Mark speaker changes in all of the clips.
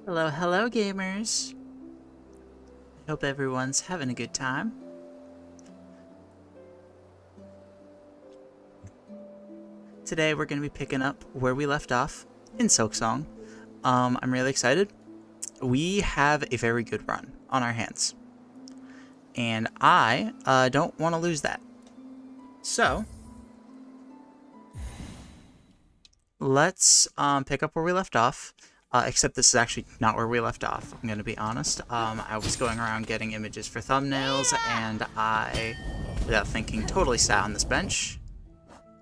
Speaker 1: Hello, hello, gamers. I hope everyone's having a good time. Today we're going to be picking up where we left off in Silksong. I'm really excited. We have a very good run on our hands, and I don't want to lose that. So let's pick up where we left off. Except this is actually not where we left off, I'm going to be honest. I was going around getting images for thumbnails, and I, without thinking, totally sat on this bench.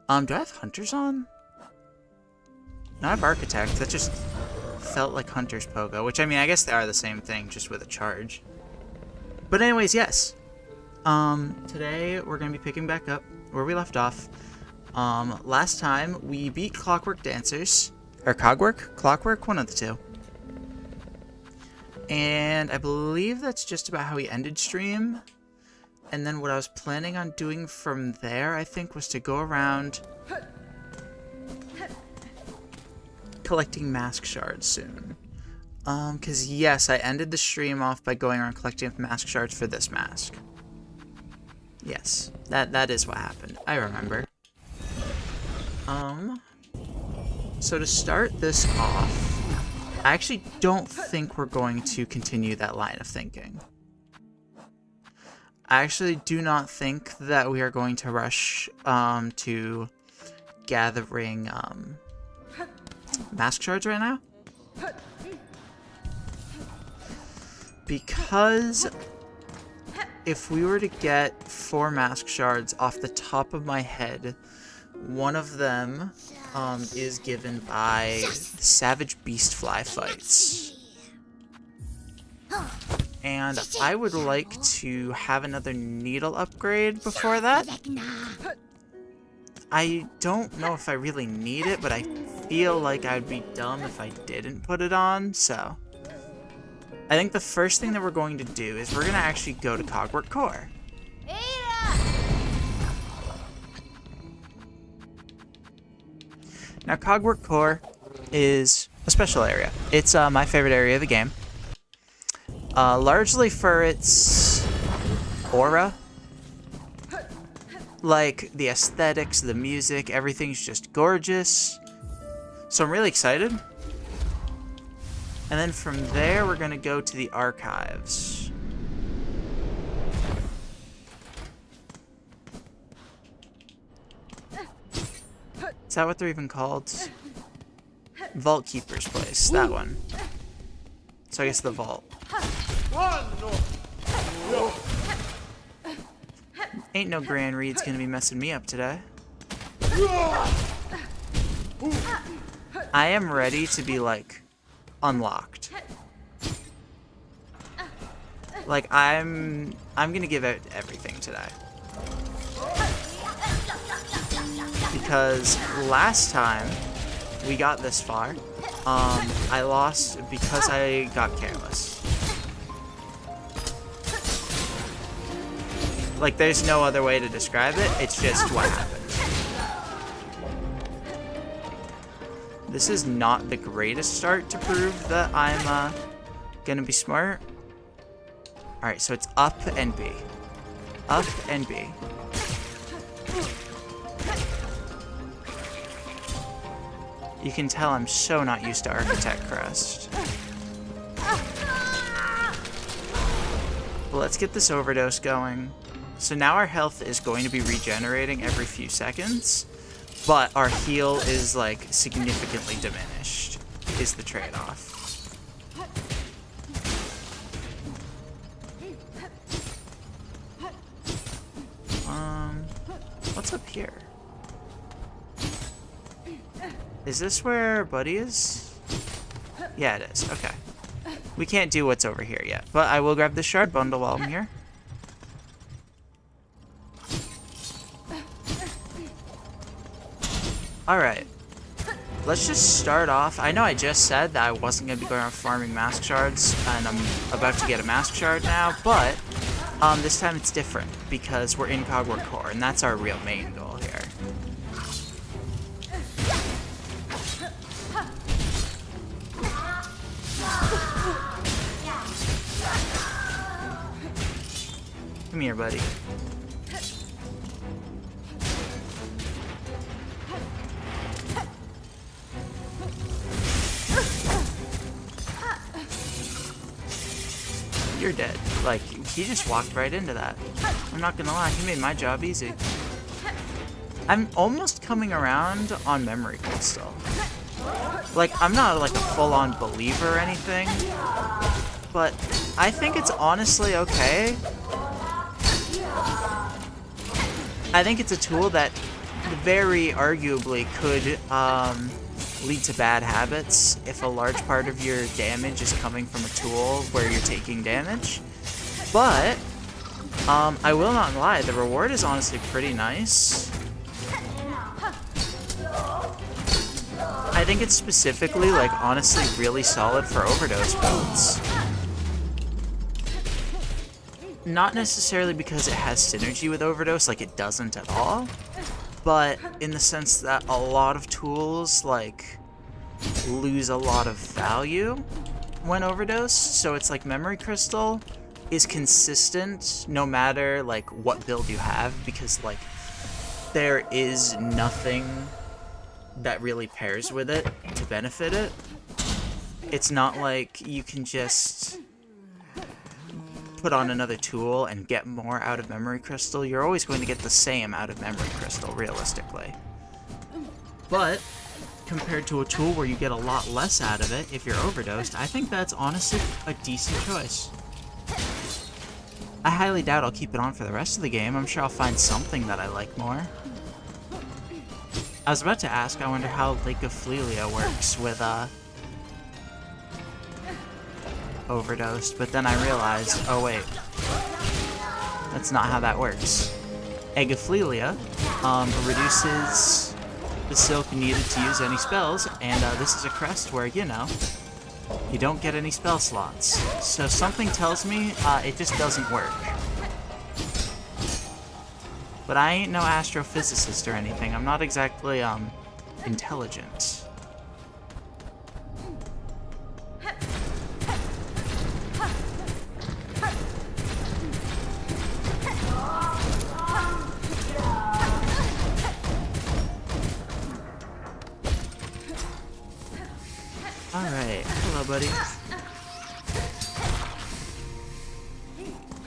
Speaker 1: Do I have Hunters on? No, I have Architect. That just felt like Hunter's Pogo, which, I mean, I guess they are the same thing, just with a charge. But anyways, yes. Today we're going to be picking back up where we left off. Last time we beat Clockwork Dancers. Or Cogwork? Clockwork? One of the two. And I believe that's just about how we ended stream. And then what I was planning on doing from there, I think, was to go around collecting mask shards soon. Because yes, I ended the stream off by going around collecting mask shards for this mask. Yes, that is what happened. I remember. So to start this off, I actually don't think we're going to continue that line of thinking. I actually do not think that we are going to rush to gathering mask shards right now. Because if we were to get 4 mask shards off the top of my head, one of them is given by Savage Beast Fly fights. And I would like to have another needle upgrade before that. I don't know if I really need it, but I feel like I'd be dumb if I didn't put it on, so I think the first thing that we're going to do is we're going to actually go to Cogwork Core. Now, Cogwork Core is a special area. It's my favorite area of the game. Largely for its aura. Like, the aesthetics, the music, everything's just gorgeous. So I'm really excited. And then from there, we're going to go to the archives. Is that what they're even called? Vault Keeper's Place, that one. So I guess the vault. Ain't no Grand Reed's gonna be messing me up today. I am ready to be, like, unlocked. Like, I'm gonna give it everything today. Because last time we got this far, I lost because I got careless. Like, there's no other way to describe it, it's just what happened. This is not the greatest start to prove that I'm gonna be smart. Alright, so it's up and B. Up and B. You can tell I'm so not used to Architect Crest. But let's get this overdose going. So now our health is going to be regenerating every few seconds, but our heal is, like, significantly diminished, is the trade-off. What's up here? Is this where Buddy is? Yeah, it is. Okay. We can't do what's over here yet, but I will grab the shard bundle while I'm here. Alright. Let's just start off. I know I just said that I wasn't going to be going around farming mask shards, and I'm about to get a mask shard now, but this time it's different, because we're in Cogwork Core, and that's our real main goal here. Come here, buddy. You're dead. Like, he just walked right into that. I'm not gonna lie, he made my job easy. I'm almost coming around on Memory Crystal. Like, I'm not like a full-on believer or anything, but I think it's honestly okay. I think it's a tool that very arguably could lead to bad habits if a large part of your damage is coming from a tool where you're taking damage. But I will not lie, the reward is honestly pretty nice. I think it's specifically, like, honestly really solid for overdose builds. Not necessarily because it has synergy with overdose, like it doesn't at all, but in the sense that a lot of tools, like, lose a lot of value when overdose, so it's like Memory Crystal is consistent no matter, like, what build you have, because, like, there is nothing that really pairs with it to benefit it. It's not like you can just put on another tool and get more out of Memory Crystal. You're always going to get the same out of Memory Crystal, realistically. But compared to a tool where you get a lot less out of it if you're overdosed, I think that's honestly a decent choice. I highly doubt I'll keep it on for the rest of the game. I'm sure I'll find something that I like more. I was about to ask, I wonder how Lake of Flelia works with, overdosed, but then I realized, oh wait, that's not how that works. Egg of Flelia, reduces the silk needed to use any spells, and, this is a crest where, you know, you don't get any spell slots. So something tells me, it just doesn't work. But I ain't no astrophysicist or anything. I'm not exactly, intelligent. Alright, hello, buddy.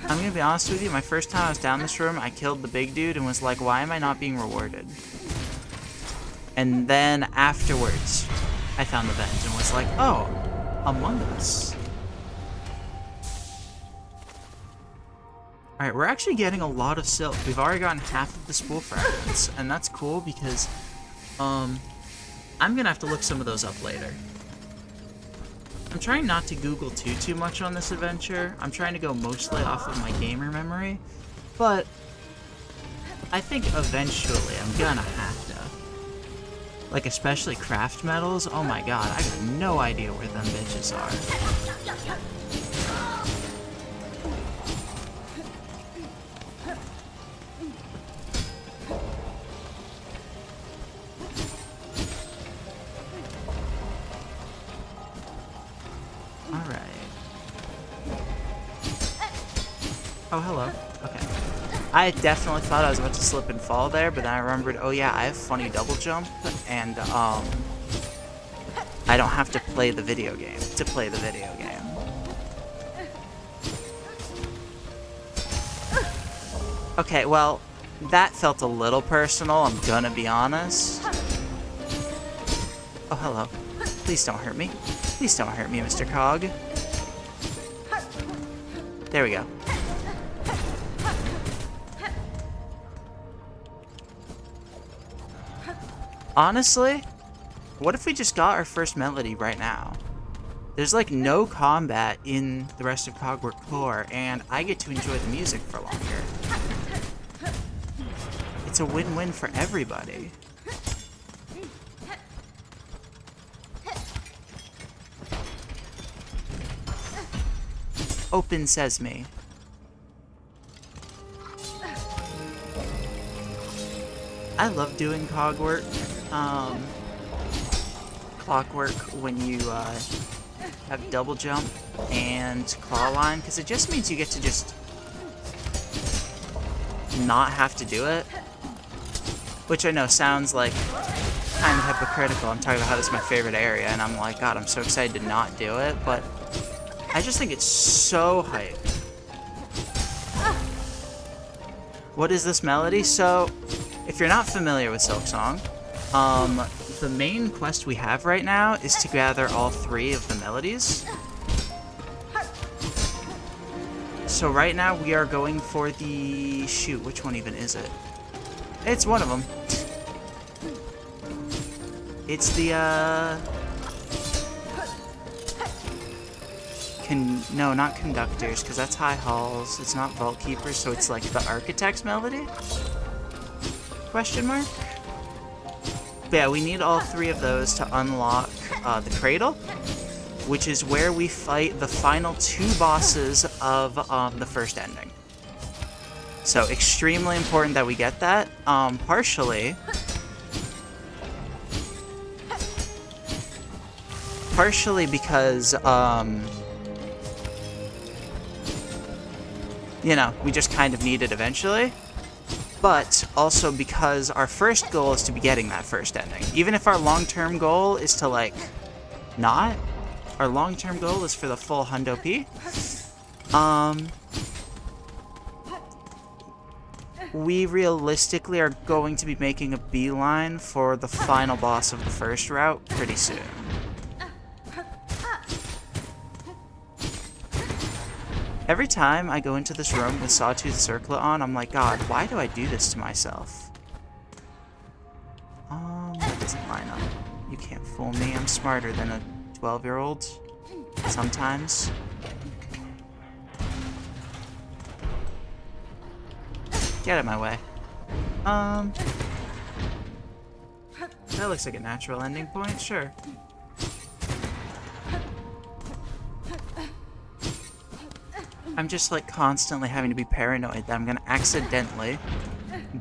Speaker 1: I'm gonna be honest with you, my first time I was down this room, I killed the big dude and was like, why am I not being rewarded? And then afterwards, I found the vent and was like, oh, Among Us. Alright, we're actually getting a lot of silk. We've already gotten half of the spool fragments, and that's cool because, I'm gonna have to look some of those up later. I'm trying not to Google too much on this adventure. I'm trying to go mostly off of my gamer memory, but I think eventually I'm gonna have to. Like, especially craft metals. Oh my god, I got no idea where them bitches are. Oh, hello. Okay. I definitely thought I was about to slip and fall there, but then I remembered, oh yeah, I have funny double jump, and, I don't have to play the video game to play the video game. Okay, well, that felt a little personal, I'm gonna be honest. Oh, hello. Please don't hurt me. Please don't hurt me, Mr. Cog. There we go. Honestly, what if we just got our first melody right now? There's like no combat in the rest of Cogwork Core, and I get to enjoy the music for longer. It's a win-win for everybody. Open Sesame. I love doing cogwork, clockwork when you have double jump and claw line, because it just means you get to just not have to do it. Which I know sounds like kind of hypocritical. I'm talking about how this is my favorite area, and I'm like, God, I'm so excited to not do it, but I just think it's so hype. What is this melody? So, if you're not familiar with Silksong, the main quest we have right now is to gather all 3 of the melodies. So right now we are going for the... Shoot, which one even is it? It's one of them. It's the, No, not conductors, because that's high halls. It's not vault keepers, so it's like the architect's melody? Question mark? But yeah, we need all 3 of those to unlock the cradle, which is where we fight the final 2 bosses of the first ending. So extremely important that we get that. Partially because you know, we just kind of need it eventually. But also because our first goal is to be getting that first ending. Even if our long-term goal is to, like, not, our long-term goal is for the full Hundo P. We realistically are going to be making a beeline for the final boss of the first route pretty soon. Every time I go into this room with Sawtooth Circlet on, I'm like, God, why do I do this to myself? That doesn't line up. You can't fool me. I'm smarter than a 12-year-old. Sometimes. Get out of my way. That looks like a natural ending point, sure. I'm just, like, constantly having to be paranoid that I'm gonna accidentally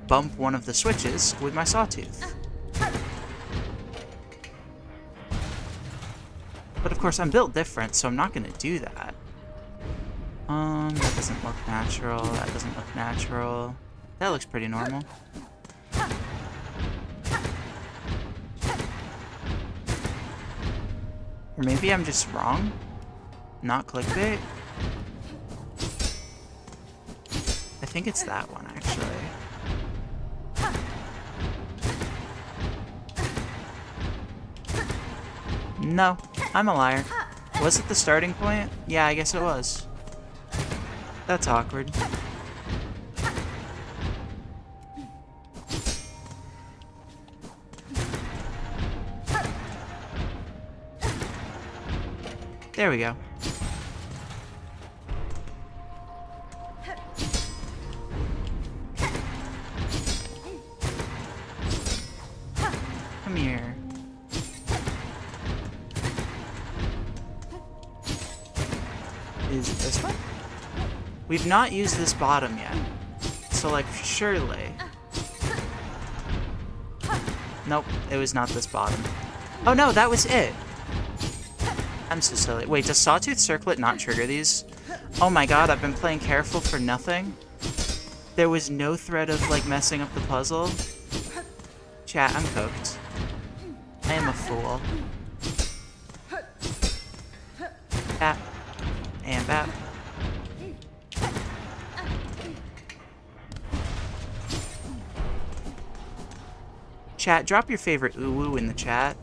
Speaker 1: bump one of the switches with my sawtooth. But of course, I'm built different, so I'm not gonna do that. That doesn't look natural. That doesn't look natural. That looks pretty normal. Or maybe I'm just wrong? Not clickbait? I think it's that one, actually. No, I'm a liar. Was it the starting point? Yeah, I guess it was. That's awkward. There we go. Come here. Is it this one? We've not used this bottom yet. So, like, surely. Nope, it was not this bottom. Oh no, that was it! I'm so silly. Wait, does Sawtooth Circlet not trigger these? Oh my god, I've been playing careful for nothing. There was no threat of, like, messing up the puzzle. Chat, I'm cooked. I am a fool. Bap. And bap. Chat, drop your favorite ooh-woo in the chat.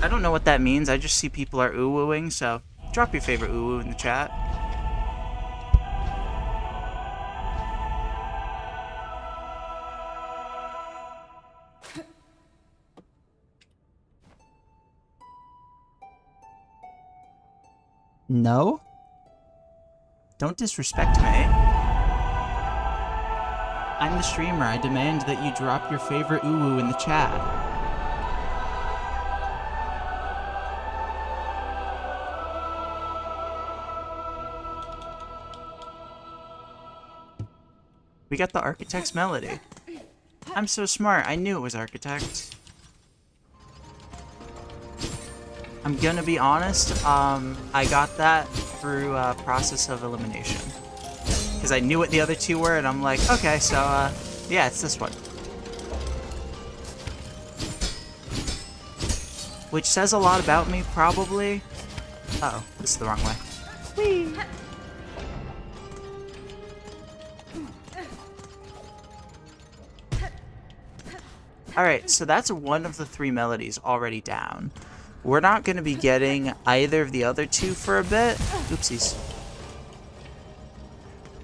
Speaker 1: I don't know what that means, I just see people are ooh-wooing, so drop your favorite ooh-woo in the chat. No? Don't disrespect me. I'm the streamer. I demand that you drop your favorite ooh-woo in the chat. We got the Architect's Melody. I'm so smart. I knew it was Architect. I'm gonna be honest, I got that through a process of elimination. because I knew what the other two were, and I'm like, okay, so, yeah, it's this one. Which says a lot about me, probably. Uh-oh, this is the wrong way. Whee! Alright, so that's one of the 3 melodies already down. We're not going to be getting either of the other 2 for a bit. Oopsies.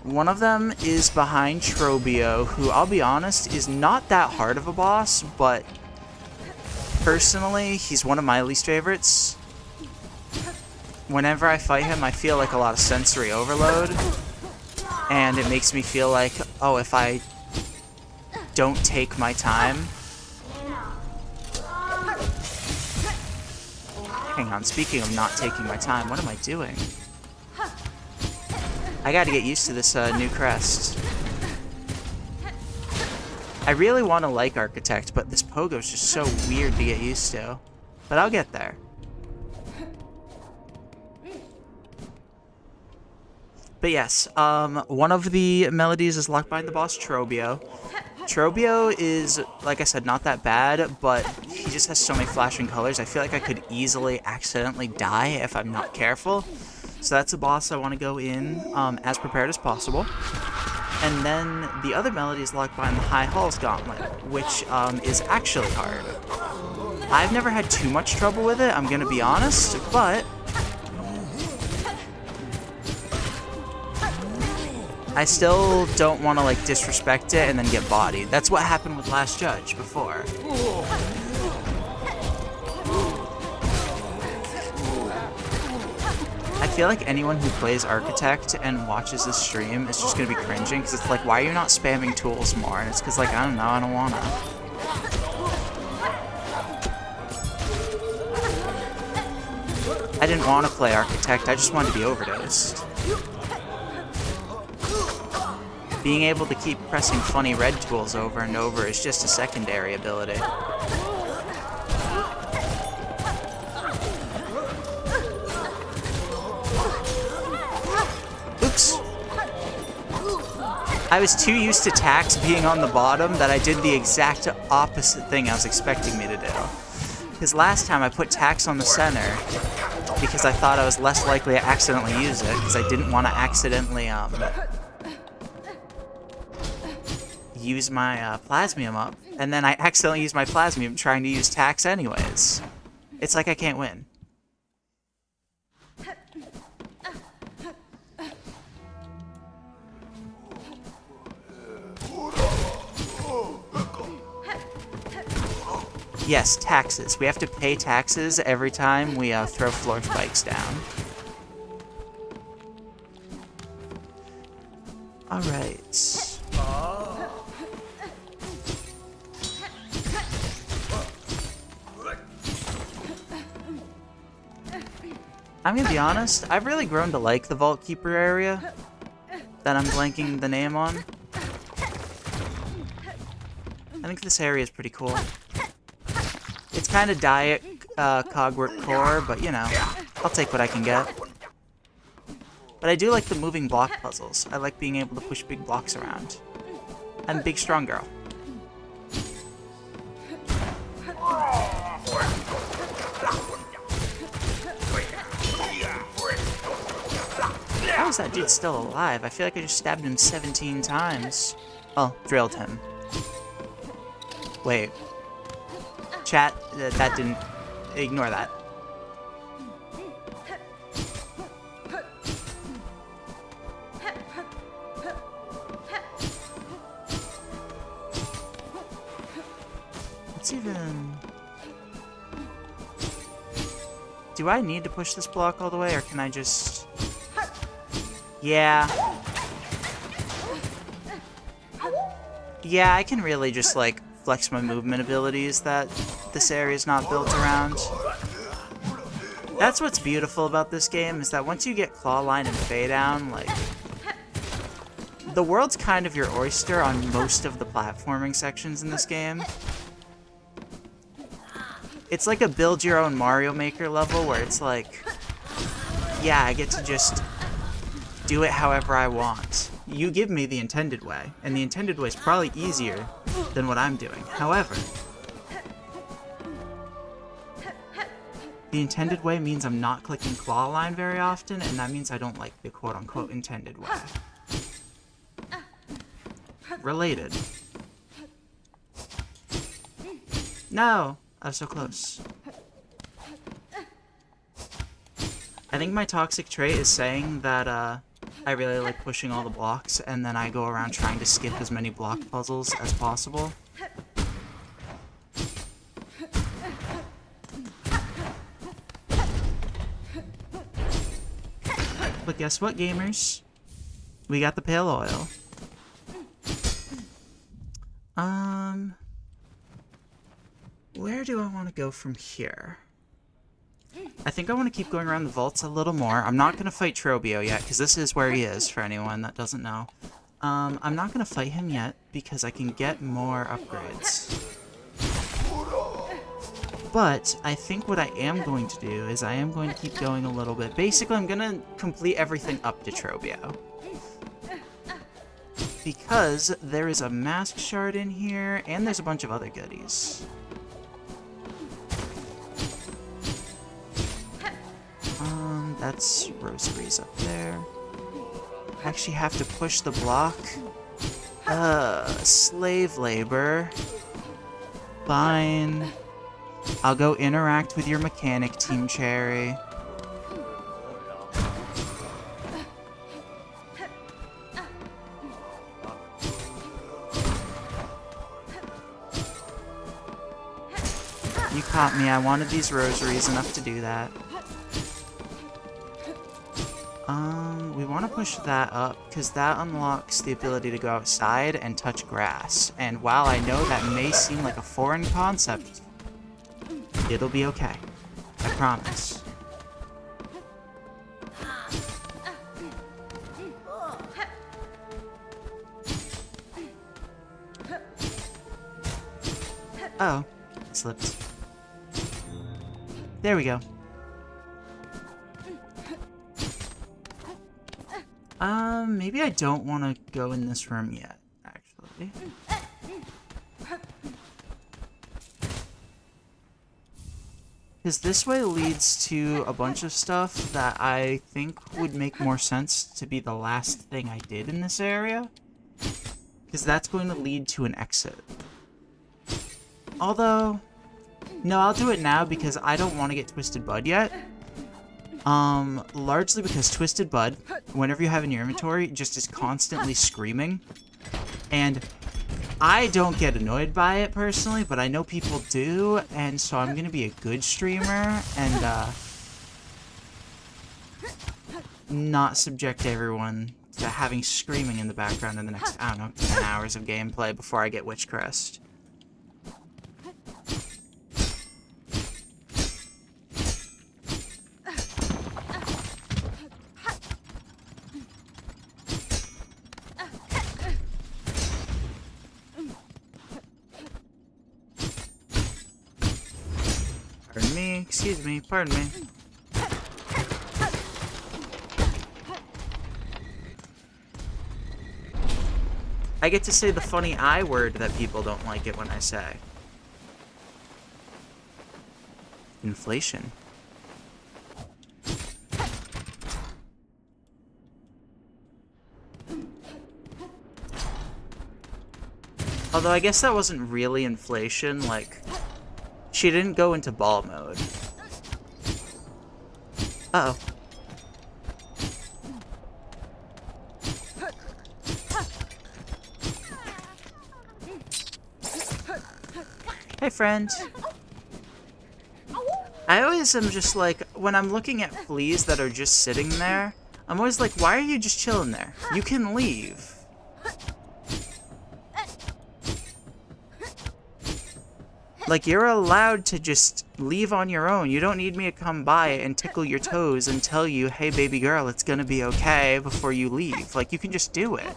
Speaker 1: One of them is behind Trobio, who, I'll be honest, is not that hard of a boss, but personally, he's one of my least favorites. Whenever I fight him, I feel like a lot of sensory overload, and it makes me feel like, oh, if I don't take my time... Hang on, speaking of not taking my time, what am I doing? I gotta get used to this new crest. I really want to like Architect, but this pogo's just so weird to get used to. But I'll get there. But yes, one of the melodies is locked behind the boss, Trobio. Trobio is, like I said, not that bad, but he just has so many flashing colors. I feel like I could easily accidentally die if I'm not careful. So that's a boss I want to go in as prepared as possible. And then the other melody is locked behind the High Halls Gauntlet, which is actually hard. I've never had too much trouble with it, I'm going to be honest, but I still don't want to, like, disrespect it and then get bodied. That's what happened with Last Judge before. I feel like anyone who plays Architect and watches this stream is just going to be cringing, because it's like, why are you not spamming tools more? And it's because, like, I don't know, I don't want to. I didn't want to play Architect, I just wanted to be overdosed. Being able to keep pressing funny red tools over and over is just a secondary ability. Oops. I was too used to Tax being on the bottom that I did the exact opposite thing I was expecting me to do. Because last time I put Tax on the center because I thought I was less likely to accidentally use it, because I didn't want to accidentally, use my Plasmium up, and then I accidentally used my Plasmium trying to use Tax anyways. It's like I can't win. Yes, taxes. We have to pay taxes every time we throw floor spikes down. Alright. I'm gonna be honest, I've really grown to like the Vault Keeper area that I'm blanking the name on. I think this area is pretty cool. It's kind of diet Cogwork core, but you know, I'll take what I can get. But I do like the moving block puzzles. I like being able to push big blocks around. I'm a big, strong girl. How is that dude still alive? I feel like I just stabbed him 17 times. Oh, drilled him. Wait. Chat, that didn't... Ignore that. Let's even... Do I need to push this block all the way, or can I just... Yeah. Yeah, I can really just, like, flex my movement abilities that this area is not built around. That's what's beautiful about this game, is that once you get Claw Line and Fade Down, like... The world's kind of your oyster on most of the platforming sections in this game. It's like a build-your-own Mario Maker level where it's like... Yeah, I get to just... do it however I want. you give me the intended way, and the intended way is probably easier than what I'm doing. However, the intended way means I'm not clicking claw line very often, and that means I don't like the quote-unquote intended way. Related. No! I was so close. I think my toxic trait is saying that, I really like pushing all the blocks, and then I go around trying to skip as many block puzzles as possible. But guess what, gamers? We got the pale oil. Where do I want to go from here? I think I want to keep going around the vaults a little more. I'm not going to fight Trobio yet, because this is where he is, for anyone that doesn't know. I'm not going to fight him yet, because I can get more upgrades. But I think what I am going to do is I am going to keep going a little bit. Basically, I'm going to complete everything up to Trobio. Because there is a mask shard in here, and there's a bunch of other goodies. That's rosaries up there. I actually have to push the block. Slave labor. Fine. I'll go interact with your mechanic, Team Cherry. You caught me. I wanted these rosaries enough to do that. We want to push that up, because that unlocks the ability to go outside and touch grass. And while I know that may seem like a foreign concept, it'll be okay. I promise. Oh, it slipped. There we go. Maybe I don't want to go in this room yet, actually. Because this way leads to a bunch of stuff that I think would make more sense to be the last thing I did in this area. Because that's going to lead to an exit. Although, no, I'll do it now because I don't want to get Twisted Bud yet. Largely because Twisted Bud, whenever you have in your inventory, just is constantly screaming. And I don't get annoyed by it personally, but I know people do, and so I'm gonna be a good streamer and, not subject everyone to having screaming in the background in the next, I don't know, 10 hours of gameplay before I get Witchcrest. Pardon me, excuse me, pardon me. I get to say the funny I word that people don't like it when I say. Inflation. Although I guess that wasn't really inflation, like, she didn't go into ball mode. Uh-oh. Hey, friend. I always am just like, when I'm looking at fleas that are just sitting there, I'm always like, why are you just chilling there? You can leave. Like, you're allowed to just leave on your own. You don't need me to come by and tickle your toes and tell you, hey, baby girl, it's gonna be okay before you leave. Like, you can just do it.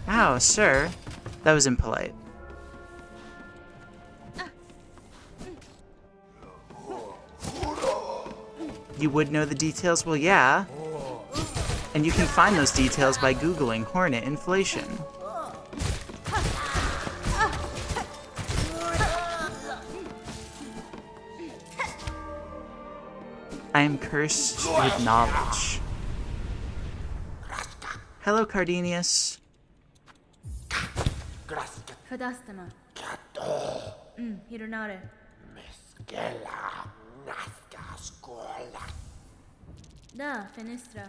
Speaker 1: Ow, sir. That was impolite. You would know the details? Well, yeah. And you can find those details by Googling Hornet inflation. I am cursed with knowledge. Hello, Cardenius.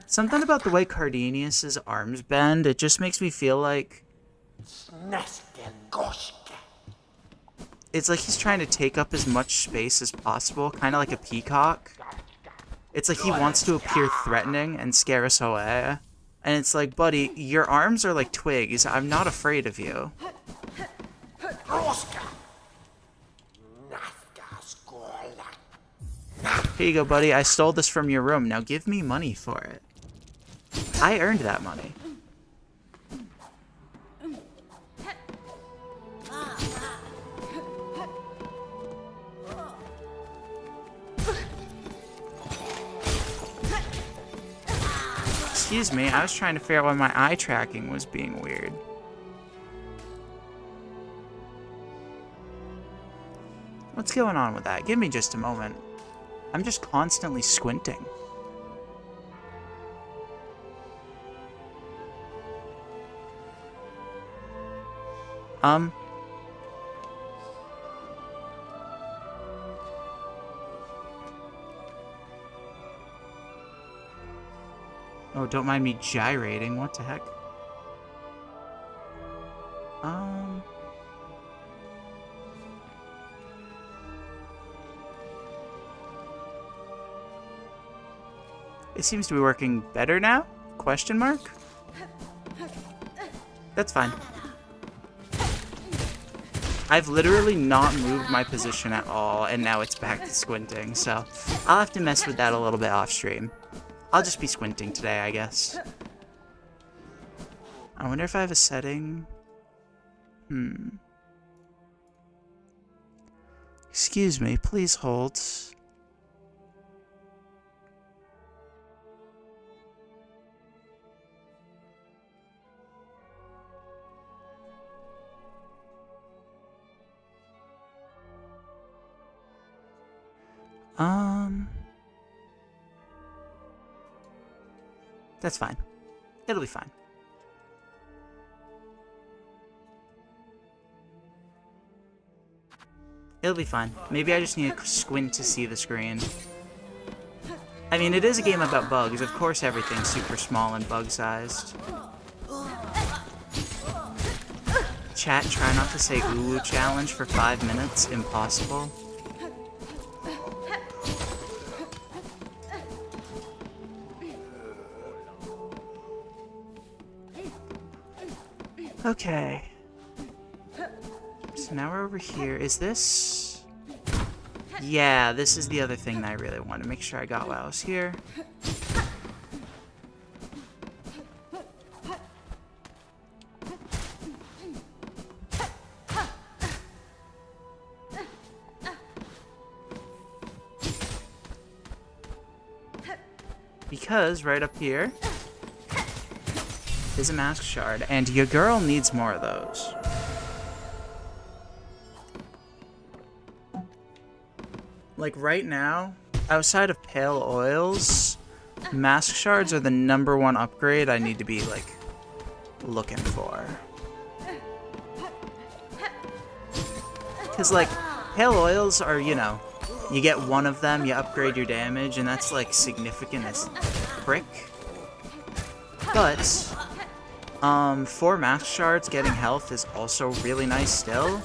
Speaker 1: Something about the way Cardenius's arms bend, it just makes me feel like it's like he's trying to take up as much space as possible, kind of like a peacock. It's like he wants to appear threatening and scare us away. And it's like, buddy, your arms are like twigs. I'm not afraid of you. Here you go, buddy. I stole this from your room. Now give me money for it. I earned that money. Excuse me, I was trying to figure out why my eye tracking was being weird. What's going on with that? Give me just a moment. I'm just constantly squinting. Oh, don't mind me gyrating. What the heck? It seems to be working better now? Question mark? That's fine. I've literally not moved my position at all, and now it's back to squinting, so I'll have to mess with that a little bit off stream. I'll just be squinting today, I guess. I wonder if I have a setting. Excuse me, please hold. That's fine. It'll be fine. It'll be fine. Maybe I just need to squint to see the screen. I mean, it is a game about bugs. Of course everything's super small and bug-sized. Chat, try not to say ooh challenge for 5 minutes. Impossible. Okay. So now we're over here. Is this... Yeah, this is the other thing that I really wanted to make sure I got while I was here. Because right up here is a mask shard, and your girl needs more of those. Like right now, outside of pale oils, mask shards are the #1 upgrade I need to be like looking for. Because like pale oils are, you know, you get one of them, you upgrade your damage, and that's like significant as frick. But 4 mask shards getting health is also really nice still.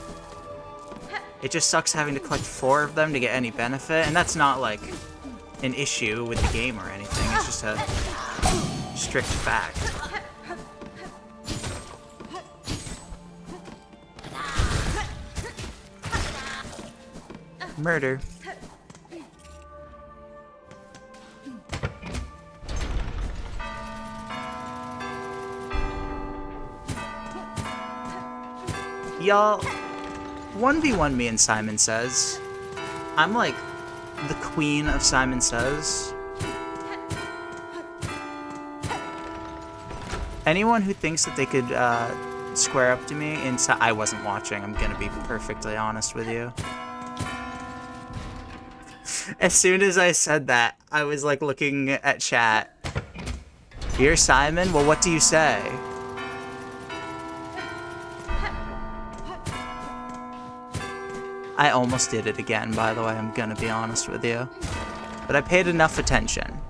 Speaker 1: It just sucks having to collect 4 of them to get any benefit, and that's not like an issue with the game or anything, it's just a strict fact. Murder. Y'all, 1v1 me and Simon Says. I'm like the queen of Simon Says. Anyone who thinks that they could square up to me inside... I wasn't watching, I'm gonna be perfectly honest with you. As soon as I said that, I was like looking at chat. You're Simon? Well, what do you say? I almost did it again, by the way, I'm gonna be honest with you. But I paid enough attention.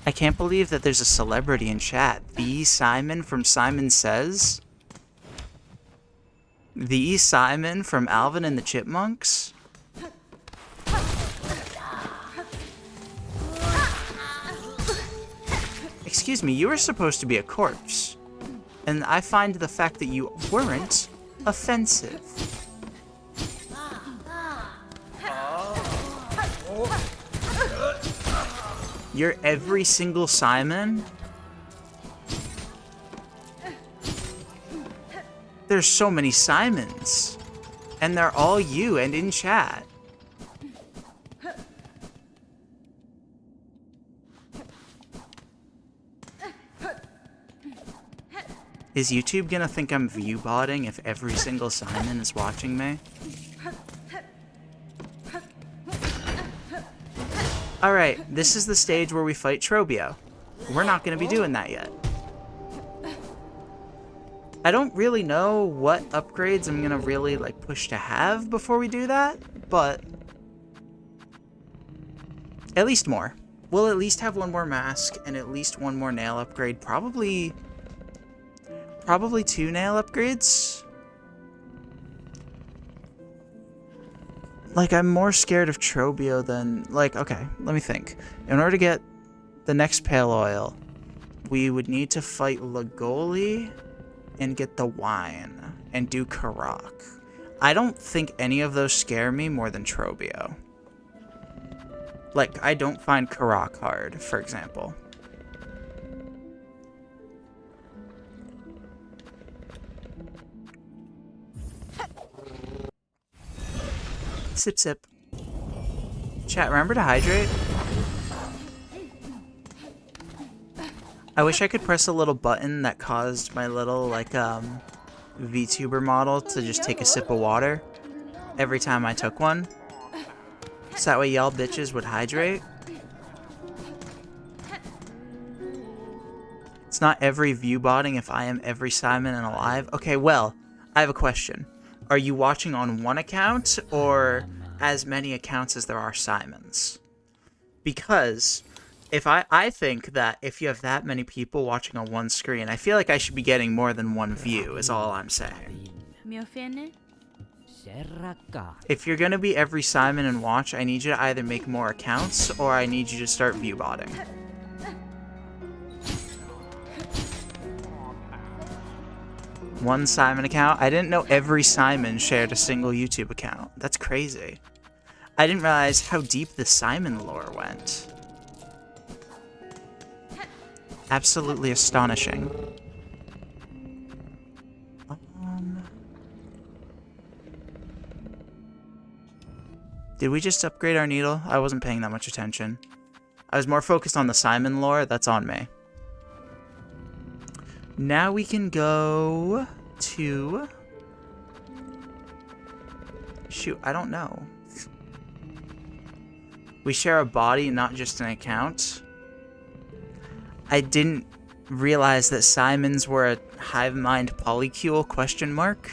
Speaker 1: I can't believe that there's a celebrity in chat. The Simon from Simon Says? The Simon from Alvin and the Chipmunks? Excuse me, you were supposed to be a corpse. And I find the fact that you weren't offensive. You're every single Simon? There's so many Simons. And they're all you and in chat. Is YouTube gonna think I'm view-botting if every single Simon is watching me? Alright, this is the stage where we fight Trobio. We're not gonna be doing that yet. I don't really know what upgrades I'm gonna really like push to have before we do that, but at least more. We'll at least have one more mask and at least one more nail upgrade. Probably 2 nail upgrades. Like, I'm more scared of Trobio than... Like, okay, let me think. In order to get the next Pale Oil, we would need to fight Lagoli and get the wine and do Karak. I don't think any of those scare me more than Trobio. Like, I don't find Karak hard, for example. Sip, sip. Chat, remember to hydrate? I wish I could press a little button that caused my little, like, VTuber model to just take a sip of water every time I took one. So that way y'all bitches would hydrate. It's not every view botting if I am every Simon and alive. Okay, well, I have a question. Are you watching on one account or as many accounts as there are Simons? Because if I think that if you have that many people watching on one screen, I feel like I should be getting more than one view is all I'm saying. If you're gonna be every Simon and watch, I need you to either make more accounts or I need you to start view botting. One Simon account? I didn't know every Simon shared a single YouTube account. That's crazy. I didn't realize how deep the Simon lore went. Absolutely astonishing. Did we just upgrade our needle? I wasn't paying that much attention. I was more focused on the Simon lore. That's on me. Now we can go to... Shoot, I don't know. We share a body, not just an account. I didn't realize that Simons were a hive mind polycule question mark.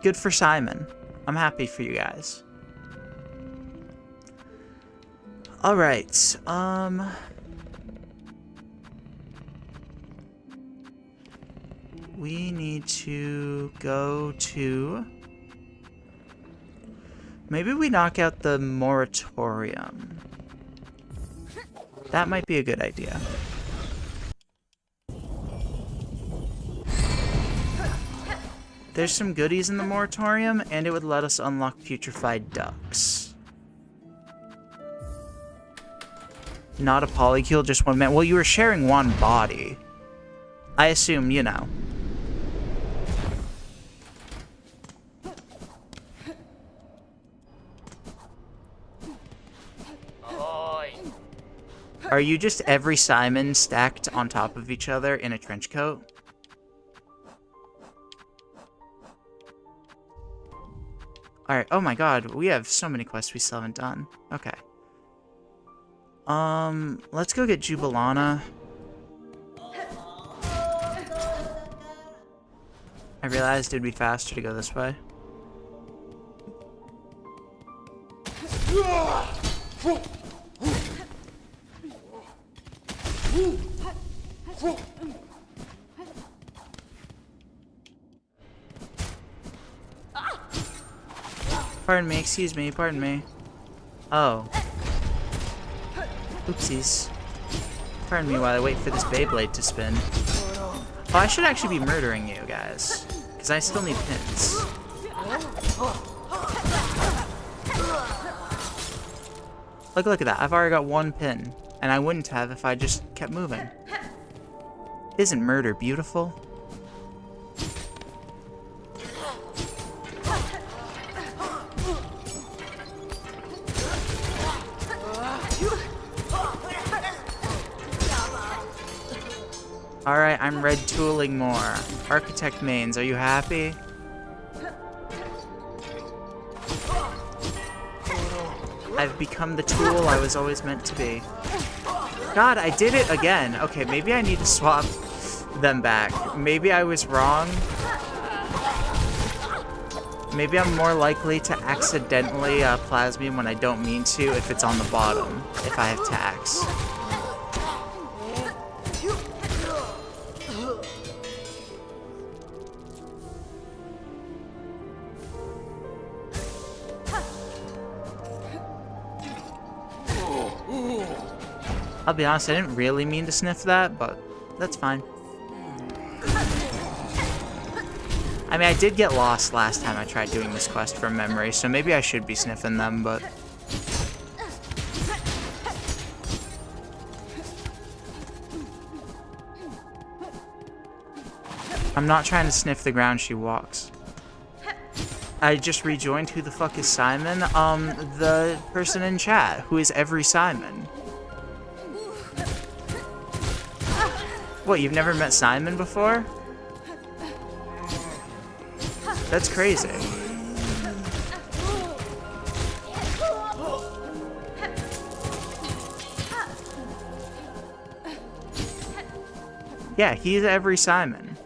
Speaker 1: Good for Simon. I'm happy for you guys. Alright, we need to go to... Maybe we knock out the moratorium. That might be a good idea. There's some goodies in the moratorium, and it would let us unlock putrefied ducks. Not a polycule, just one man. Well, you were sharing one body. I assume, you know. Are you just every Simon stacked on top of each other in a trench coat? Alright, oh my god, we have so many quests we still haven't done. Okay. Let's go get Jubilana. I realized it'd be faster to go this way. Pardon me, excuse me, pardon me. Oh. Oopsies. Pardon me while I wait for this Beyblade to spin. Oh, I should actually be murdering you guys. Because I still need pins. Look at that. I've already got one pin. And I wouldn't have if I just kept moving. Isn't murder beautiful? Alright, I'm red tooling more. Architect mains, are you happy? I've become the tool I was always meant to be. God, I did it again. Okay, maybe I need to swap them back. Maybe I was wrong. Maybe I'm more likely to accidentally plasmium when I don't mean to if it's on the bottom, if I have tax. I'll be honest, I didn't really mean to sniff that, but that's fine. I mean, I did get lost last time I tried doing this quest from memory, so maybe I should be sniffing them, but... I'm not trying to sniff the ground she walks. I just rejoined. Who the fuck is Simon? The person in chat, who is every Simon. What, you've never met Simon before? That's crazy. Yeah, he's every Simon.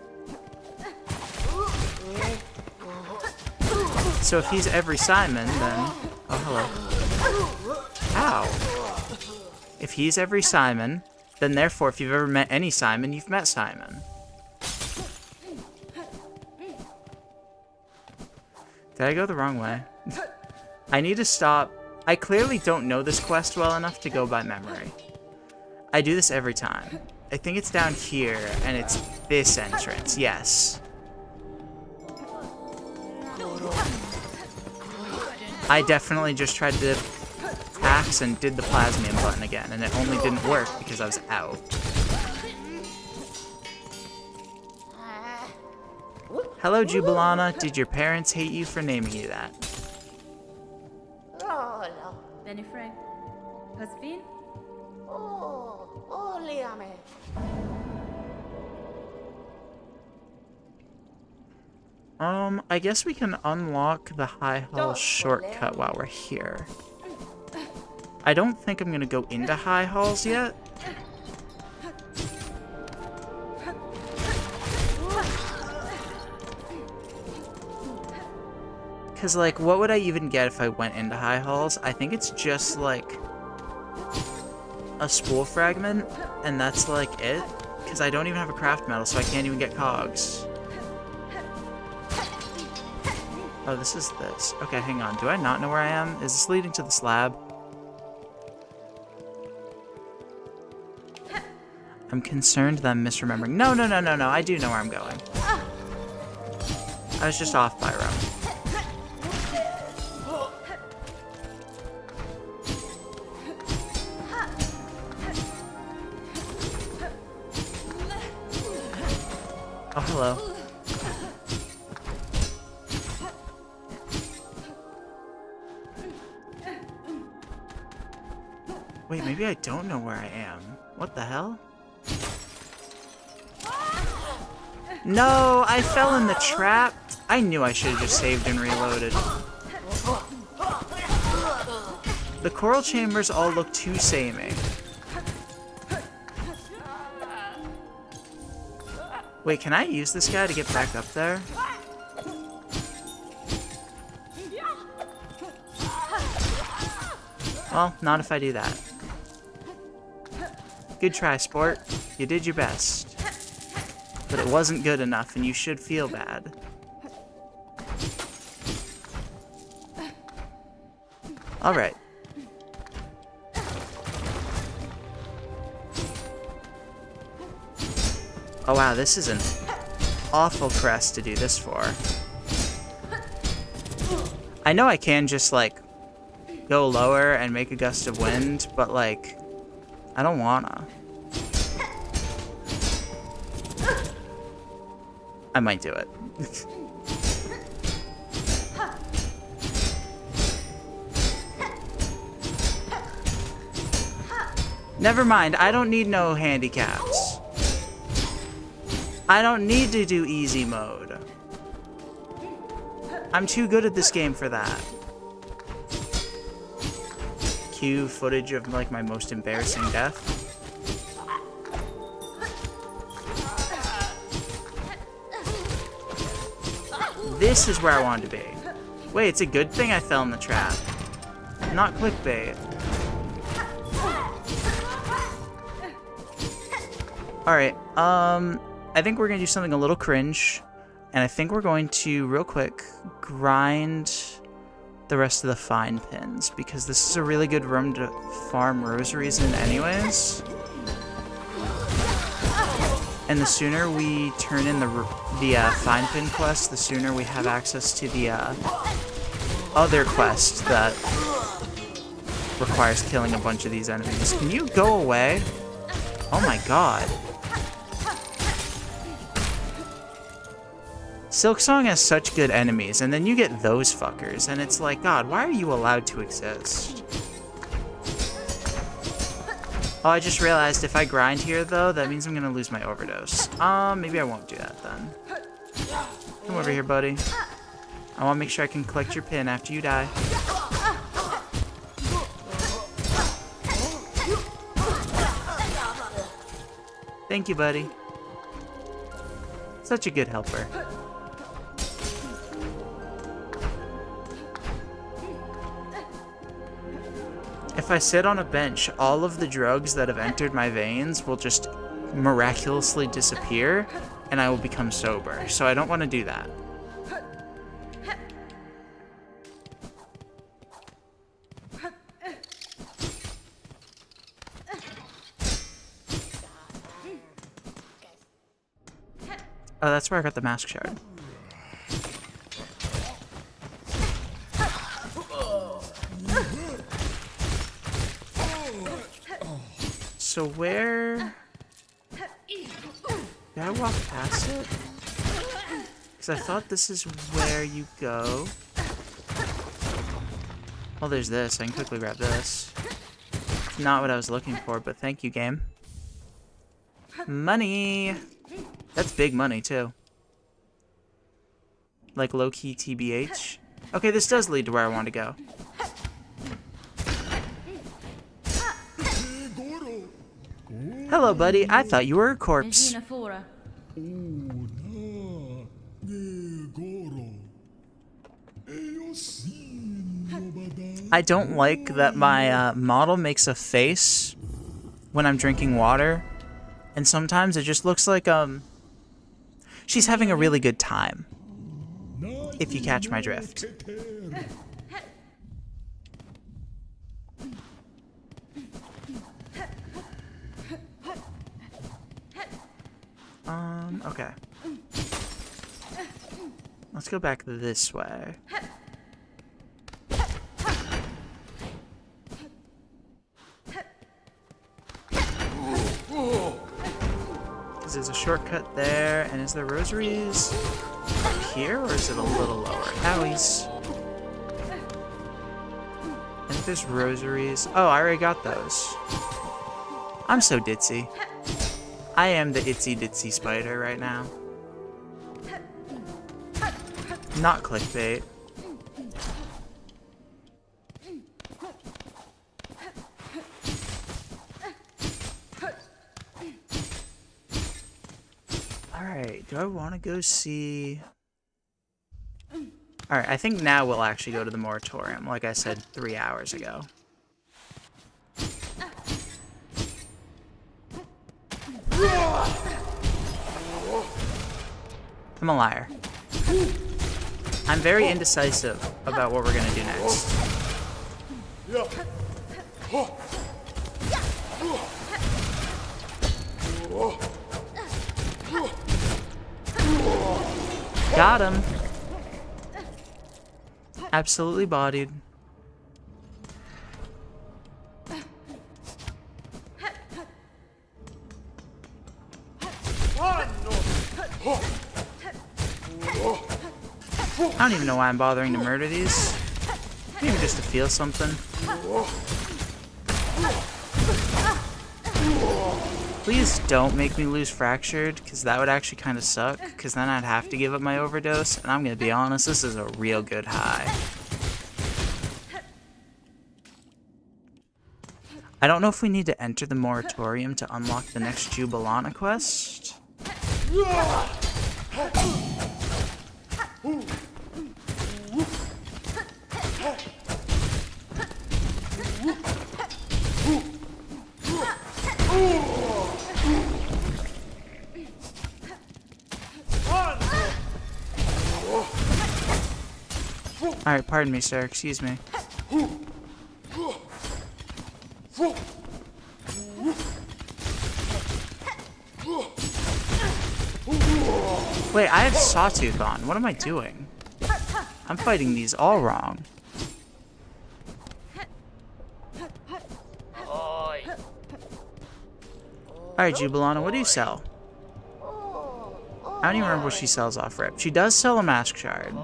Speaker 1: So if he's every Simon, then... Oh, hello. Ow. If he's every Simon, then therefore if you've ever met any Simon, you've met Simon. Did I go the wrong way? I need to stop. I clearly don't know this quest well enough to go by memory. I do this every time. I think it's down here, and it's this entrance. Yes. I definitely just tried to tax and did the plasmium button again, and it only didn't work because I was out. Hello, Jubilana. Did your parents hate you for naming you that? I guess we can unlock the High Halls shortcut while we're here. I don't think I'm gonna go into High Halls yet. Because, like, what would I even get if I went into High Halls? I think it's just, like, a spool fragment, and that's, like, it. Because I don't even have a craft metal, so I can't even get cogs. Oh, this is this. Okay, hang on. Do I not know where I am? Is this leading to the slab? I'm concerned that I'm misremembering. No. I do know where I'm going. I was just off by a row. Oh, hello. Wait, maybe I don't know where I am. What the hell? No, I fell in the trap. I knew I should have just saved and reloaded. The coral chambers all look too samey. Wait, can I use this guy to get back up there? Well, not if I do that. Good try, sport. You did your best. But it wasn't good enough, and you should feel bad. Alright. Oh wow, this is an awful crest to do this for. I know I can just, like, go lower and make a gust of wind, but, like, I don't wanna. I might do it. Never mind, I don't need no handicaps. I don't need to do easy mode. I'm too good at this game for that. Cue footage of, like, my most embarrassing death. This is where I wanted to be. Wait, it's a good thing I fell in the trap. Not clickbait. Alright, I think we're gonna do something a little cringe. And I think we're going to, real quick, grind the rest of the fine pins, because this is a really good room to farm rosaries in anyways. And the sooner we turn in the fine pin quest, the sooner we have access to the other quest that requires killing a bunch of these enemies. Can you go away? Oh my god. Silksong has such good enemies, and then you get those fuckers, and it's like, God, why are you allowed to exist? Oh, I just realized if I grind here, though, that means I'm gonna lose my overdose. Maybe I won't do that, then. Come over here, buddy. I wanna make sure I can collect your pin after you die. Thank you, buddy. Such a good helper. If I sit on a bench, all of the drugs that have entered my veins will just miraculously disappear, and I will become sober. So I don't want to do that. Oh, that's where I got the mask shard. So where... Did I walk past it? Because I thought this is where you go. Well, there's this. I can quickly grab this. Not what I was looking for, but thank you, game. Money! That's big money, too. Like low-key TBH. Okay, this does lead to where I want to go. Hello, buddy. I thought you were a corpse. I don't like that my model makes a face when I'm drinking water. And sometimes it just looks like, she's having a really good time. If you catch my drift. Okay. Let's go back this way. Because there's a shortcut there, and is there rosaries up here, or is it a little lower? Owies. And think there's rosaries. Oh, I already got those. I'm so ditzy. I am the itsy ditsy spider right now. Not clickbait. Alright, do I want to go see... Alright, I think now we'll actually go to the moratorium, like I said 3 hours ago. I'm a liar. I'm very indecisive about what we're gonna do next. Got him. Absolutely bodied. I don't even know why I'm bothering to murder these. Maybe just to feel something. Please don't make me lose Fractured, because that would actually kind of suck, because then I'd have to give up my overdose, and I'm going to be honest, this is a real good high. I don't know if we need to enter the moratorium to unlock the next Jubilana quest. Alright, pardon me, sir. Excuse me. Wait, I have Sawtooth on. What am I doing? I'm fighting these all wrong. Alright, Jubilana, what do you sell? I don't even remember what she sells off rip. She does sell a mask shard.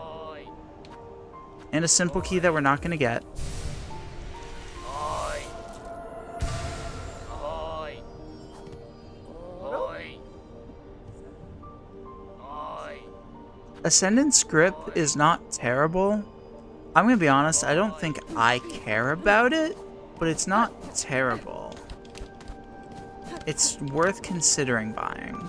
Speaker 1: And a simple key that we're not going to get. Ascendant's Grip is not terrible. I'm going to be honest, I don't think I care about it, but it's not terrible. It's worth considering buying.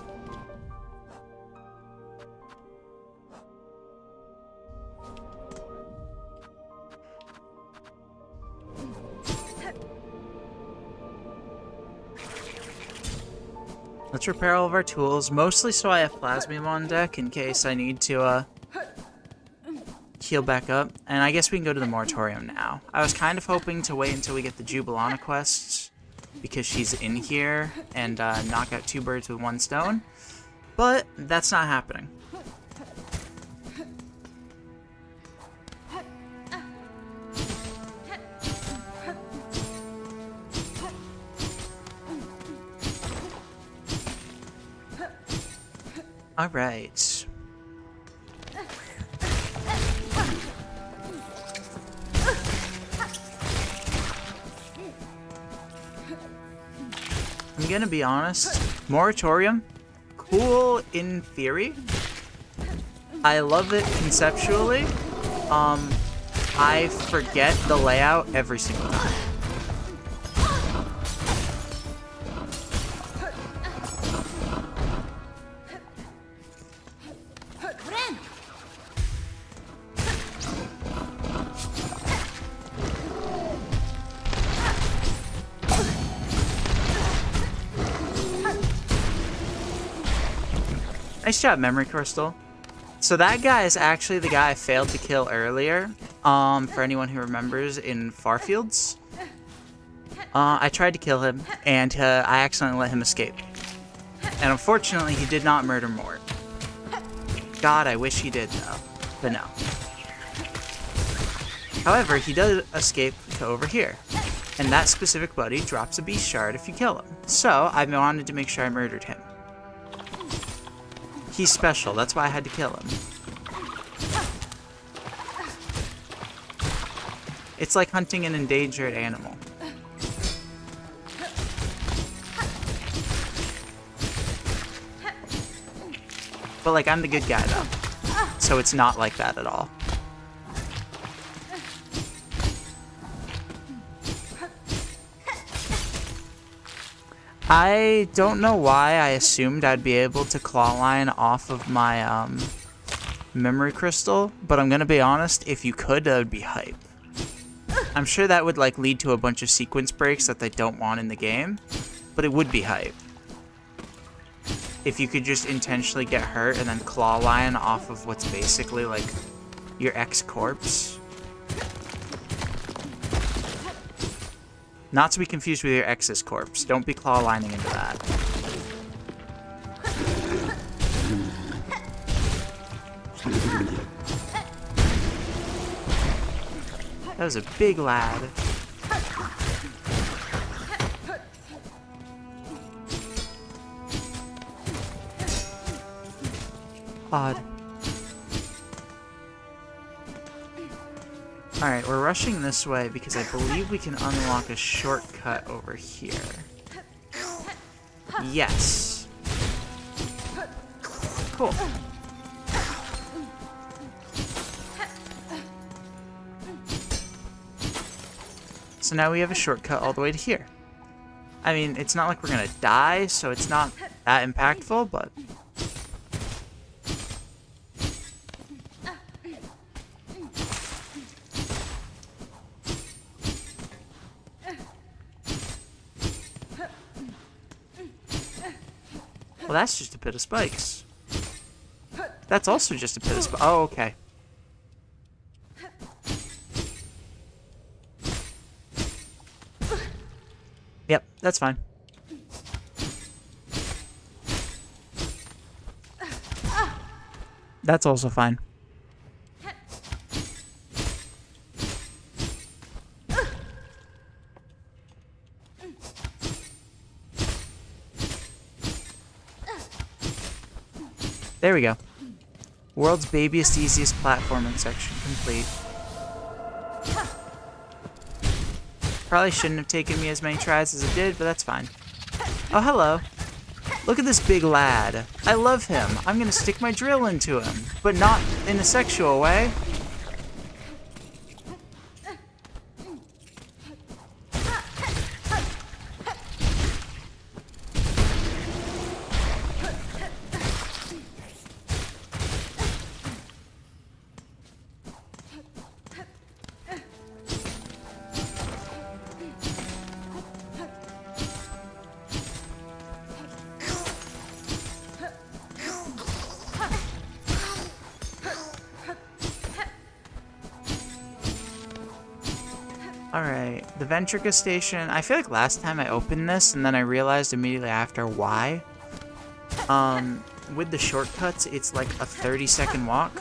Speaker 1: Let's repair all of our tools, mostly so I have Plasmium on deck in case I need to heal back up. And I guess we can go to the moratorium now. I was kind of hoping to wait until we get the Jubilana quests, because she's in here, and knock out 2 birds with 1 stone. But that's not happening. Alright. I'm gonna be honest, moratorium, cool in theory. I love it conceptually. I forget the layout every single time. Nice job, Memory Crystal. So that guy is actually the guy I failed to kill earlier. For anyone who remembers, in Farfields. I tried to kill him, and I accidentally let him escape. And unfortunately, he did not murder Mort. God, I wish he did, though. But no. However, he does escape to over here. And that specific buddy drops a beast shard if you kill him. So, I wanted to make sure I murdered him. He's special, that's why I had to kill him. It's like hunting an endangered animal. But, like, I'm the good guy, though. So it's not like that at all. I don't know why I assumed I'd be able to clawline off of my, memory crystal, but I'm gonna be honest, if you could, that would be hype. I'm sure that would, like, lead to a bunch of sequence breaks that they don't want in the game, but it would be hype. If you could just intentionally get hurt and then claw line off of what's basically like your ex-corpse. Not to be confused with your ex's corpse. Don't be claw lining into that. That was a big lad. Odd. Alright, we're rushing this way because I believe we can unlock a shortcut over here. Yes. Cool. So now we have a shortcut all the way to here. I mean, it's not like we're gonna die, so it's not that impactful, but... Well, that's just a pit of spikes. That's also just a pit of spikes. Oh, okay. Yep, that's fine. That's also fine. There we go. World's babiest, easiest platforming section complete. Probably shouldn't have taken me as many tries as it did, but that's fine. Oh, hello. Look at this big lad. I love him. I'm gonna stick my drill into him, but not in a sexual way. Alright, the Ventrica station. I feel like last time I opened this and then I realized immediately after why. With the shortcuts, it's like a 30-second walk.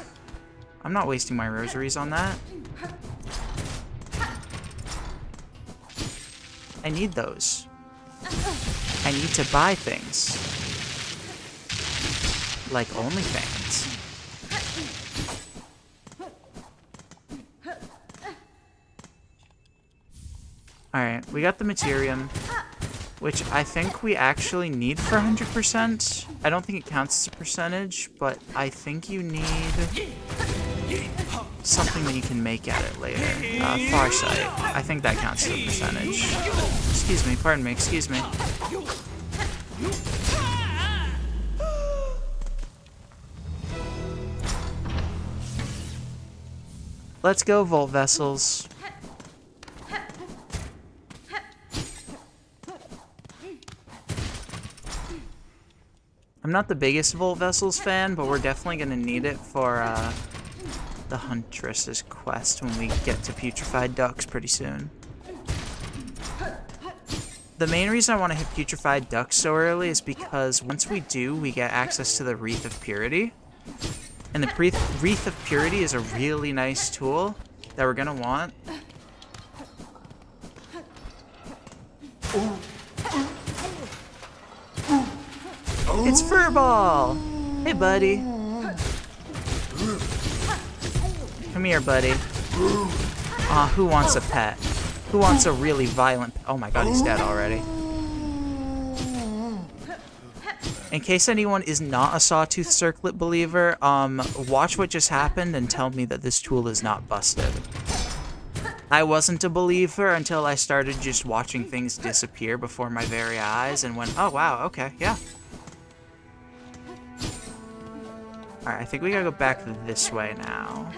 Speaker 1: I'm not wasting my rosaries on that. I need those. I need to buy things. Like OnlyFans. Alright, we got the Materium, which I think we actually need for 100%. I don't think it counts as a percentage, but I think you need something that you can make at it later. Farsight. I think that counts as a percentage. Excuse me, pardon me, excuse me. Let's go, Volt Vessels. I'm not the biggest Volt Vessels fan, but we're definitely going to need it for the Huntress's quest when we get to Putrefied Ducks pretty soon. The main reason I want to hit Putrefied Ducks so early is because once we do, we get access to the Wreath of Purity. And the Wreath of Purity is a really nice tool that we're going to want. It's Furball! Hey, buddy. Come here, buddy. Who wants a pet? Who wants a really violent... Oh my god, he's dead already. In case anyone is not a Sawtooth Circlet believer, watch what just happened and tell me that this tool is not busted. I wasn't a believer until I started just watching things disappear before my very eyes and went, oh wow, okay, yeah. Alright, I think we gotta go back this way now.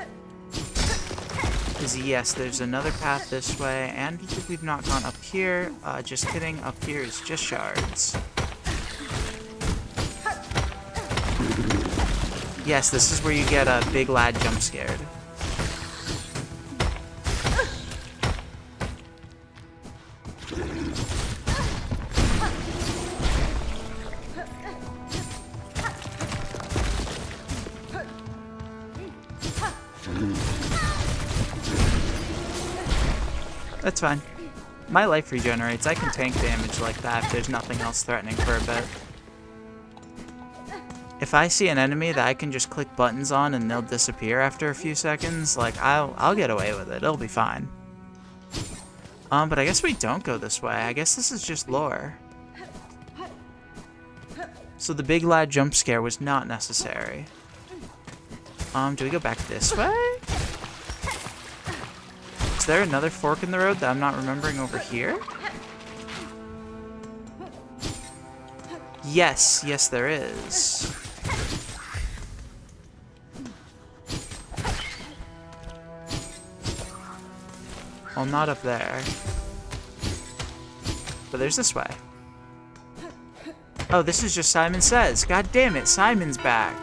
Speaker 1: Because yes, there's another path this way, and we've not gone up here. Just kidding, up here is just shards. Yes, this is where you get a big lad jump scared. That's fine. My life regenerates. I can tank damage like that if there's nothing else threatening for a bit. If I see an enemy that I can just click buttons on and they'll disappear after a few seconds, like, I'll get away with it. It'll be fine. But I guess we don't go this way. I guess this is just lore. So the big lad jump scare was not necessary. Do we go back this way? Is there another fork in the road that I'm not remembering over here? Yes, yes there is. Well, not up there. But there's this way. Oh, this is just Simon Says. God damn it, Simon's back.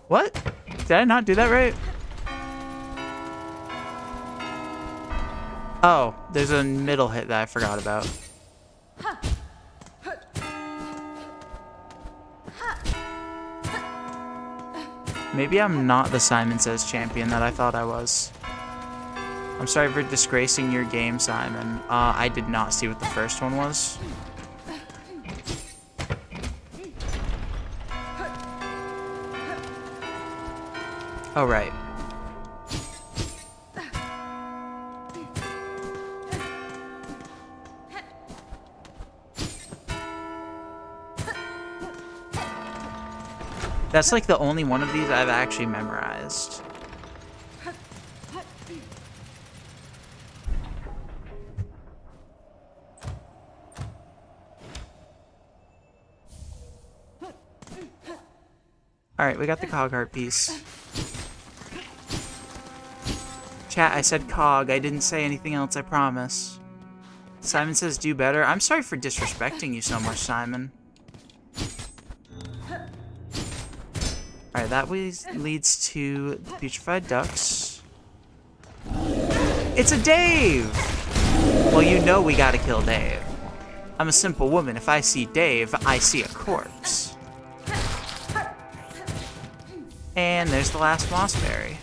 Speaker 1: What? Did I not do that right? Oh, there's a middle hit that I forgot about. Maybe I'm not the Simon Says champion that I thought I was. I'm sorry for disgracing your game, Simon. I did not see what the first one was. Oh, right. That's like the only one of these I've actually memorized. Alright, we got the cog heart piece. Chat, I said cog. I didn't say anything else, I promise. Simon Says do better. I'm sorry for disrespecting you so much, Simon. Alright, that leads to the putrefied ducks. It's a Dave! Well, you know we gotta kill Dave. I'm a simple woman. If I see Dave, I see a corpse. And there's the last mossberry.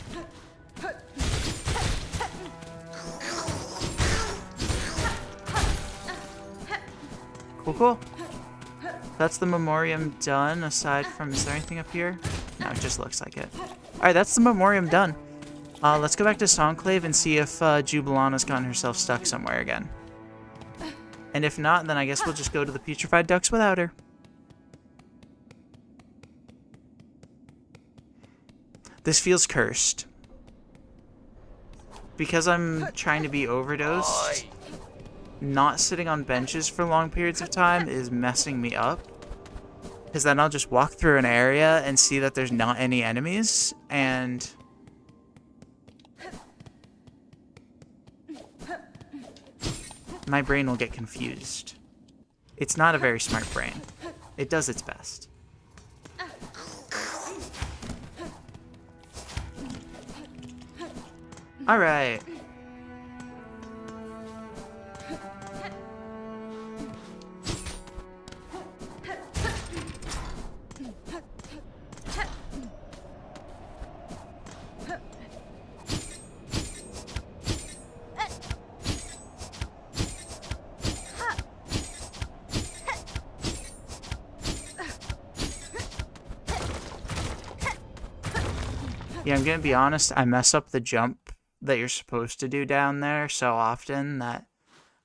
Speaker 1: Cool, cool. That's the memoriam done, aside from... Is there anything up here? No, it just looks like it. Alright, that's the memoriam done. Let's go back to Songclave and see if Jubilana's gotten herself stuck somewhere again. And if not, then I guess we'll just go to the putrefied ducks without her. This feels cursed. Because I'm trying to be overdosed, not sitting on benches for long periods of time is messing me up. Because then I'll just walk through an area and see that there's not any enemies, and... my brain will get confused. It's not a very smart brain. It does its best. Alright. Yeah, I'm gonna be honest, I mess up the jump that you're supposed to do down there so often that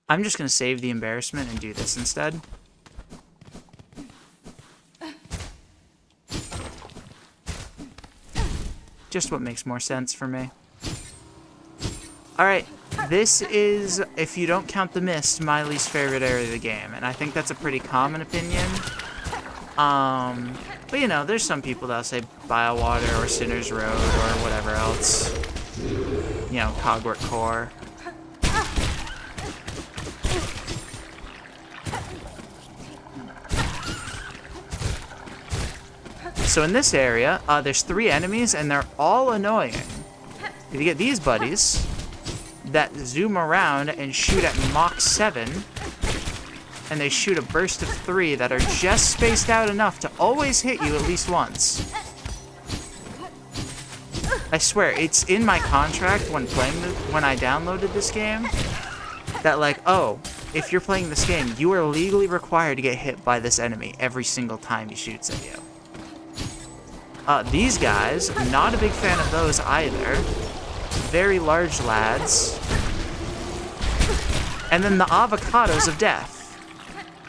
Speaker 1: I'm just gonna save the embarrassment and do this instead. Just what makes more sense for me. Alright, this is, if you don't count the mist, my least favorite area of the game, and I think that's a pretty common opinion. But you know, there's some people that'll say Biowater or Sinner's Road or whatever else. You know, Cogwort Core. So in this area, there's 3 enemies, and they're all annoying. If you get these buddies that zoom around and shoot at Mach 7, and they shoot a burst of 3 that are just spaced out enough to always hit you at least once. I swear, it's in my contract when I downloaded this game, that like, oh, if you're playing this game, you are legally required to get hit by this enemy every single time he shoots at you. These guys, not a big fan of those either. Very large lads. And then the avocados of death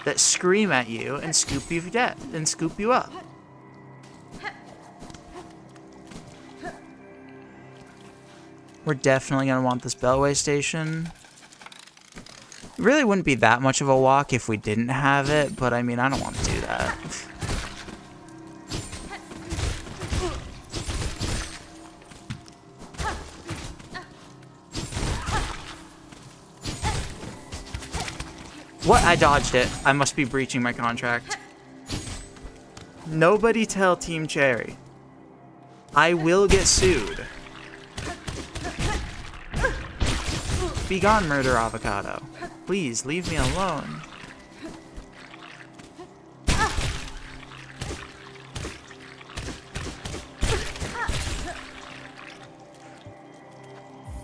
Speaker 1: that scream at you and scoop you up. We're definitely gonna want this Beltway station. It really wouldn't be that much of a walk if we didn't have it, but I mean, I don't want to do that. What? I dodged it. I must be breaching my contract. Nobody tell Team Cherry. I will get sued. Be gone, Murder Avocado. Please, leave me alone.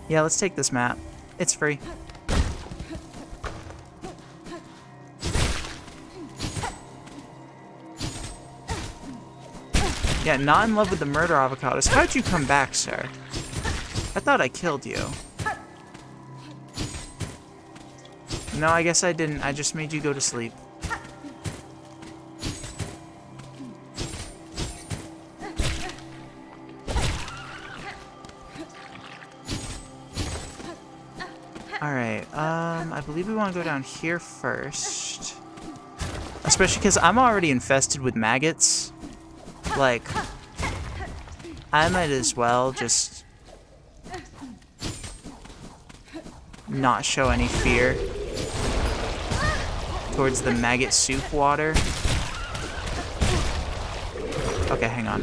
Speaker 1: Yeah, let's take this map. It's free. Yeah, not in love with the murder avocados. How'd you come back, sir? I thought I killed you. No, I guess I didn't. I just made you go to sleep. Alright, I believe we want to go down here first. Especially because I'm already infested with maggots. Like, I might as well just not show any fear towards the maggot soup water. Okay, hang on.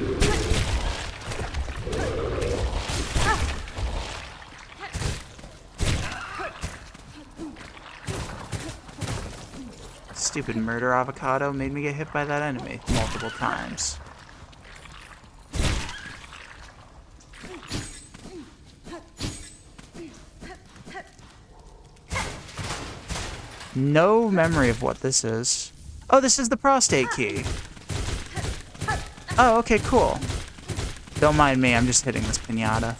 Speaker 1: Stupid murder avocado made me get hit by that enemy multiple times. No memory of what this is. Oh, this is the prostate key. Oh, okay, cool. Don't mind me, I'm just hitting this piñata.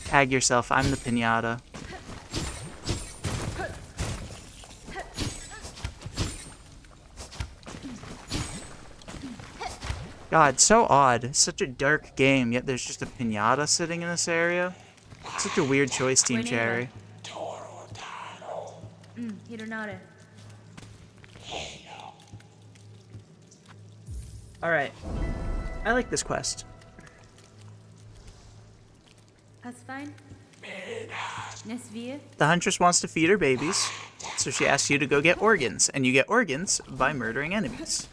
Speaker 1: Tag yourself, I'm the piñata. God, so odd. Such a dark game, yet there's just a piñata sitting in this area. Such a weird choice, Team Cherry. Alright. I like this quest.
Speaker 2: That's fine.
Speaker 1: The huntress wants to feed her babies, so she asks you to go get organs, and you get organs by murdering enemies.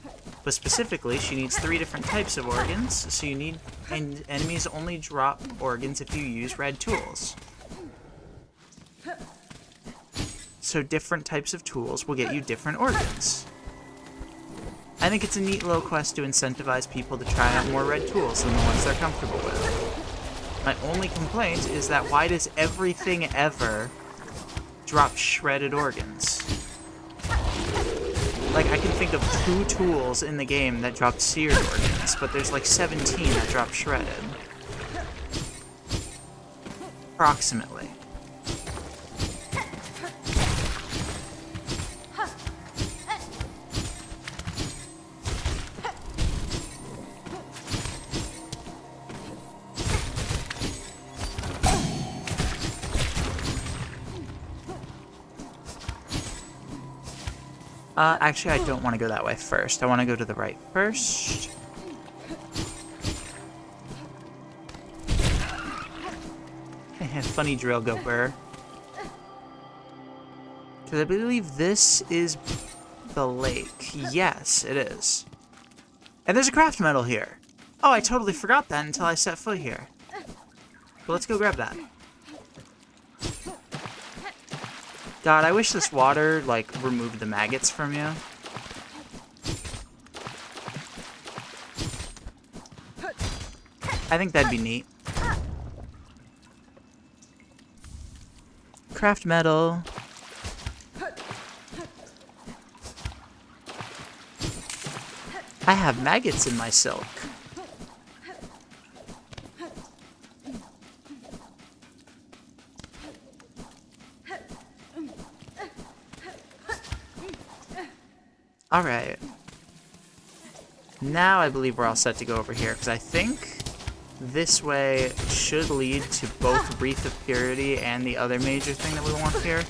Speaker 1: But specifically, she needs 3 different types of organs, so you need, and enemies only drop organs if you use red tools. So different types of tools will get you different organs. I think it's a neat little quest to incentivize people to try out more red tools than the ones they're comfortable with. My only complaint is that why does everything ever drop shredded organs? Like, I can think of 2 tools in the game that drop seared organs, but there's like 17 that drop shredded. Approximately. Actually, I don't want to go that way first. I want to go to the right first. Funny drill go burr. Because I believe this is the lake. Yes, it is. And there's a craft metal here. Oh, I totally forgot that until I set foot here. But let's go grab that. God, I wish this water, like, removed the maggots from you. I think that'd be neat. Craft metal. I have maggots in my silk. Alright. Now I believe we're all set to go over here, because I think this way should lead to both Wreath of Purity and the other major thing that we want here.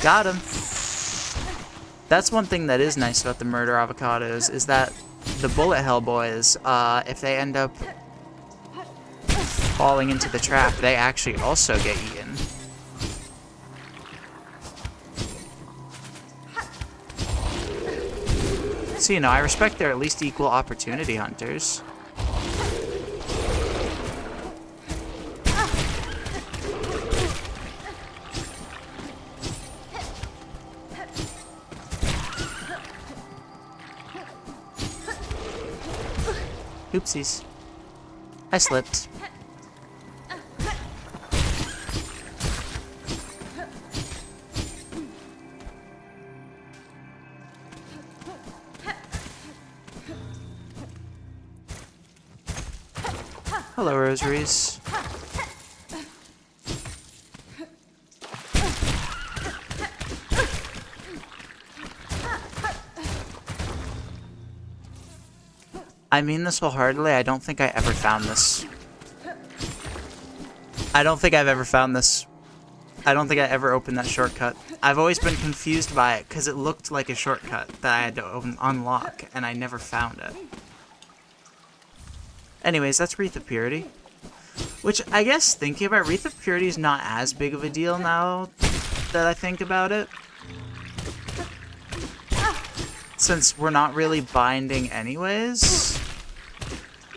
Speaker 1: Got him! That's one thing that is nice about the murder avocados, is that the bullet hell boys, if they end up falling into the trap, they actually also get eaten. So, you know, I respect they're at least equal opportunity hunters. Oopsies. I slipped. Hello, rosaries. I mean this wholeheartedly, I don't think I ever found this. I don't think I've ever found this. I don't think I ever opened that shortcut. I've always been confused by it, because it looked like a shortcut that I had to unlock, and I never found it. Anyways, that's Wreath of Purity. Which, I guess, thinking about Wreath of Purity is not as big of a deal now that I think about it. Since we're not really binding anyways.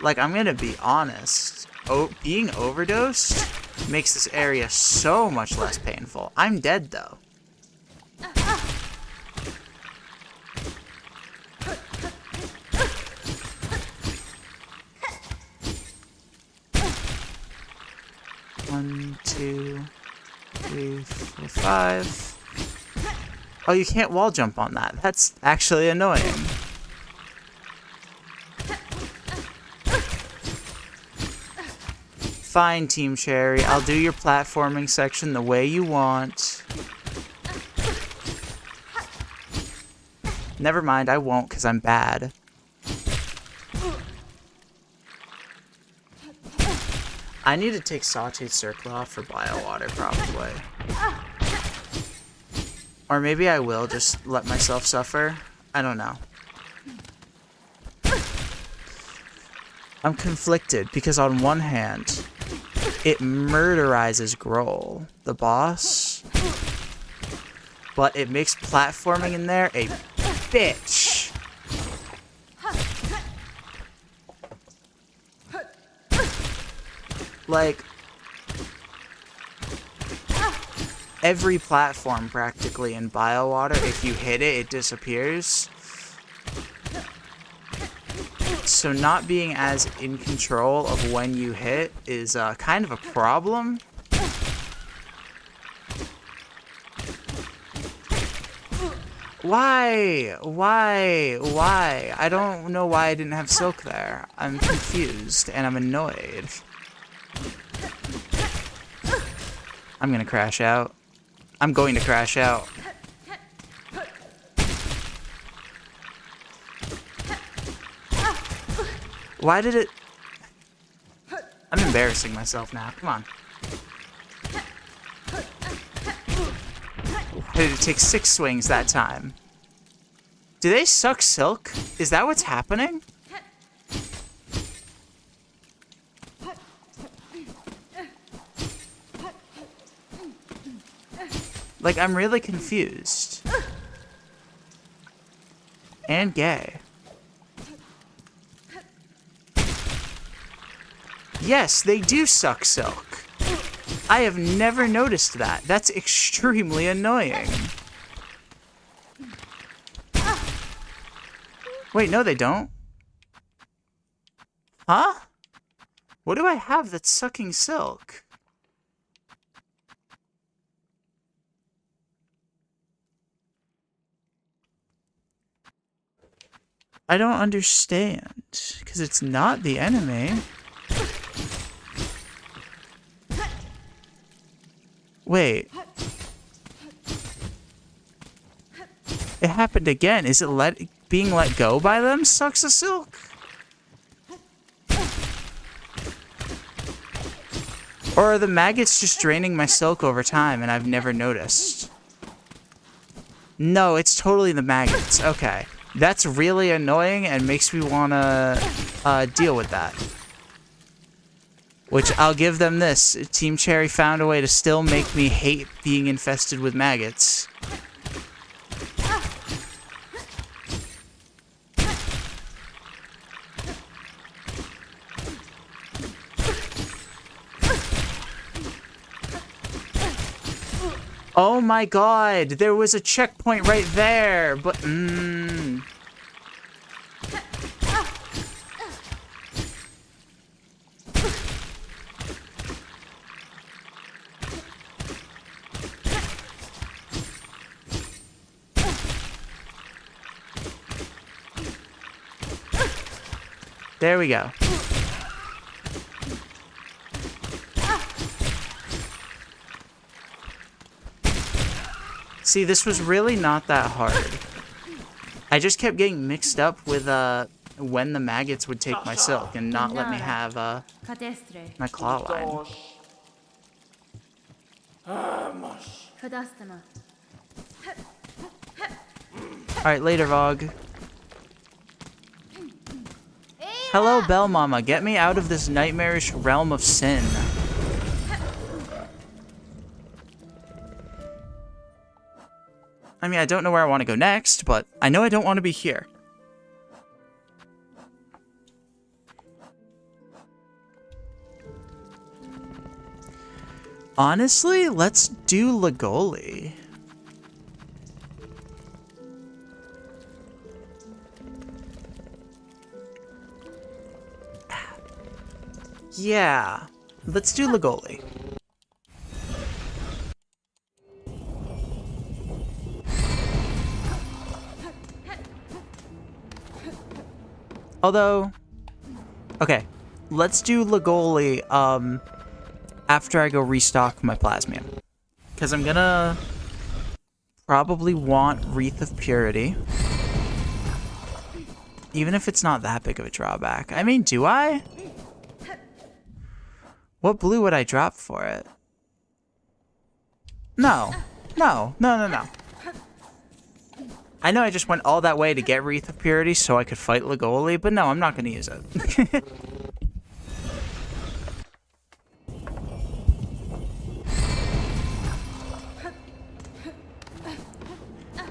Speaker 1: Like, I'm gonna be honest. Being overdosed makes this area so much less painful. I'm dead, though. One, two, three, four, five. Oh, you can't wall jump on that. That's actually annoying. Fine, Team Cherry. I'll do your platforming section the way you want. Never mind, I won't, because I'm bad. I need to take Sauteed Circle off for Biowater, probably. Or maybe I will just let myself suffer. I don't know. I'm conflicted, because on one hand, it murderizes Grohl, the boss, but it makes platforming in there a bitch. Like, every platform practically in Biowater, if you hit it, it disappears. So not being as in control of when you hit is kind of a problem. Why? Why? I don't know why I didn't have Silk there. I'm confused and I'm annoyed. I'm gonna crash out. I'm going to crash out. Why did it... I'm embarrassing myself now. Come on. It takes 6 swings that time. Do they suck Silk? Is that what's happening? Like, I'm really confused. And gay. Yes, they do suck Silk. I have never noticed that. That's extremely annoying. Wait, no they don't. Huh? What do I have that's sucking Silk? I don't understand. Because it's not the enemy. Wait. It happened again. Is it being let go by them sucks a Silk? Or are the maggots just draining my Silk over time and I've never noticed? No, it's totally the maggots. Okay. That's really annoying and makes me want to deal with that. Which, I'll give them this. Team Cherry found a way to still make me hate being infested with maggots. Oh my god, there was a checkpoint right there, but there we go. See, this was really not that hard. I just kept getting mixed up with when the maggots would take my Silk and not let me have my claw line. Alright, later, Vog. Hello, Bell Mama. Get me out of this nightmarish realm of sin. I mean, I don't know where I want to go next, but I know I don't want to be here. Honestly, let's do Lagoli. Yeah, let's do Lagoli. Although, okay, let's do Lagoli after I go restock my Plasmium. Because I'm gonna probably want Wreath of Purity. Even if it's not that big of a drawback. I mean, do I? What blue would I drop for it? No. No. No, no, no. I know I just went all that way to get Wreath of Purity so I could fight Lagoli, but no, I'm not going to use it.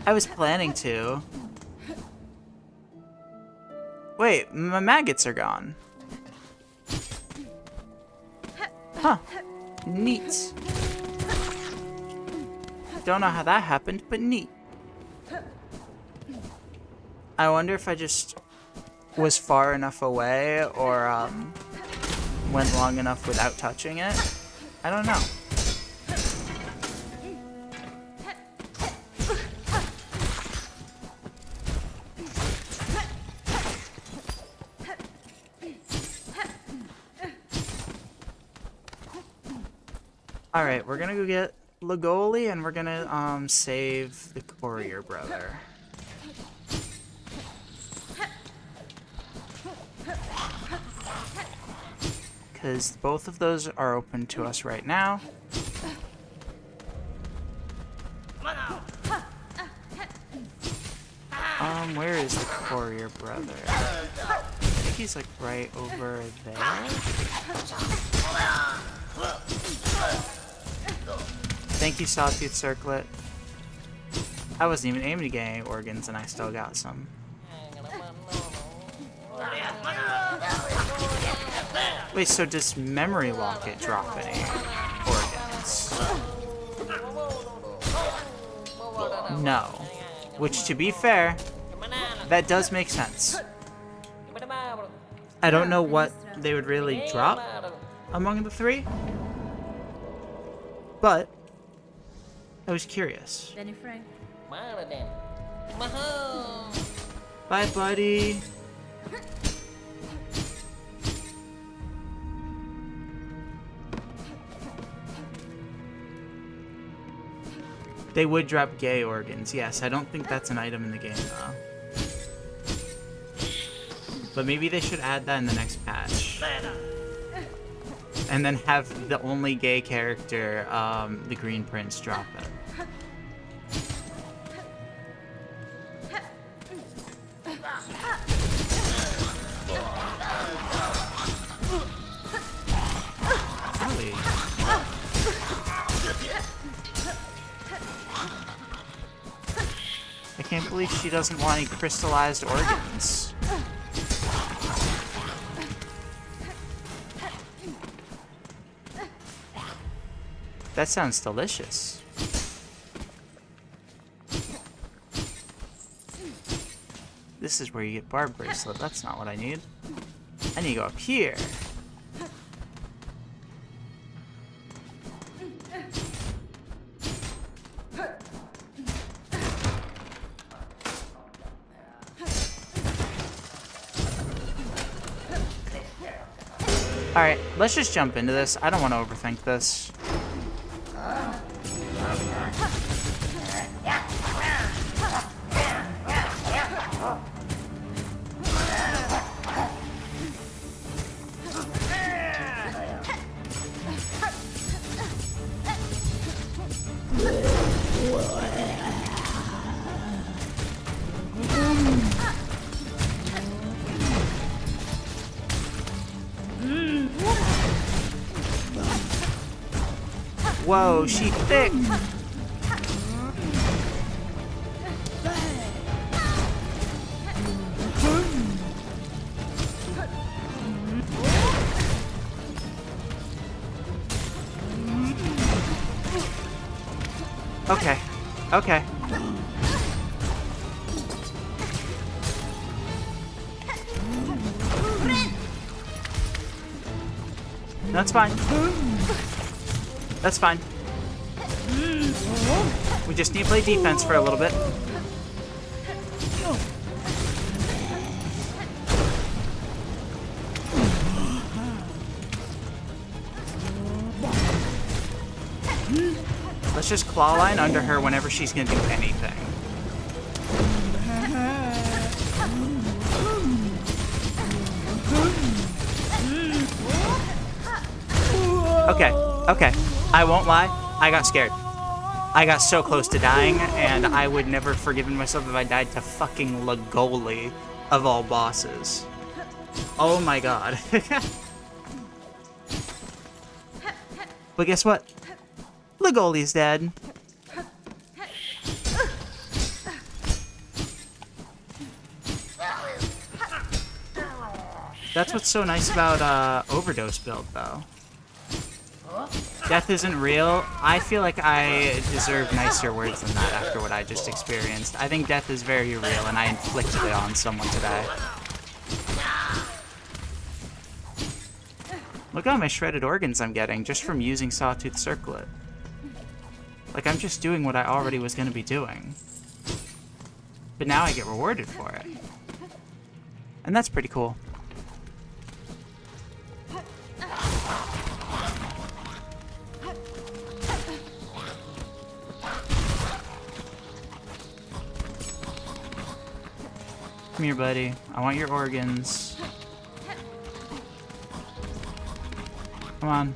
Speaker 1: I was planning to. Wait, my maggots are gone. Huh. Neat. Don't know how that happened, but neat. I wonder if I just was far enough away or went long enough without touching it. I don't know. Alright, we're gonna go get Lagoli and we're gonna save the courier brother. Because both of those are open to us right now. Where is the courier brother? I think he's like right over there. Thank you, Sawtooth Circlet. I wasn't even aiming to get any organs and I still got some. Wait, so does Memory Locket drop any organs? No. Which, to be fair, that does make sense. I don't know what they would really drop among the three, but I was curious.
Speaker 2: Benny Frank.
Speaker 1: Bye, buddy. They would drop gay organs. Yes, I don't think that's an item in the game, though. But maybe they should add that in the next patch. And then have the only gay character, the Green Prince, drop it. Really? I can't believe she doesn't want any crystallized organs. That sounds delicious. This is where you get Barb Bracelet. That's not what I need. I need to go up here. Alright, let's just jump into this. I don't want to overthink this. Whoa, she thick. Okay. Okay. That's fine. That's fine. We just need to play defense for a little bit. Let's just claw line under her whenever she's gonna do anything. Okay, okay. I won't lie, I got scared. I got so close to dying, and I would never have forgiven myself if I died to fucking Lagoli, of all bosses. Oh my god. But guess what? Lagoli's dead. That's what's so nice about Overdose build, though. Death isn't real. I feel like I deserve nicer words than that after what I just experienced. I think death is very real, and I inflicted it on someone today. Look at all my shredded organs I'm getting just from using Sawtooth Circlet. Like, I'm just doing what I already was going to be doing. But now I get rewarded for it. And that's pretty cool. Come here, buddy. I want your organs. Come on.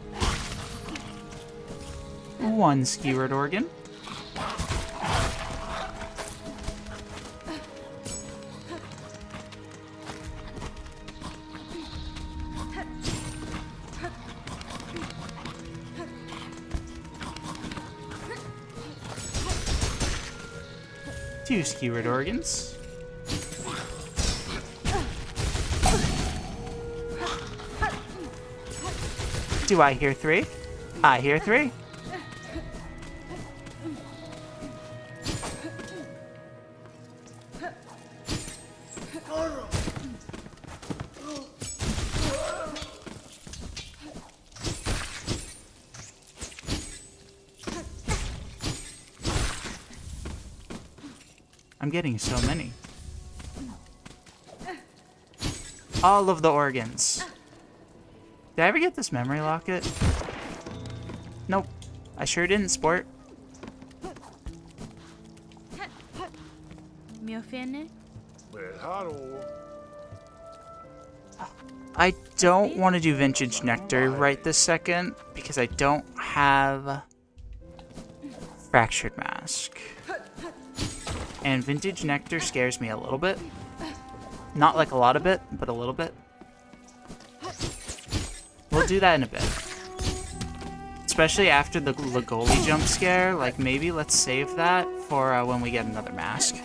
Speaker 1: One skewered organ. Two skewered organs. Do I hear three? I hear three. I'm getting so many. All of the organs. Did I ever get this memory locket? Nope. I sure didn't, sport.
Speaker 2: Mi offende?
Speaker 1: I don't want to do Vintage Nectar right this second because I don't have Fractured Mask. And Vintage Nectar scares me a little bit. Not like a lot of bit, but a little bit. We'll do that in a bit. Especially after the Lagoli jump scare. Like, maybe let's save that for when we get another mask.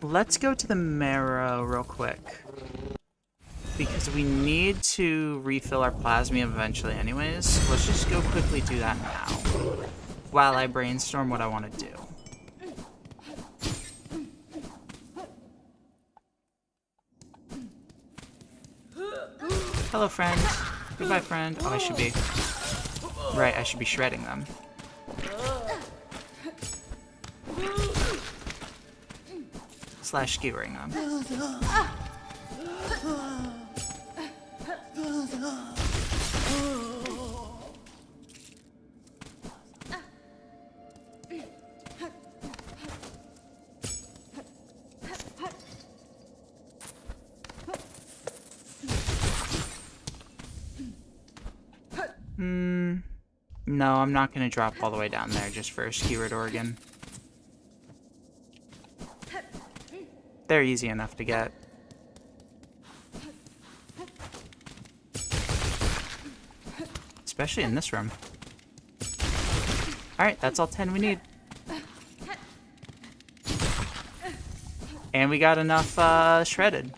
Speaker 1: Let's go to the marrow real quick. Because we need to refill our plasmium eventually anyways. Let's just go quickly do that now. While I brainstorm what I want to do. Hello, friend. Goodbye, friend. Oh, I should be... Right, I should be shredding them. Slash skewering them. No, I'm not going to drop all the way down there just for a skewered organ. They're easy enough to get. Especially in this room. Alright, that's all 10 we need. And we got enough shredded.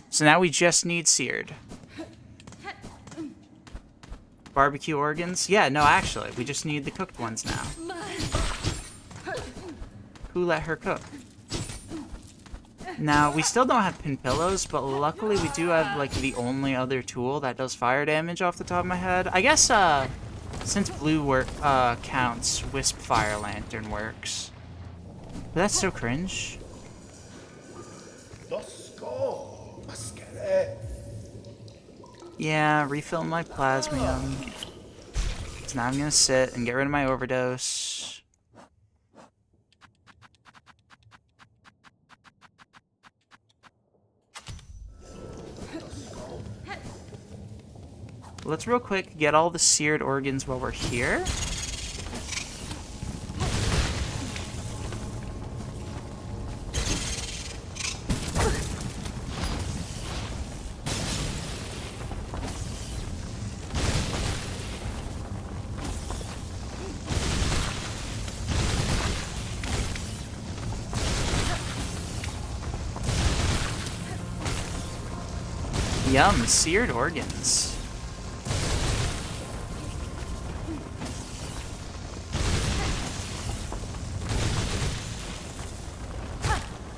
Speaker 1: So now we just need seared. Barbecue organs? Yeah, no, actually, we just need the cooked ones now. Who let her cook? Now, we still don't have pin pillows, but luckily we do have, like, the only other tool that does fire damage off the top of my head. I guess, since blue counts, Wisp Fire Lantern works. But that's so cringe. Yeah, refill my plasmium. So now I'm gonna sit and get rid of my overdose. Let's real quick get all the seared organs while we're here. Yum, seared organs.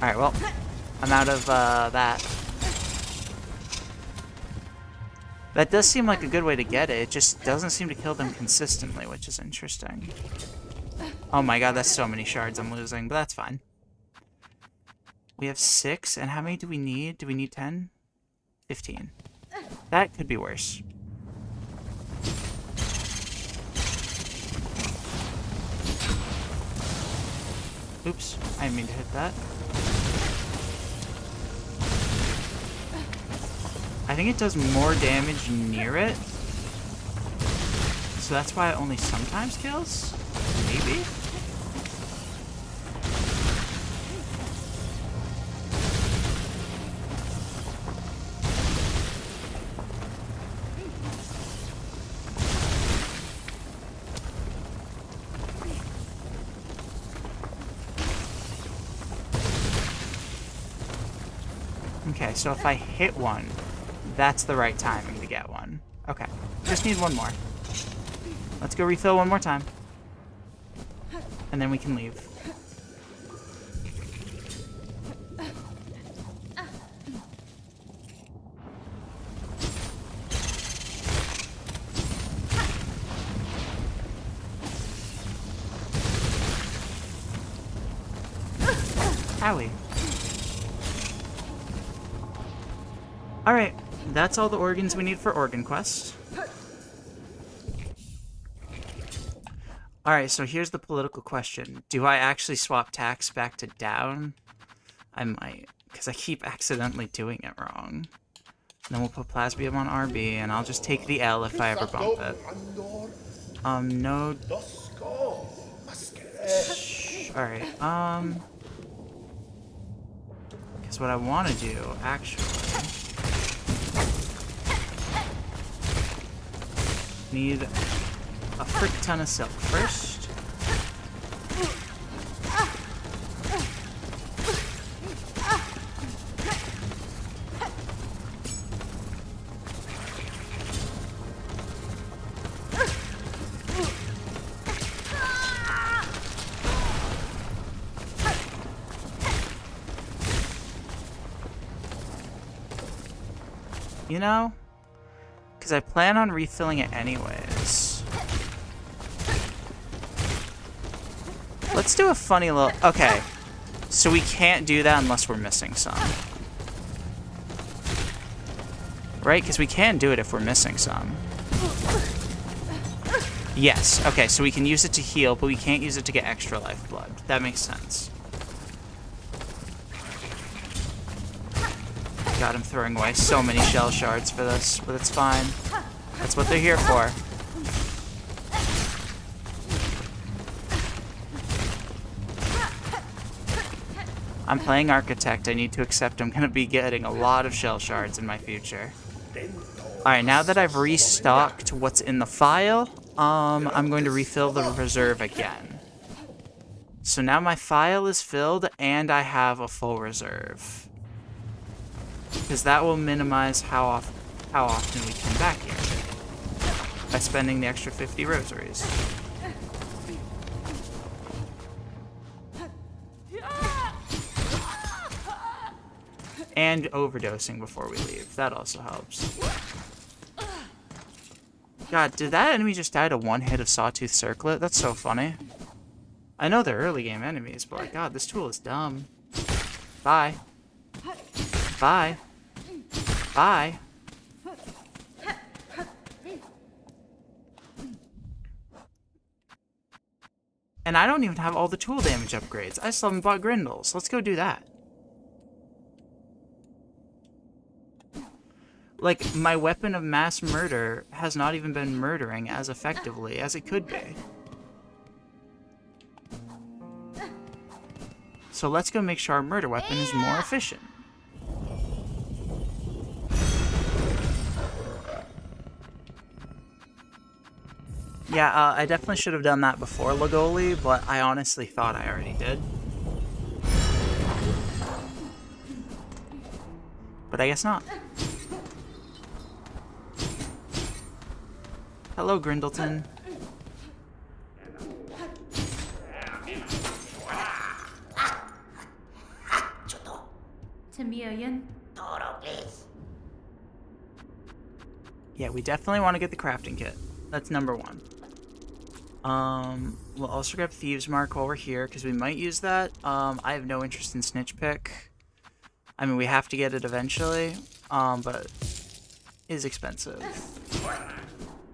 Speaker 1: Alright, well, I'm out of that. That does seem like a good way to get it. It just doesn't seem to kill them consistently, which is interesting. Oh my god, that's so many shards I'm losing, but that's fine. We have 6, and how many do we need? Do we need 10? 15. That could be worse. Oops, I didn't mean to hit that. I think it does more damage near it. So that's why it only sometimes kills? Maybe? Okay, so if I hit one, that's the right timing to get one. Okay, just need one more. Let's go refill one more time. And then we can leave. Owie. Alright, that's all the organs we need for Organ Quest. Alright, so here's the political question. Do I actually swap tax back to down? I might, because I keep accidentally doing it wrong. Then we'll put Plasmium on RB, and I'll just take the L if I ever bump it. No... Alright, because what I want to do, actually... Need a frick ton of silk first. You know? Because I plan on refilling it anyways. Let's do a funny little... Okay. So we can't do that unless we're missing some. Right? Because we can do it if we're missing some. Yes. Okay, so we can use it to heal, but we can't use it to get extra lifeblood. That makes sense. God, I'm throwing away so many shell shards for this, but it's fine. That's what they're here for. I'm playing Architect. I need to accept I'm going to be getting a lot of shell shards in my future. Alright, now that I've restocked what's in the file, I'm going to refill the reserve again. So now my file is filled, and I have a full reserve. Because that will minimize how often we come back here. By spending the extra 50 rosaries. And overdosing before we leave. That also helps. God, did that enemy just die to one hit of Sawtooth Circlet? That's so funny. I know they're early game enemies, but like, God, this tool is dumb. Bye. Bye. Bye. And I don't even have all the tool damage upgrades. I still haven't bought Grindles. Let's go do that. Like, my weapon of mass murder has not even been murdering as effectively as it could be. So let's go make sure our murder weapon is more efficient. Yeah, I definitely should have done that before Lagoli, but I honestly thought I already did. But I guess not. Hello, Grindleton.
Speaker 2: million.
Speaker 1: Yeah, we definitely want to get the crafting kit. That's number one. We'll also grab Thieves Mark while we're here, because we might use that. I have no interest in Snitch Pick. I mean, we have to get it eventually, but it is expensive.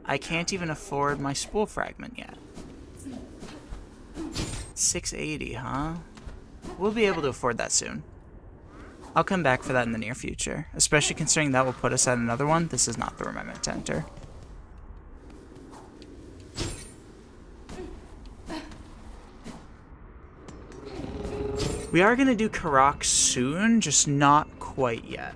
Speaker 1: I can't even afford my Spool Fragment yet. 680, huh? We'll be able to afford that soon. I'll come back for that in the near future, especially considering that will put us at another one. This is not the room I meant to enter. We are going to do Karak soon, just not quite yet.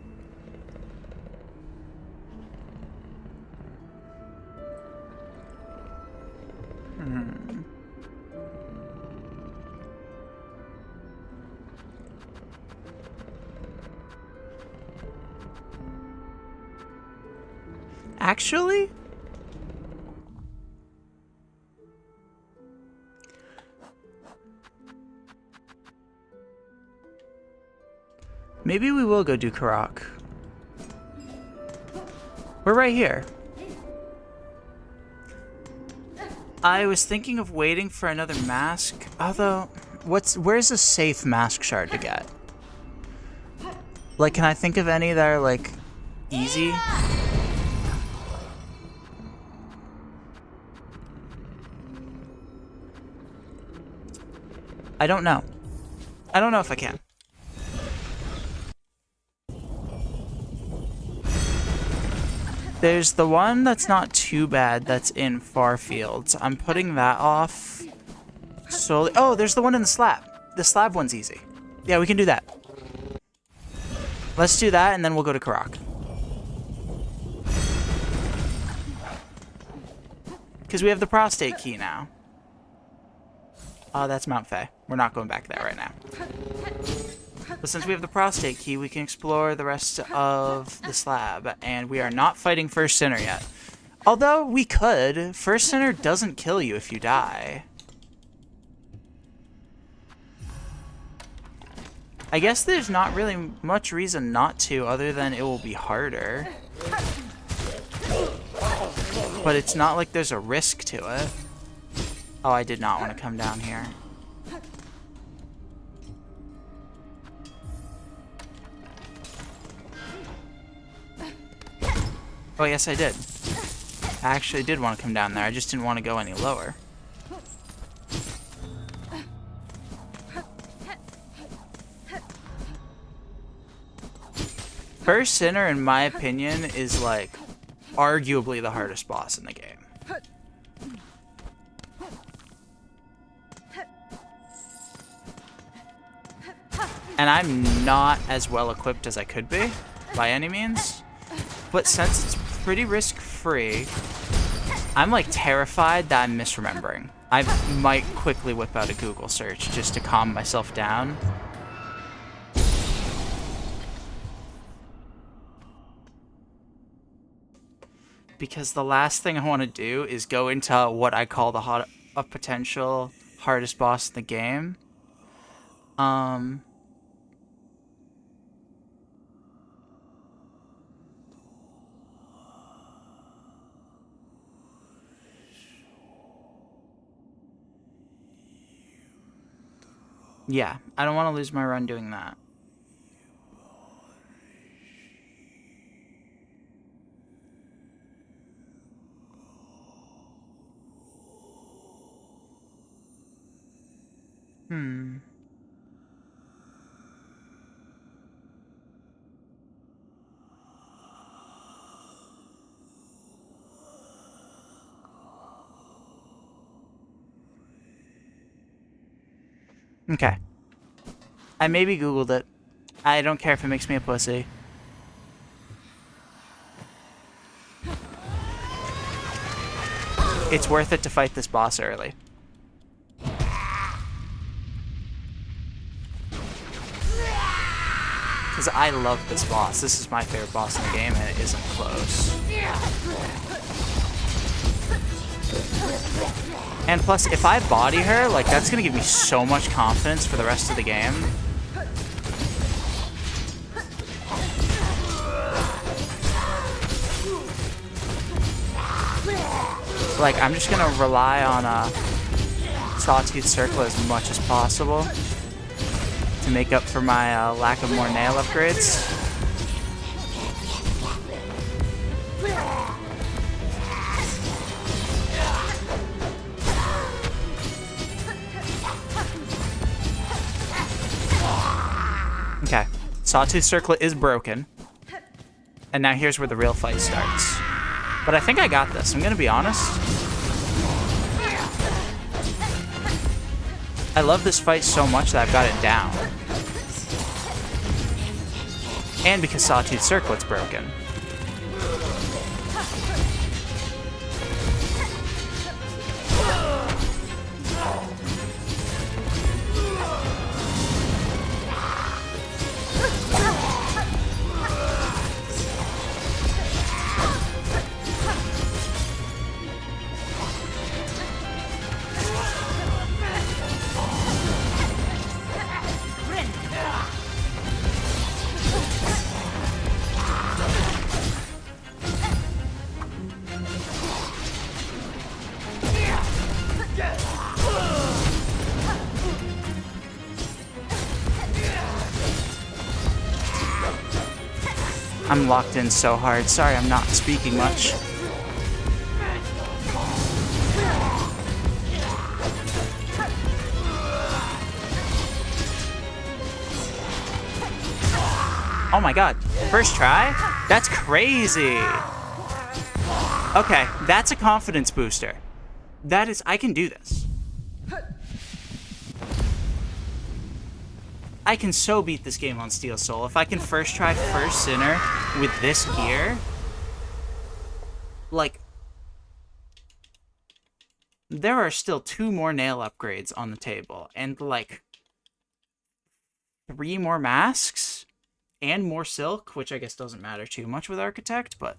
Speaker 1: Actually, maybe we will go do Karak. We're right here. I was thinking of waiting for another mask, although, where's a safe mask shard to get? Like, can I think of any that are, like, easy? I don't know. I don't know if I can. There's the one that's not too bad that's in Far Fields. I'm putting that off slowly. Oh, there's the one in the slab. The slab one's easy. Yeah, we can do that. Let's do that, and then we'll go to Karak. Because we have the prostate key now. Oh, that's Mount Faye. We're not going back there right now. But since we have the prostate key, we can explore the rest of the slab. And we are not fighting First Sinner yet. Although, we could. First Sinner doesn't kill you if you die. I guess there's not really much reason not to, other than it will be harder. But it's not like there's a risk to it. Oh, I did not want to come down here. Oh, yes, I did. I actually did want to come down there. I just didn't want to go any lower. First Sinner, in my opinion, is, like, arguably the hardest boss in the game. And I'm not as well equipped as I could be, by any means. But since it's pretty risk-free, I'm like terrified that I'm misremembering. I might quickly whip out a Google search just to calm myself down. Because the last thing I want to do is go into what I call a potential hardest boss in the game. Yeah, I don't want to lose my run doing that. Okay. I maybe Googled it. I don't care if it makes me a pussy. It's worth it to fight this boss early. Because I love this boss. This is my favorite boss in the game, and it isn't close. And plus, if I body her, like, that's gonna give me so much confidence for the rest of the game. Like, I'm just gonna rely on Sawtooth Circle as much as possible to make up for my lack of more nail upgrades. Okay, Sawtooth Circle is broken. And now here's where the real fight starts. But I think I got this, I'm gonna be honest. I love this fight so much that I've got it down. And because Sawtooth Circlet's broken. I'm locked in so hard. Sorry, I'm not speaking much. Oh my god. First try? That's crazy. Okay, that's a confidence booster. That is, I can do this. I can so beat this game on Steel Soul. If I can first try First Sinner with this gear, like, there are still 2 more nail upgrades on the table, and like 3 more masks, and more silk, which I guess doesn't matter too much with Architect, but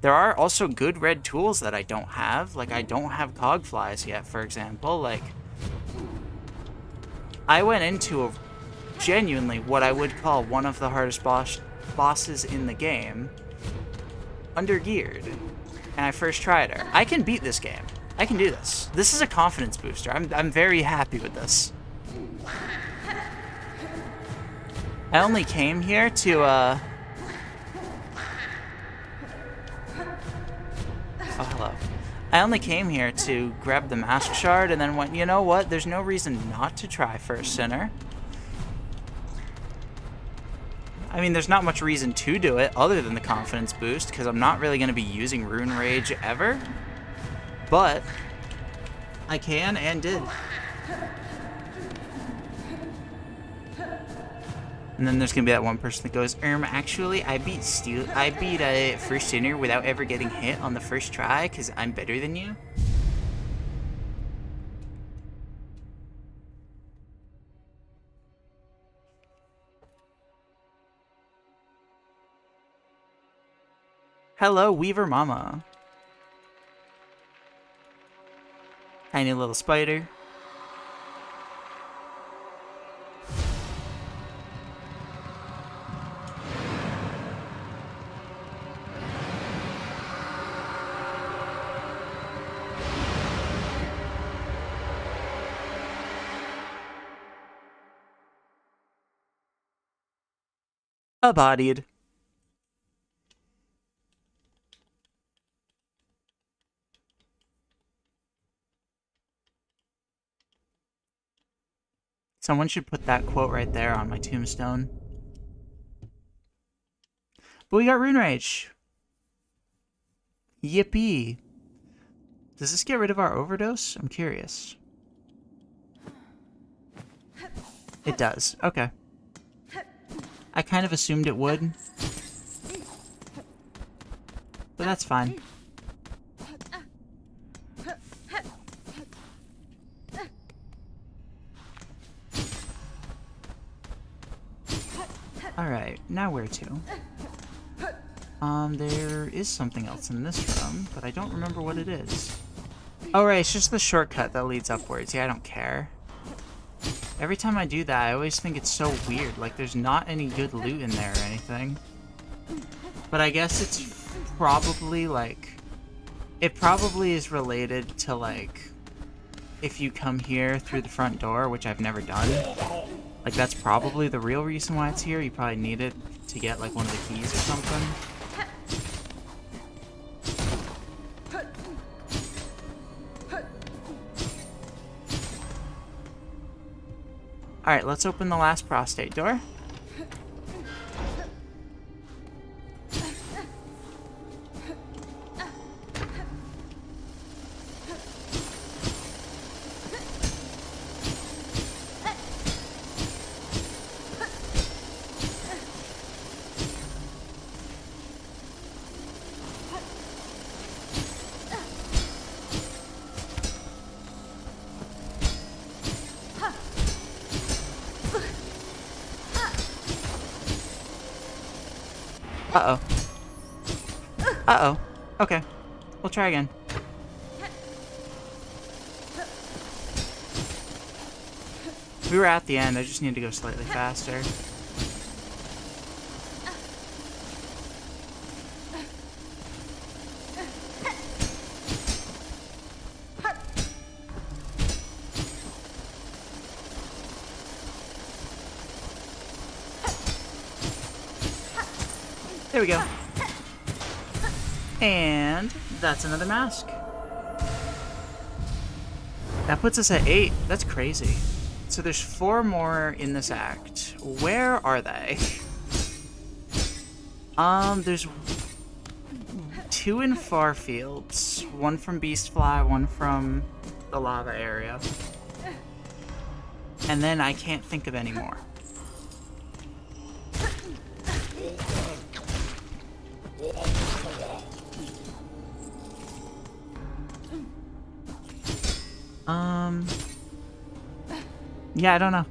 Speaker 1: there are also good red tools that I don't have. Like, I don't have Cogflies yet, for example. Like, I went into a genuinely what I would call one of the hardest bosses in the game, undergeared, and I first tried her. I can beat this game. I can do this. This is a confidence booster. I'm very happy with this. I only came here to oh, hello. I only came here to grab the Mask Shard and then went, you know what? There's no reason not to try First Sinner. I mean, there's not much reason to do it other than the confidence boost, because I'm not really going to be using Rune Rage ever. But I can and did. And then there's going to be that one person that goes, actually, I beat First Sinner without ever getting hit on the first try, because I'm better than you. Hello, Weaver Mama. Tiny little spider. Abodied. Someone should put that quote right there on my tombstone. But we got Rune Rage. Yippee. Does this get rid of our overdose? I'm curious. It does. Okay. I kind of assumed it would. But that's fine. Alright, now where to? There is something else in this room, but I don't remember what it is. Oh right, it's just the shortcut that leads upwards. Yeah, I don't care. Every time I do that, I always think it's so weird. Like, there's not any good loot in there or anything. But I guess it's probably, like, It probably is related to, like, if you come here through the front door, which I've never done. Like, that's probably the real reason why it's here. You probably need it to get, like, one of the keys or something. Alright, let's open the last prostate door. Uh-oh. Uh-oh. Okay. We'll try again. We were at the end. I just need to go slightly faster. There we go. And that's another mask. That puts us at 8. That's crazy. So there's 4 more in this act. Where are they? There's 2 in Farfields. 1 from Beastfly, 1 from the lava area. And then I can't think of any more. Yeah, I don't know.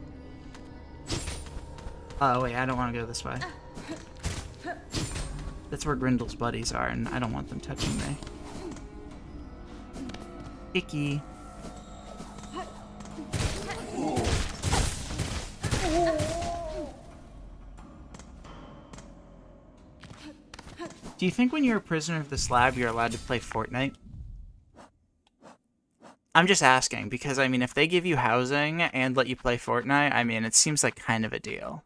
Speaker 1: Oh, wait, I don't want to go this way. That's where Grindel's buddies are, and I don't want them touching me. Icky. Do you think when you're a prisoner of the slab, you're allowed to play Fortnite? I'm just asking, because, I mean, if they give you housing and let you play Fortnite, I mean, it seems like kind of a deal.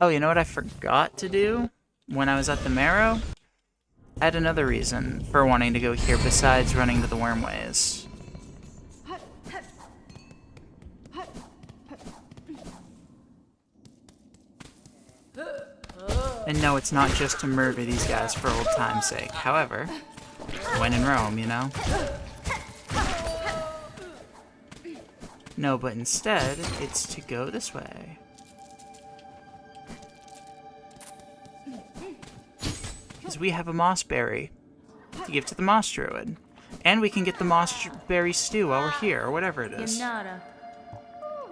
Speaker 1: Oh, you know what I forgot to do when I was at the Marrow? I had another reason for wanting to go here besides running to the Wormways. And no, it's not just to murder these guys for old time's sake. However, when in Rome, you know? No, but instead, it's to go this way. Because we have a mossberry to give to the moss druid. And we can get the mossberry stew while we're here, or whatever it is.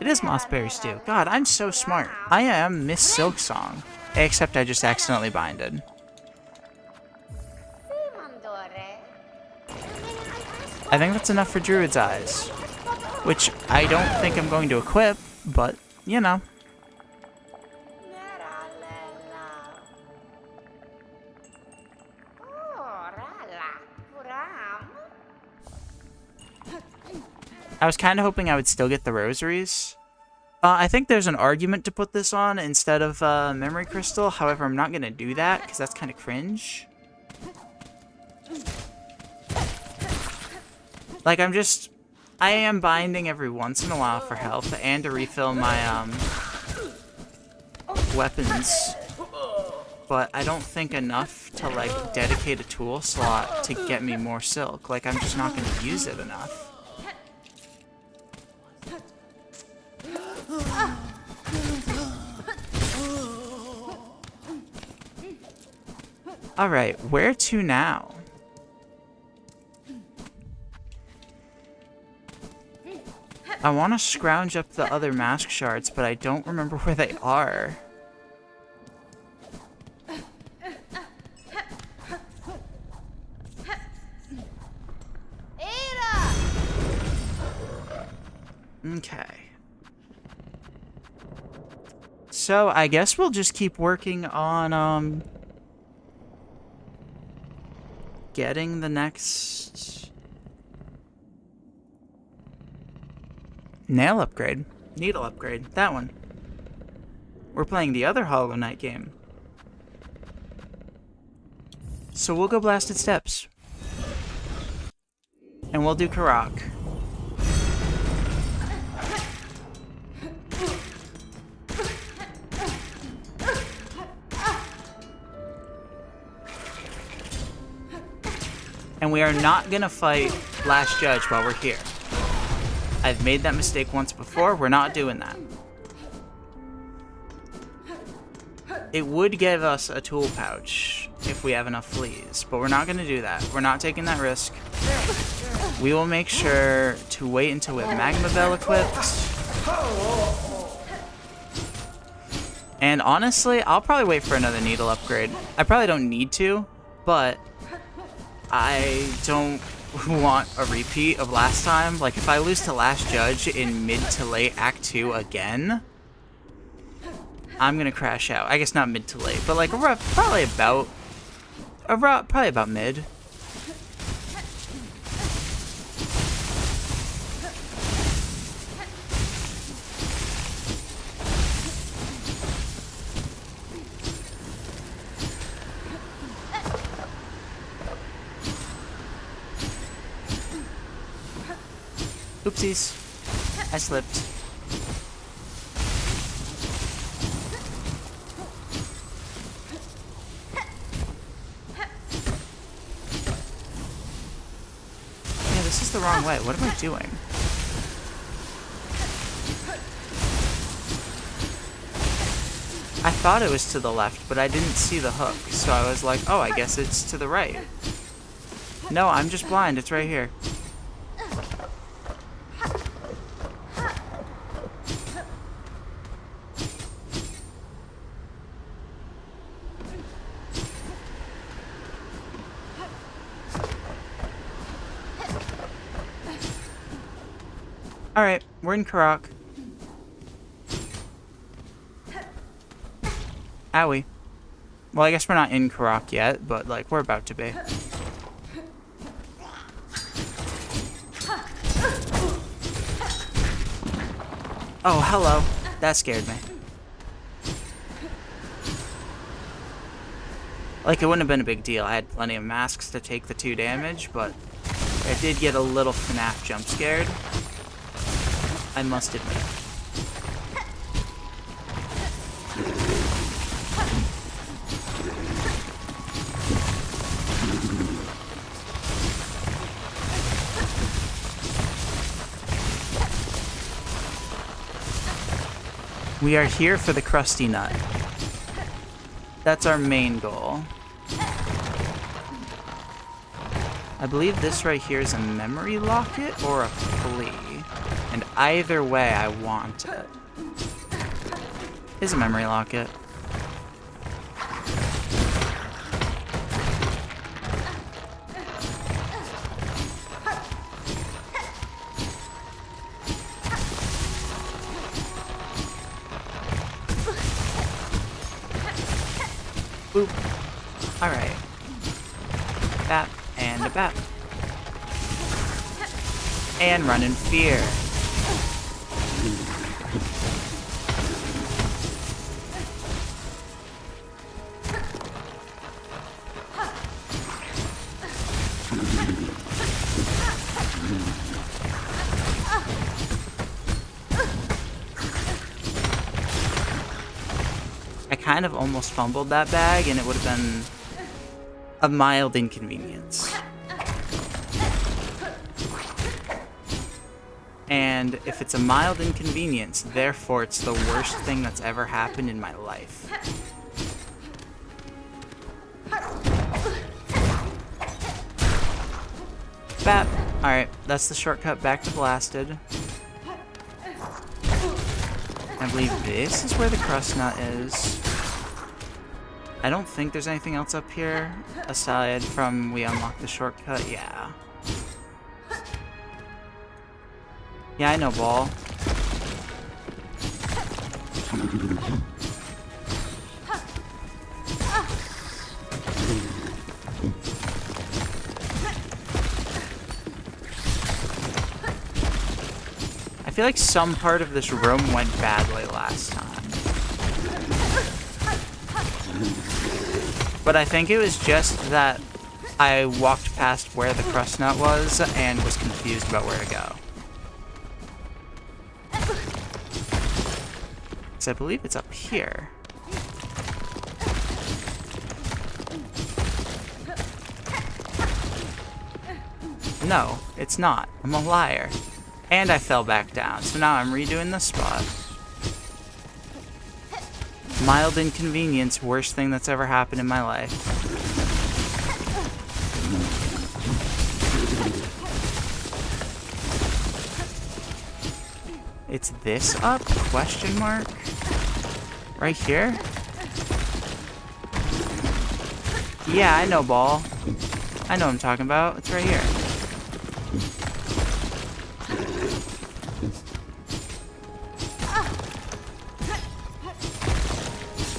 Speaker 1: It is mossberry stew. God, I'm so smart. I am Miss Silksong. Except I just accidentally binded. I think that's enough for Druid's Eyes. Which I don't think I'm going to equip, but, you know. I was kind of hoping I would still get the rosaries. I think there's an argument to put this on instead of Memory Crystal. However, I'm not going to do that because that's kind of cringe. Like, I am binding every once in a while for health and to refill my weapons. But I don't think enough to, like, dedicate a tool slot to get me more silk. Like, I'm just not going to use it enough. Alright, where to now? I want to scrounge up the other mask shards, but I don't remember where they are. Okay. So, I guess we'll just keep working on, getting the next nail upgrade. Needle upgrade. That one. We're playing the other Hollow Knight game. So we'll go Blasted Steps. And we'll do Karak. And we are not gonna fight Last Judge while we're here. I've made that mistake once before. We're not doing that. It would give us a tool pouch if we have enough fleas, but we're not gonna do that. We're not taking that risk. We will make sure to wait until we have Magma Bell equipped. And honestly, I'll probably wait for another needle upgrade. I probably don't need to, but I don't want a repeat of last time. Like, if I lose to Last Judge in mid to late Act 2 again, I'm gonna crash out. I guess not mid to late, but like probably about mid. Oopsies. I slipped. Yeah, this is the wrong way. What am I doing? I thought it was to the left, but I didn't see the hook, so I was like, oh, I guess it's to the right. No, I'm just blind. It's right here. Alright, we're in Karak. Owie. Well, I guess we're not in Karak yet, but, like, we're about to be. Oh, hello. That scared me. Like, it wouldn't have been a big deal. I had plenty of masks to take the 2 damage, but I did get a little FNAF jump scared. I must admit. We are here for the Krusty Nut. That's our main goal. I believe this right here is a memory locket or a flea. And either way, I want it. Is a memory locket. Boop. Alright. Bap and a bap. And run in fear. I kind of almost fumbled that bag, and it would have been a mild inconvenience. And if it's a mild inconvenience, therefore it's the worst thing that's ever happened in my life. Bap. Alright, that's the shortcut back to Blasted. I believe this is where the crust nut is. I don't think there's anything else up here, aside from we unlock the shortcut. Yeah. Yeah, I know, Ball. I feel like some part of this room went badly last time. But I think it was just that I walked past where the crust nut was and was confused about where to go. Because I believe it's up here. No, it's not. I'm a liar. And I fell back down, so now I'm redoing this spot. Mild inconvenience, worst thing that's ever happened in my life. It's this up? Question mark? Right here? Yeah, I know, ball. I know what I'm talking about. It's right here.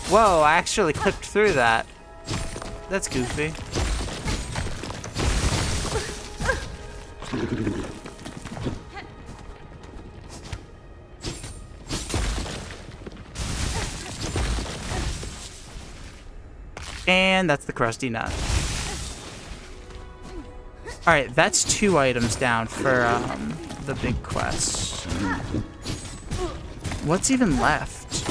Speaker 1: Whoa, I actually clipped through that. That's goofy. And that's the crusty nut. Alright, that's 2 items down for the big quest. What's even left?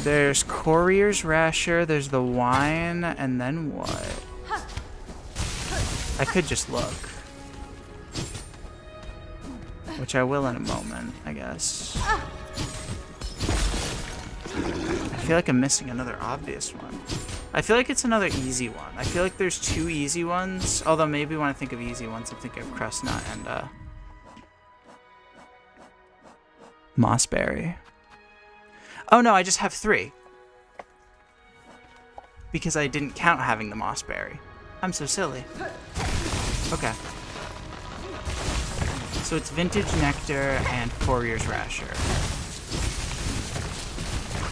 Speaker 1: There's Courier's Rasher, there's the wine, and then what? I could just look. Which I will in a moment, I guess. I feel like I'm missing another obvious one. I feel like it's another easy one. I feel like there's 2 easy ones, although maybe when I think of easy ones, I'm thinking of Crust Nut and Mossberry. Oh no, I just have 3. Because I didn't count having the Mossberry. I'm so silly. Okay. So it's Vintage Nectar and Courier's Rasher.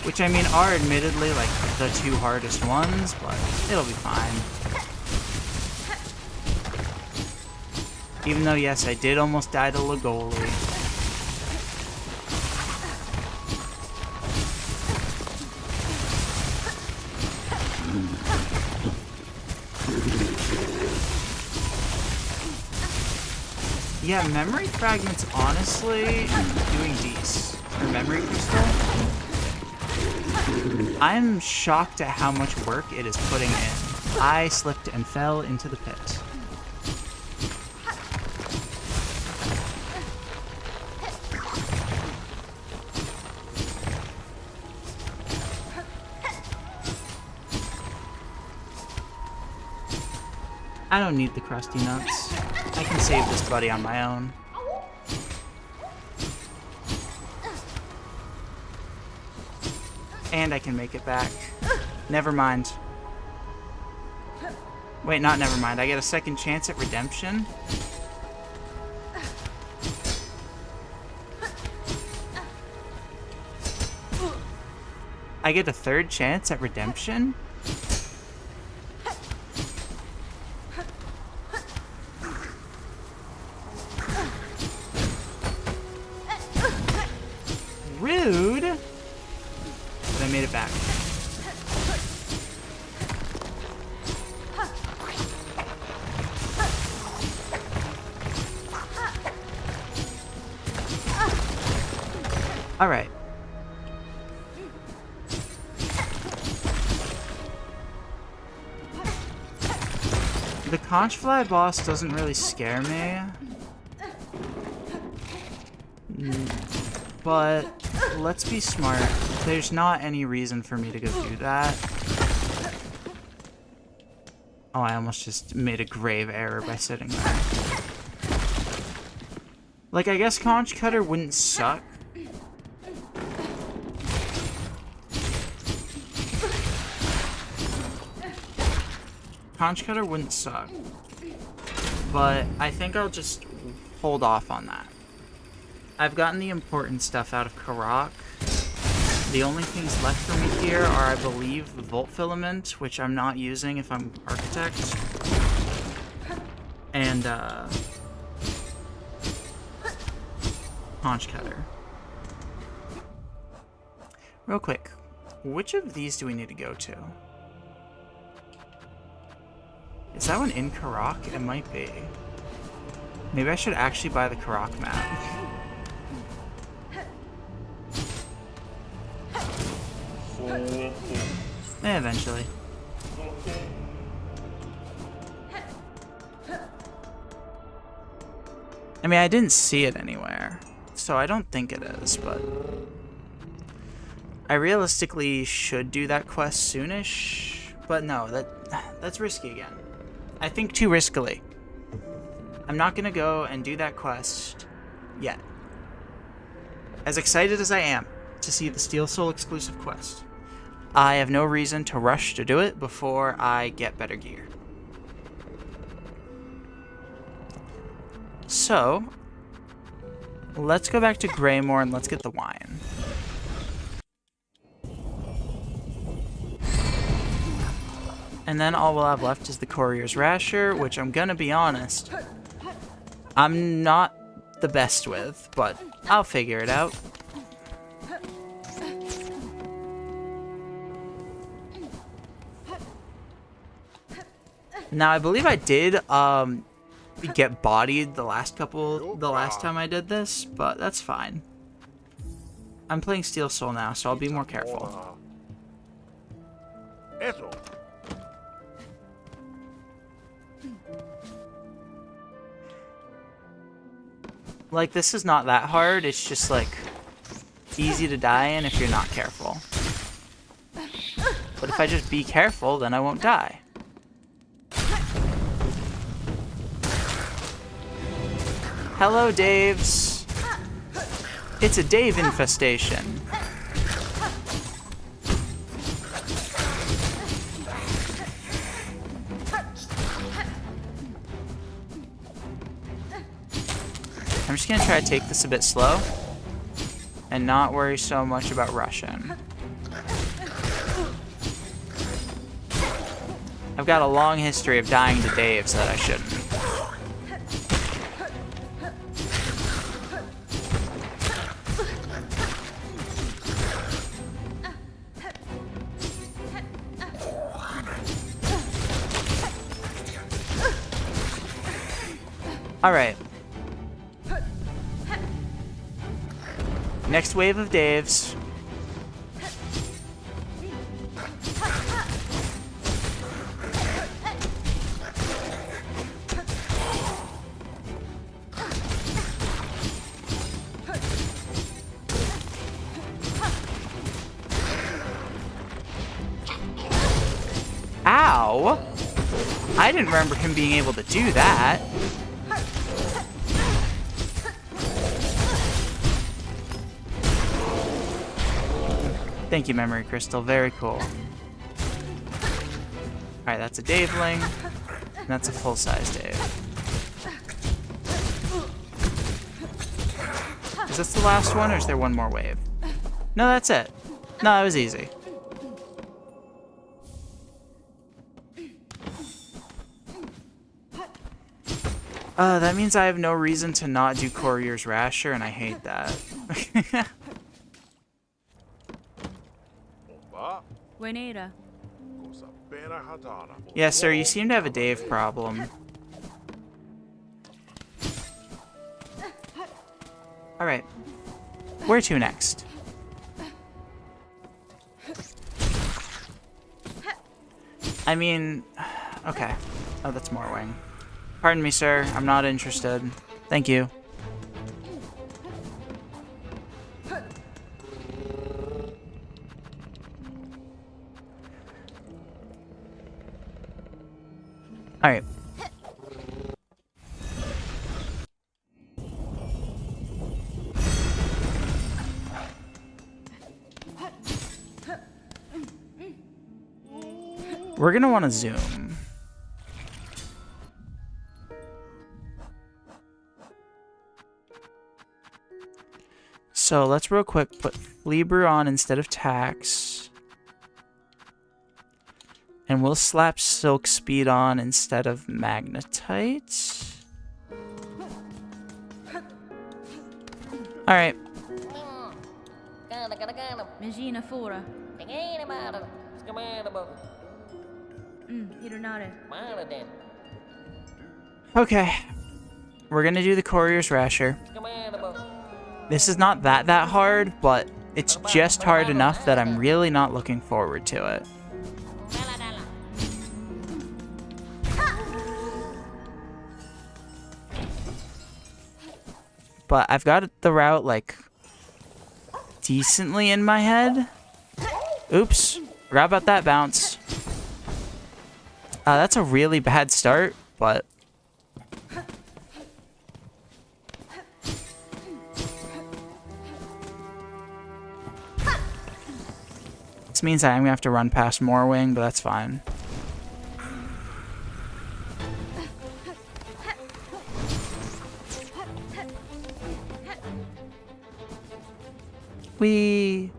Speaker 1: Which, I mean, are admittedly, like, the 2 hardest ones, but it'll be fine. Even though, yes, I did almost die to Lagoli. Yeah, memory fragments, honestly, doing these. Or memory crystal. I'm shocked at how much work it is putting in. I slipped and fell into the pit. I don't need the crusty nuts. I can save this buddy on my own. And I can make it back. Never mind. Wait, not never mind. I get a second chance at redemption? I get a 3rd chance at redemption? Rude! But I made it back. Alright. The conchfly boss doesn't really scare me. But let's be smart. There's not any reason for me to go do that. Oh, I almost just made a grave error by sitting there. Like, I guess Conch Cutter wouldn't suck. Conch Cutter wouldn't suck. But I think I'll just hold off on that. I've gotten the important stuff out of Karak. The only things left for me here are, I believe, Volt Filament, which I'm not using if I'm Architect, and Conch Cutter. Real quick, which of these do we need to go to? Is that one in Karak? It might be. Maybe I should actually buy the Karak map. Eventually. I mean, I didn't see it anywhere, so I don't think it is, but I realistically should do that quest soonish, but no, that's risky again. I think too riskily. I'm not gonna go and do that quest yet. As excited as I am to see the Steel Soul exclusive quest, I have no reason to rush to do it before I get better gear. So, let's go back to Greymore and let's get the wine. And then all we'll have left is the Courier's Rasher, which I'm gonna be honest, I'm not the best with, but I'll figure it out. Now, I believe I did get bodied the last time I did this, but that's fine. I'm playing Steel Soul now, so I'll be more careful. Like, this is not that hard, it's just like easy to die in if you're not careful. But if I just be careful, then I won't die. Hello, Daves. It's a Dave infestation. I'm just gonna try to take this a bit slow and not worry so much about rushing. I've got a long history of dying to Daves that I shouldn't. Alright. Next wave of Daves. Ow! I didn't remember him being able to do that. Thank you, Memory Crystal. Very cool. Alright, that's a Daveling. And that's a full-size Dave. Is this the last one, or is there one more wave? No, that's it. No, it was easy. That means I have no reason to not do Courier's Rasher, and I hate that. Yes, sir, you seem to have a Dave problem. Alright. Where to next? I mean... Okay. Oh, that's more wing. Pardon me, sir. I'm not interested. Thank you. Alright. We're gonna want to zoom. So let's real quick put Flea Brew on instead of Tax. And we'll slap Silk Speed on instead of Magnetite. Alright.
Speaker 2: Magina fora. Ironare.
Speaker 1: Okay. We're gonna do the Courier's Rasher. This is not that hard, but it's just hard enough that I'm really not looking forward to it. But I've got the route, like, decently in my head. Oops. Forgot about that bounce. That's a really bad start, but... This means I'm gonna have to run past Morwing, but that's fine. We...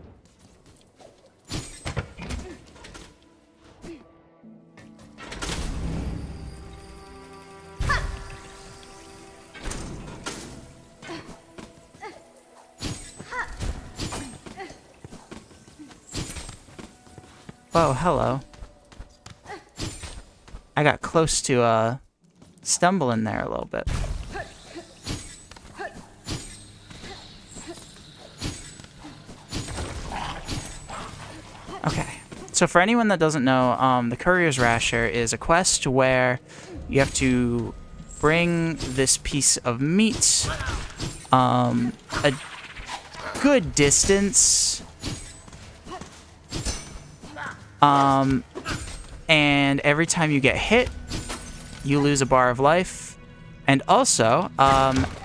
Speaker 1: Whoa, hello. I got close to, stumbling there a little bit. Okay. So for anyone that doesn't know, the Courier's Rasher is a quest where you have to bring this piece of meat, a good distance, and every time you get hit, you lose a bar of life. And also,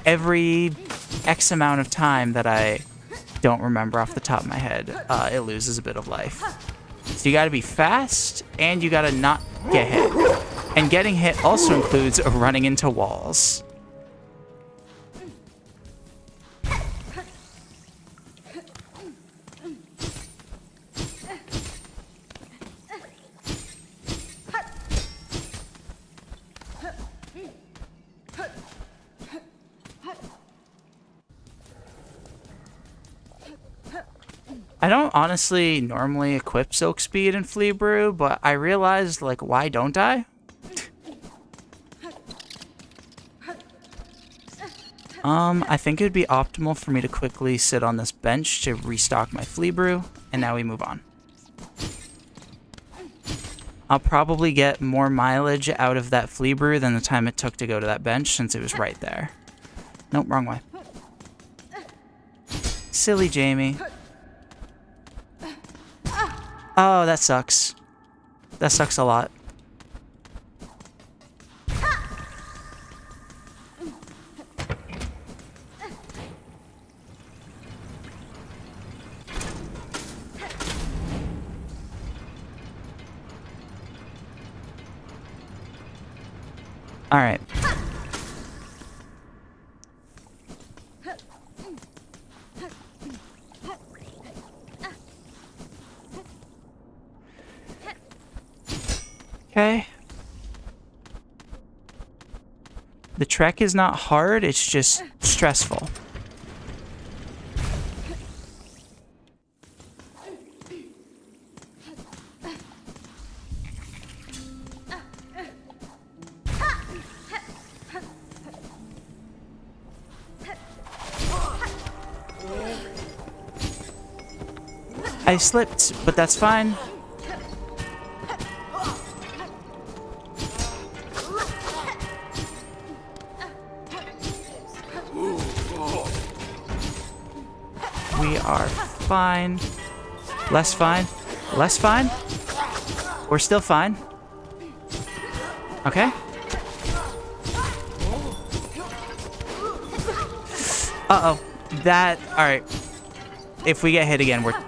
Speaker 1: every X amount of time that I don't remember off the top of my head, it loses a bit of life. So you gotta be fast, and you gotta not get hit. And getting hit also includes running into walls. I don't honestly normally equip Silk Speed and Flea Brew, but I realized, like, why don't I? I think it'd be optimal for me to quickly sit on this bench to restock my Flea Brew, and now we move on. I'll probably get more mileage out of that Flea Brew than the time it took to go to that bench, since it was right there. Nope, wrong way. Silly Jamie. Oh, that sucks. That sucks a lot. All right. Okay. The trek is not hard, it's just stressful. I slipped, but that's fine. We are fine. Less fine. Less fine. We're still fine. Okay. Uh-oh. That... Alright. If we get hit again, we're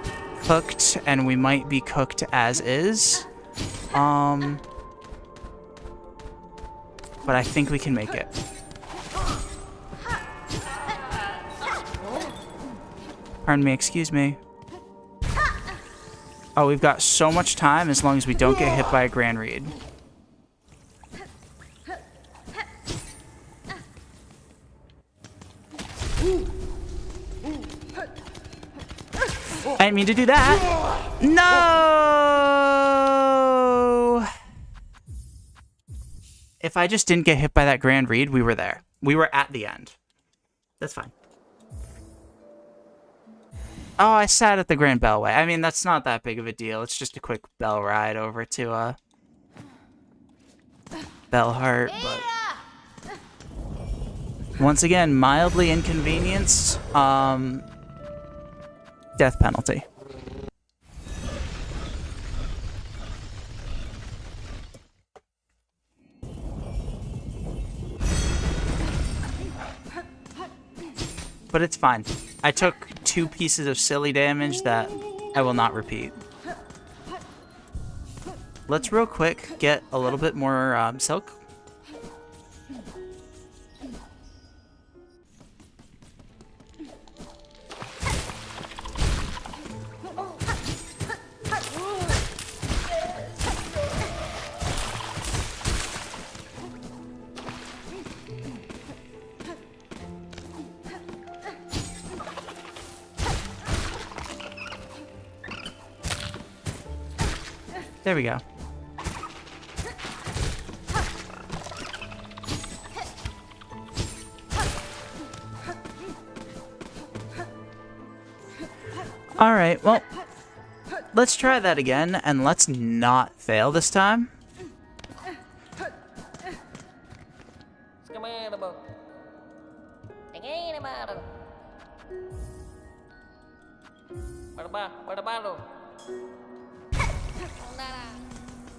Speaker 1: cooked, and we might be cooked as is. But I think we can make it. Pardon me, excuse me. Oh, we've got so much time as long as we don't get hit by a Grand Reed. I didn't mean to do that. No! If I just didn't get hit by that Grand Reed, we were there. We were at the end. That's fine. Oh, I sat at the Grand Bellway. I mean, that's not that big of a deal. It's just a quick bell ride over to, Bellheart, but... Once again, mildly inconvenienced, death penalty. But it's fine. I took 2 pieces of silly damage that I will not repeat. Let's real quick get a little bit more silk. There we go. Alright, well, let's try that again, and let's not fail this time.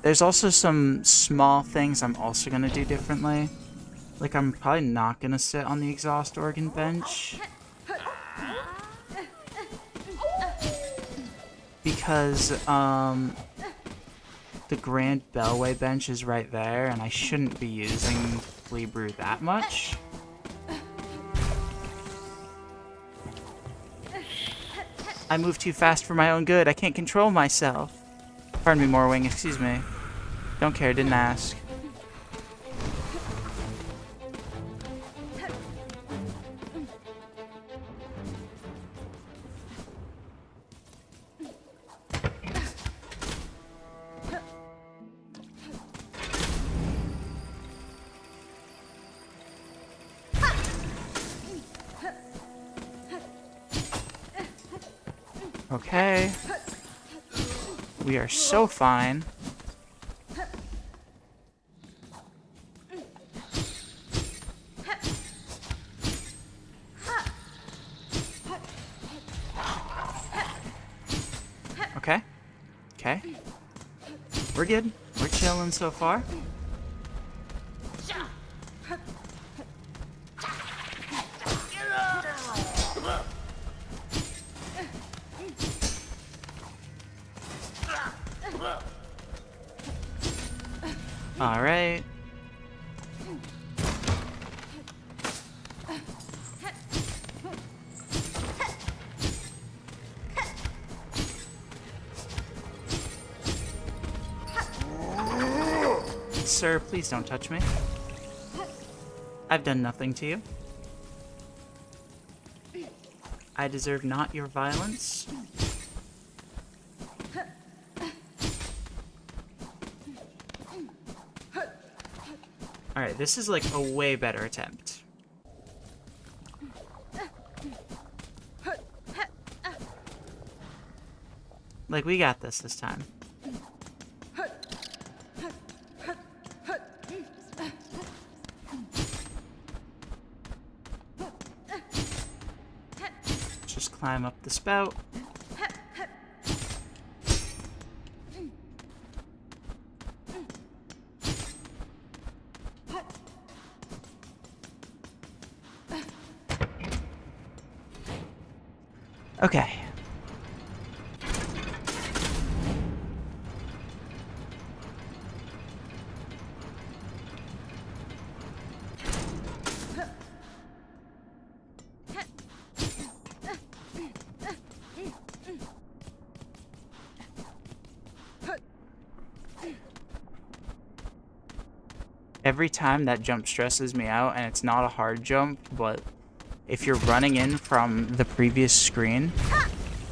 Speaker 1: There's also some small things I'm also going to do differently. Like, I'm probably not going to sit on the exhaust organ bench. Because, the Grand Bellway bench is right there, and I shouldn't be using Flea Brew that much. I move too fast for my own good. I can't control myself. Pardon me, Morwing, excuse me. Don't care, didn't ask. Okay. We are so fine. Okay. Okay. We're good. We're chilling so far. All right. Sir, please don't touch me. I've done nothing to you. I deserve not your violence. Alright, this is like a way better attempt. Like, we got this time. Just climb up the spout. Okay. Every time that jump stresses me out, and it's not a hard jump, but if you're running in from the previous screen,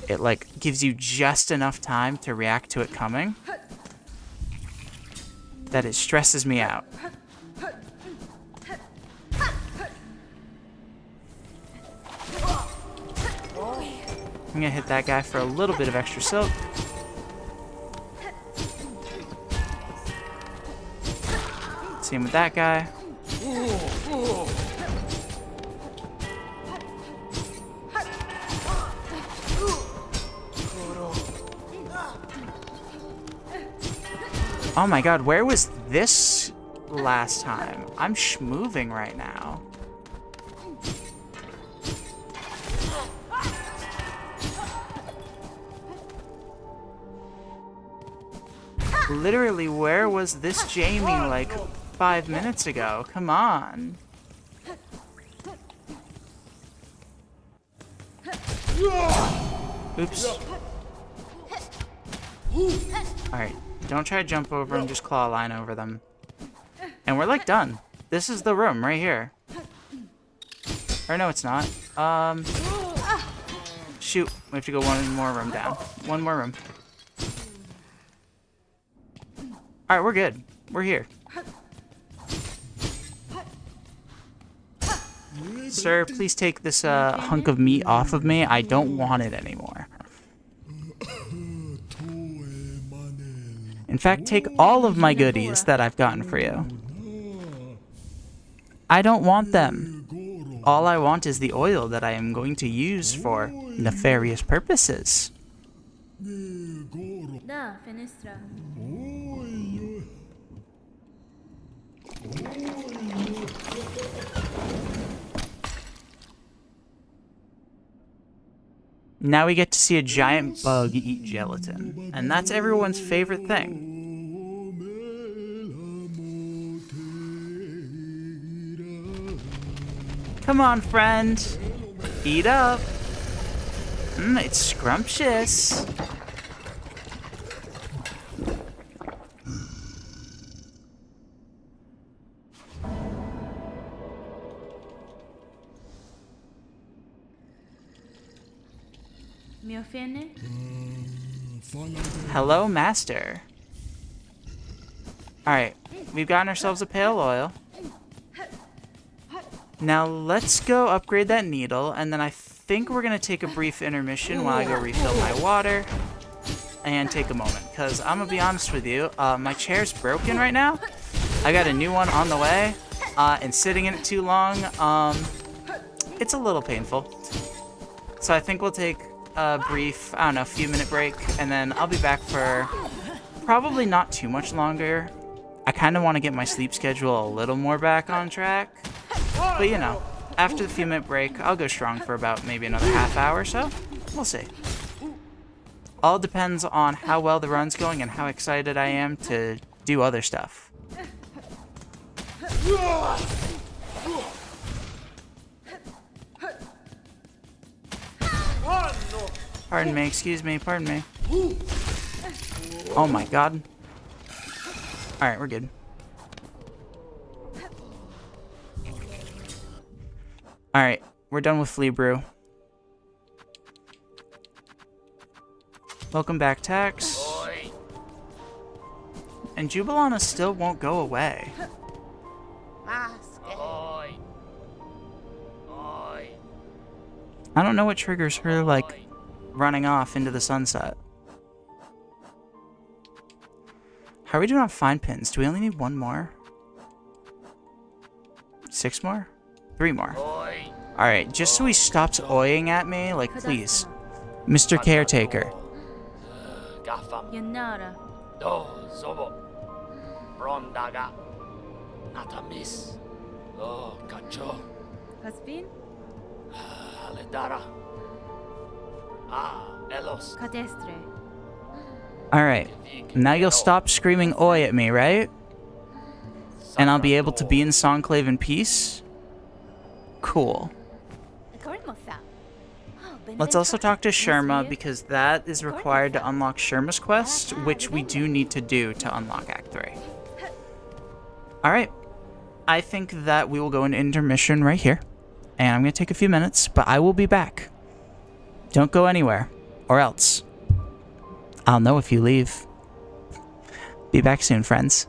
Speaker 1: it like gives you just enough time to react to it coming that it stresses me out. I'm gonna hit that guy for a little bit of extra silk. Same with that guy. Oh my god, where was this last time? I'm schmoving right now. Literally, where was this Jamie like 5 minutes ago? Come on. Oops. Alright, don't try to jump over them, just claw line over them. And we're like done. This is the room right here. Or no, it's not. Shoot, we have to go one more room down. One more room. Alright, we're good. We're here. Sir, please take this hunk of meat off of me. I don't want it anymore. In fact, take all of my goodies that I've gotten for you. I don't want them. All I want is the oil that I am going to use for nefarious purposes.
Speaker 2: Da, fenestra.
Speaker 1: Now we get to see a giant bug eat gelatin, and that's everyone's favorite thing. Come on, friend. Eat up. It's scrumptious.
Speaker 2: Mi offende?
Speaker 1: Hello, master. Alright, we've gotten ourselves a pail oil. Now let's go upgrade that needle, and then I think we're going to take a brief intermission while I go refill my water and take a moment, because I'm going to be honest with you, my chair's broken right now. I got a new one on the way, and sitting in it too long, it's a little painful. So I think we'll take a brief, I don't know, few minute break, and then I'll be back for probably not too much longer. I kind of want to get my sleep schedule a little more back on track. But you know, after the few minute break, I'll go strong for about maybe another half hour or so. We'll see. All depends on how well the run's going and how excited I am to do other stuff. Pardon me, excuse me, pardon me. Oh my god. Alright, we're good. Alright, we're done with Flea Brew. Welcome back, Tax. And Jubilana still won't go away. I don't know what triggers her, like, running off into the sunset. How are we doing on find pins? Do we only need one more? 6 more? 3 more. Alright, just so he stops oying at me, like, please. Mr. Caretaker.
Speaker 2: Yanara. Caspin? Cadestre.
Speaker 1: Alright, now you'll stop screaming oi at me, right? And I'll be able to be in Songclave in peace? Cool. Let's also talk to Sherma, because that is required to unlock Sherma's quest, which we do need to do to unlock Act 3. Alright, I think that we will go into intermission right here. And I'm going to take a few minutes, but I will be back. Don't go anywhere, or else I'll know if you leave. Be back soon, friends.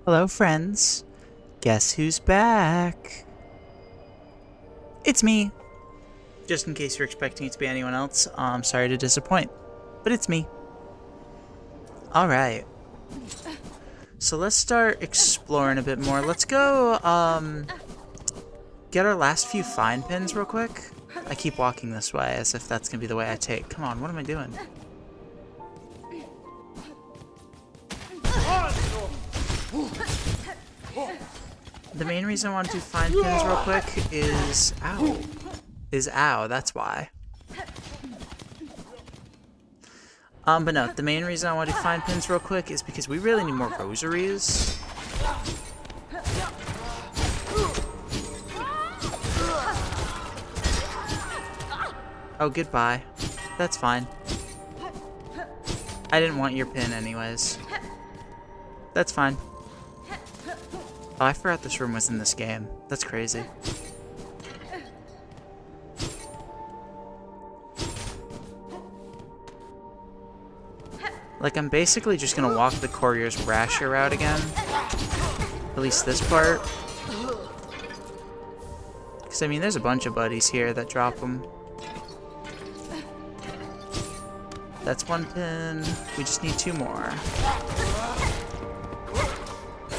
Speaker 1: Hello, friends. Guess who's back? It's me. Just in case you're expecting it to be anyone else, I'm sorry to disappoint, but it's me. Alright. So let's start exploring a bit more. Let's go, get our last few find pins real quick. I keep walking this way as if that's gonna be the way I take. Come on, what am I doing? The main reason I want to do find pins real quick is... Ow. Ow, that's why. But no, the main reason I want to find pins real quick is because we really need more rosaries. Oh, goodbye. That's fine. I didn't want your pin anyways. That's fine. Oh, I forgot this room was in this game. That's crazy. Like, I'm basically just gonna walk the courier's rasher route again. At least this part. Because, I mean, there's a bunch of buddies here that drop them. That's one pin. We just need 2 more.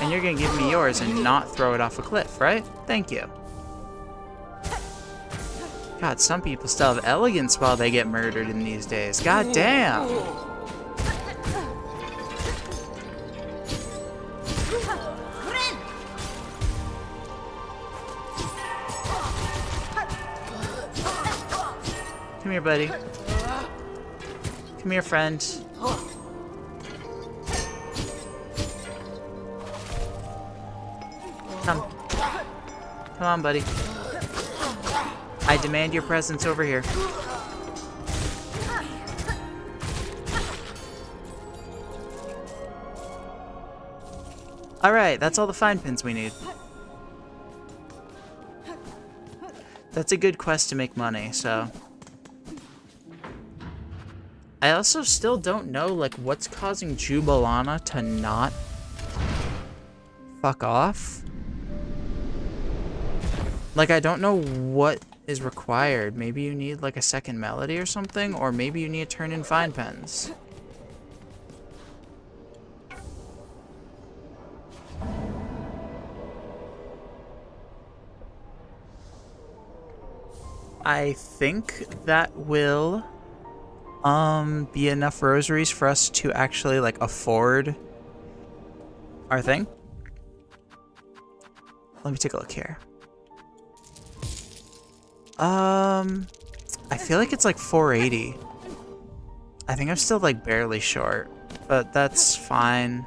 Speaker 1: And you're gonna give me yours and not throw it off a cliff, right? Thank you. God, some people still have elegance while they get murdered in these days. God damn! Come here, buddy. Come here, friend. Come. Come on, buddy. I demand your presence over here. Alright, that's all the find pins we need. That's a good quest to make money, so... I also still don't know, like, what's causing Jubilana to not fuck off. Like, I don't know what is required. Maybe you need, like, a second melody or something, or maybe you need to turn in find pens. I think that will... be enough rosaries for us to actually, like, afford our thing. Let me take a look here. I feel like it's like 480. I think I'm still, like, barely short, but that's fine.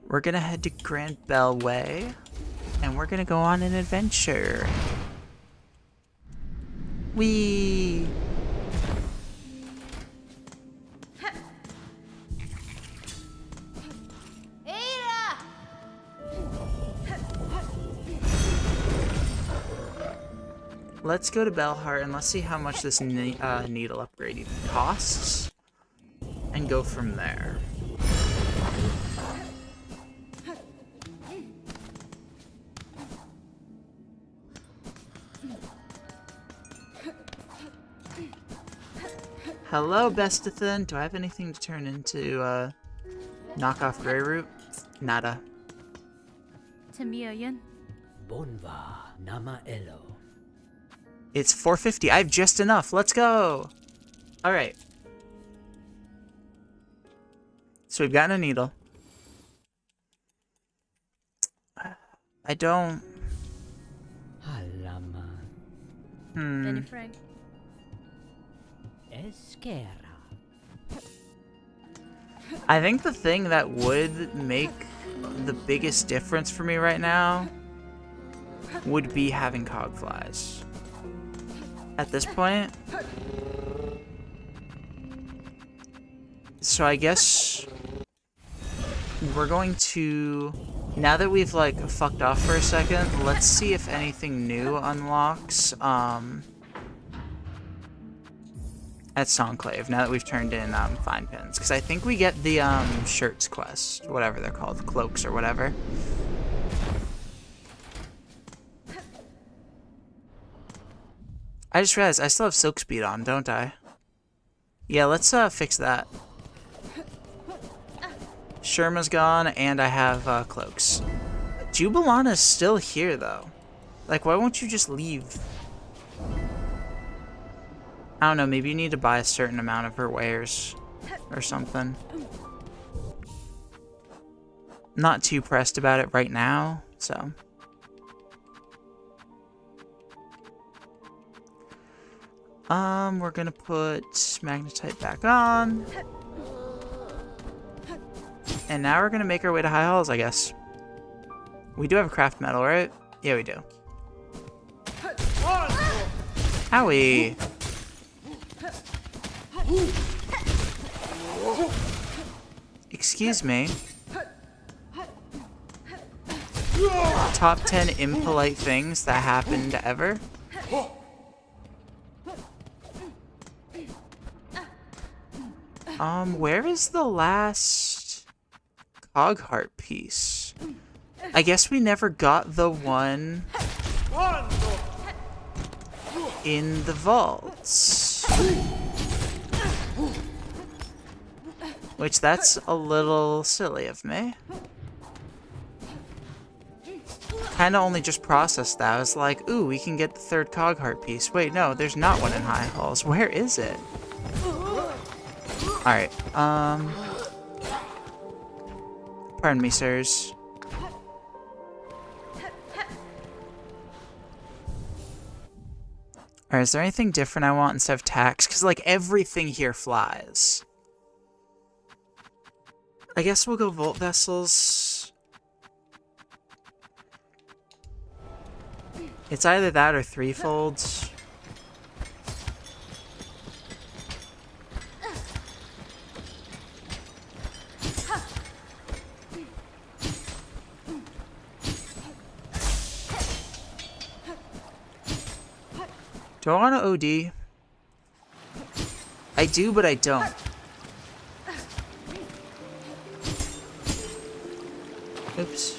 Speaker 1: We're gonna head to Grand Bell Way, and we're gonna go on an adventure. Whee! Let's go to Bellheart and let's see how much this needle upgrade even costs, and go from there. Hello, Bestathan. Do I have anything to turn into knockoff Grey Root? Nada.
Speaker 2: Tamiyan.
Speaker 3: Bonva Nama Elo.
Speaker 1: It's 450. I have just enough. Let's go. All right. So we've gotten a needle. I don't...
Speaker 3: Halama.
Speaker 2: Benny Frank.
Speaker 3: Esquera.
Speaker 1: I think the thing that would make the biggest difference for me right now would be having cogflies. At this point. So I guess we're going to, now that we've, like, fucked off for a second, let's see if anything new unlocks. at Songclave, now that we've turned in Fine Pins. Because I think we get the shirts quest, whatever they're called, cloaks or whatever. I just realized I still have Silk Speed on, don't I? Yeah, let's fix that. Sherma's gone, and I have cloaks. Jubilana's still here, though. Like, why won't you just leave? I don't know, maybe you need to buy a certain amount of her wares or something. Not too pressed about it right now, so. We're gonna put Magnetite back on. And now we're gonna make our way to High Halls, I guess. We do have a craft metal, right? Yeah, we do. Howie! Excuse me. Top 10 impolite things that happened ever? Where is the last Cogheart piece? I guess we never got the one in the vaults. Which, that's a little silly of me. Kinda only just processed that. I was like, ooh, we can get the third Cogheart piece. Wait, no, there's not one in High Halls. Where is it? Alright, pardon me, sirs. Alright, is there anything different I want instead of tax? Because, like, everything here flies. I guess we'll go Volt Vessels. It's either that or threefolds. Do I want to OD? I do, but I don't. Oops.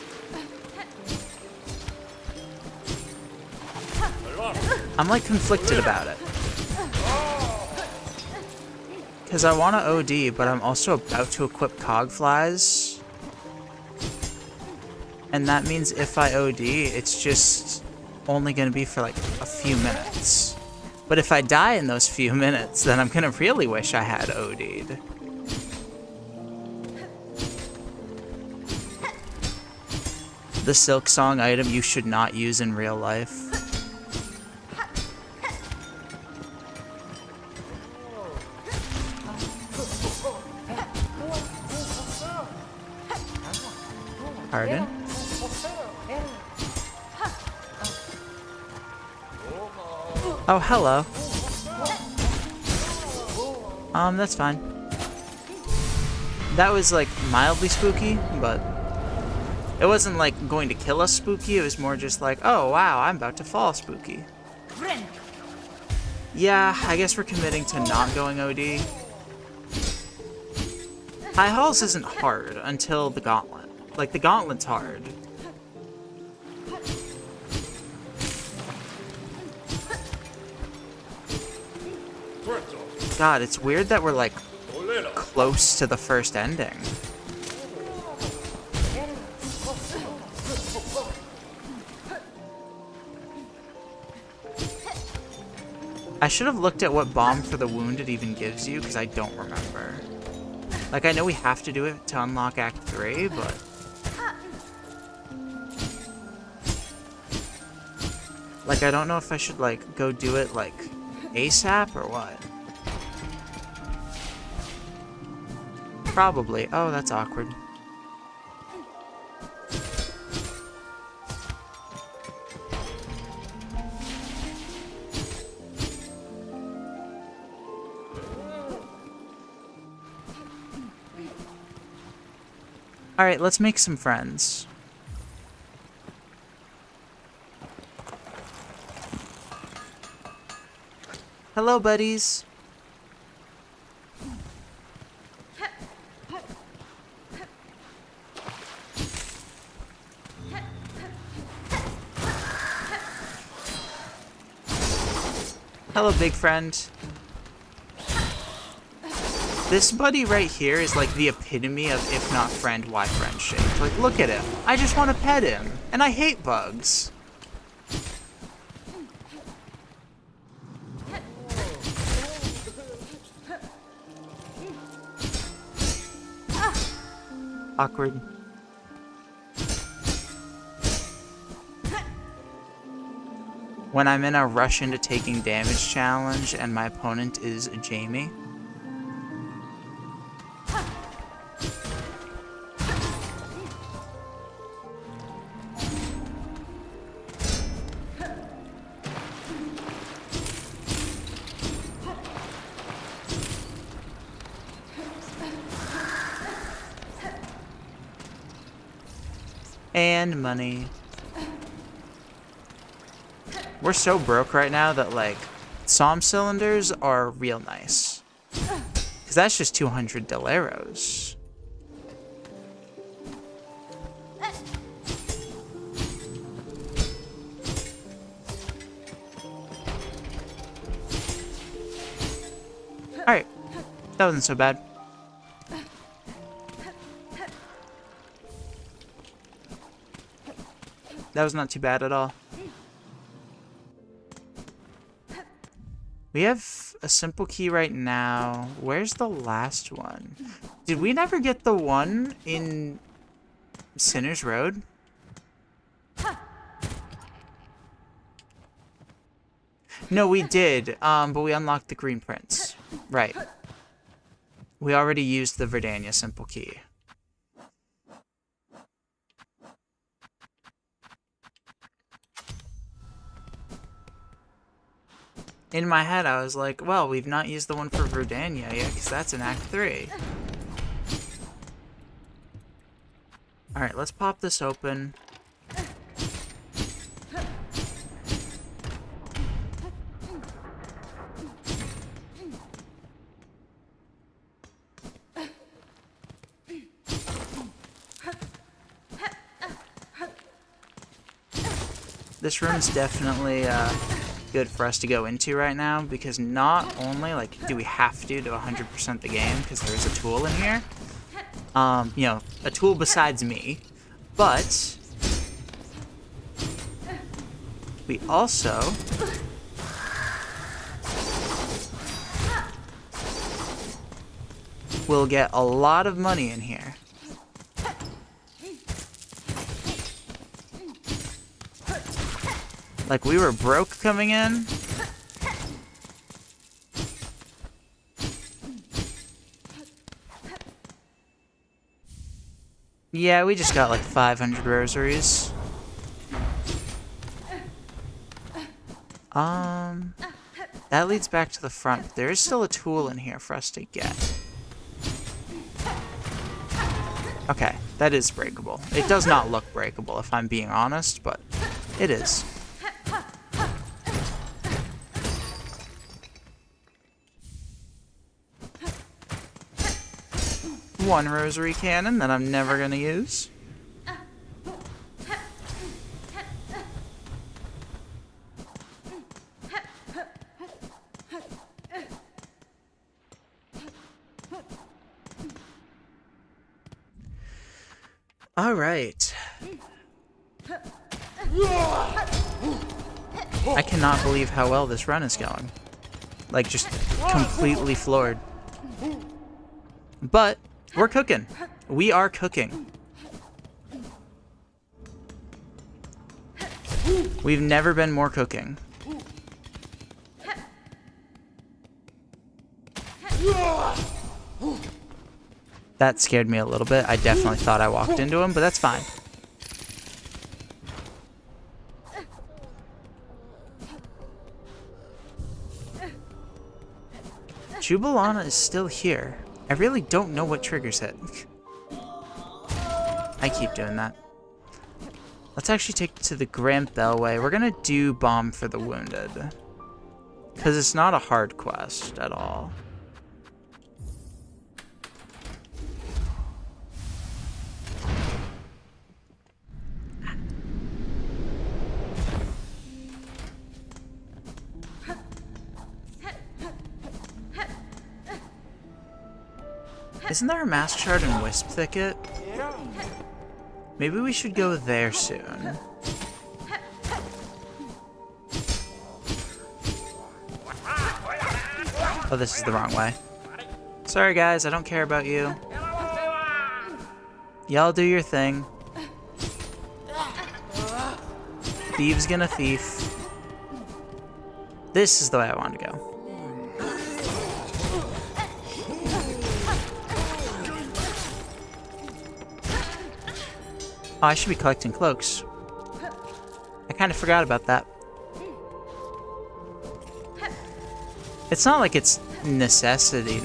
Speaker 1: I'm like conflicted about it. Because I want to OD, but I'm also about to equip Cogflies. And that means if I OD, it's just only going to be for like a few minutes. But if I die in those few minutes, then I'm going to really wish I had OD'd. The Silksong item you should not use in real life. Pardon? Oh, hello. That's fine. That was, like, mildly spooky, but it wasn't, like, going to kill us spooky. It was more just like, oh, wow, I'm about to fall spooky. Yeah, I guess we're committing to not going OD. High Halls isn't hard until the Gauntlet. Like, the Gauntlet's hard. God, it's weird that we're, like, close to the first ending. I should have looked at what Balm for the Wounded even gives you, because I don't remember. Like, I know we have to do it to unlock Act 3, but... like, I don't know if I should, like, go do it, like, ASAP or what. Probably. Oh, that's awkward. Alright, let's make some friends. Hello, buddies. Hello, big friend. This buddy right here is like the epitome of if not friend, why friend shaped. Like, look at him. I just want to pet him. And I hate bugs. Awkward. When I'm in a rush into taking damage challenge and my opponent is Jamie. And money. We're so broke right now that, like, Psalm cylinders are real nice. Because that's just 200 Deleros. Alright. That wasn't so bad. That was not too bad at all. We have a simple key right now. Where's the last one? Did we never get the one in Sinner's Road? No, we did, but we unlocked the Green Prince. Right. We already used the Verdania simple key. In my head, I was like, well, we've not used the one for Verdania yet, because that's in Act 3. Alright, let's pop this open. This room's definitely, good for us to go into right now, because not only like do we have to 100% the game because there is a tool in here, you know, a tool besides me, but we also will get a lot of money in here. Like, we were broke coming in. Yeah, we just got like 500 rosaries. That leads back to the front. There is still a tool in here for us to get. Okay, that is breakable. It does not look breakable, if I'm being honest, but it is. One rosary cannon that I'm never gonna use. All right. I cannot believe how well this run is going. Like, just completely floored. But we're cooking. We are cooking. We've never been more cooking. That scared me a little bit. I definitely thought I walked into him, but that's fine. Jubilana is still here. I really don't know what triggers it. I keep doing that. Let's actually take it to the Grand Bellway. We're gonna do Bomb for the Wounded. Because it's not a hard quest at all. Isn't there a mask shard and wisp thicket? Maybe we should go there soon. Oh, this is the wrong way. Sorry guys, I don't care about you. Y'all do your thing. Thieves gonna thief. This is the way I wanted to go. Oh, I should be collecting cloaks. I kind of forgot about that. It's not like it's necessity,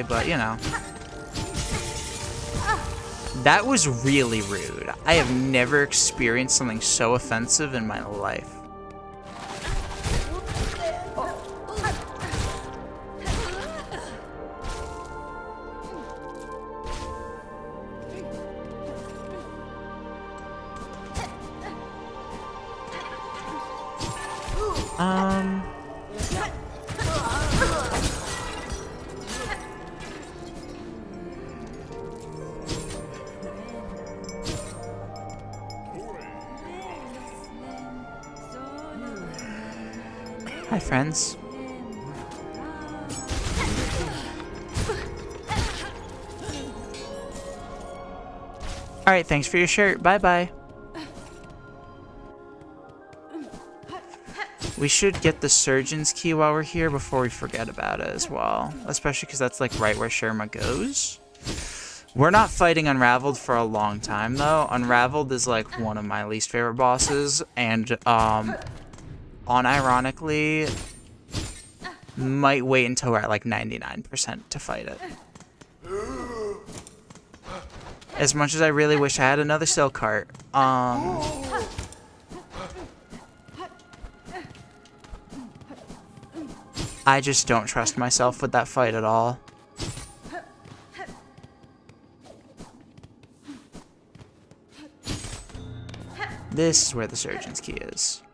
Speaker 1: but you know. That was really rude. I have never experienced something so offensive in my life. Hi, friends. Alright, thanks for your shirt. Bye-bye. We should get the surgeon's key while we're here before we forget about it as well. Especially because that's like right where Sherma goes. We're not fighting Unraveled for a long time though. Unraveled is like one of my least favorite bosses, and unironically might wait until we're at like 99% to fight it. As much as I really wish I had another silk cart. I just don't trust myself with that fight at all. This is where the surgeon's key is.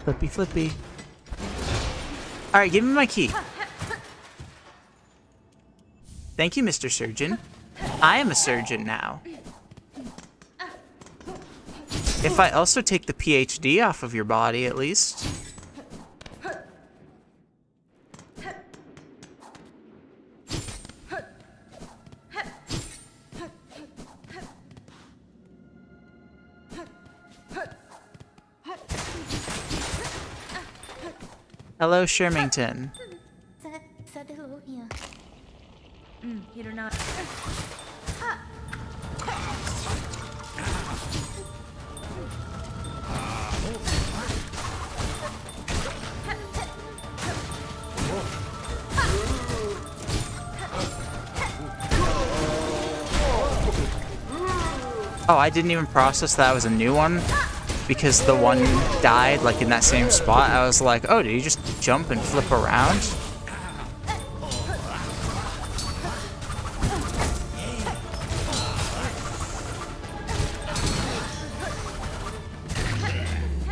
Speaker 1: Flippy flippy. Alright, give me my key. Thank you, Mr. Surgeon. I am a surgeon now. If I also take the PhD off of your body, at least. Hello, Shermington.
Speaker 2: You're not.
Speaker 1: Oh, I didn't even process that was a new one. Because the one died, like, in that same spot. I was like, oh, did he just jump and flip around?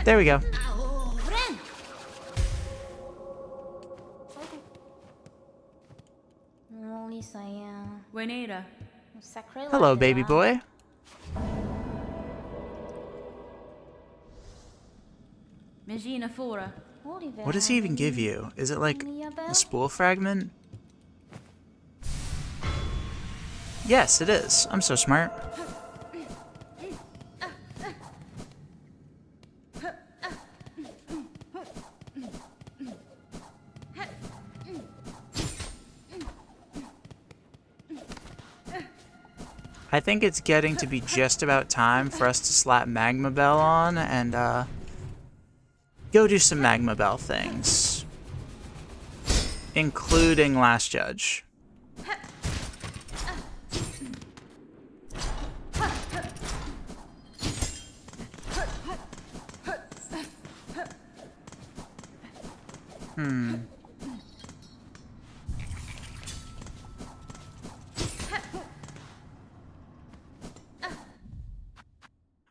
Speaker 1: There we go. Hello, baby boy. What does he even give you? Is it like a spool fragment? Yes, it is. I'm so smart. I think it's getting to be just about time for us to slap Magma Bell on and go do some Magma Bell things. Including Last Judge.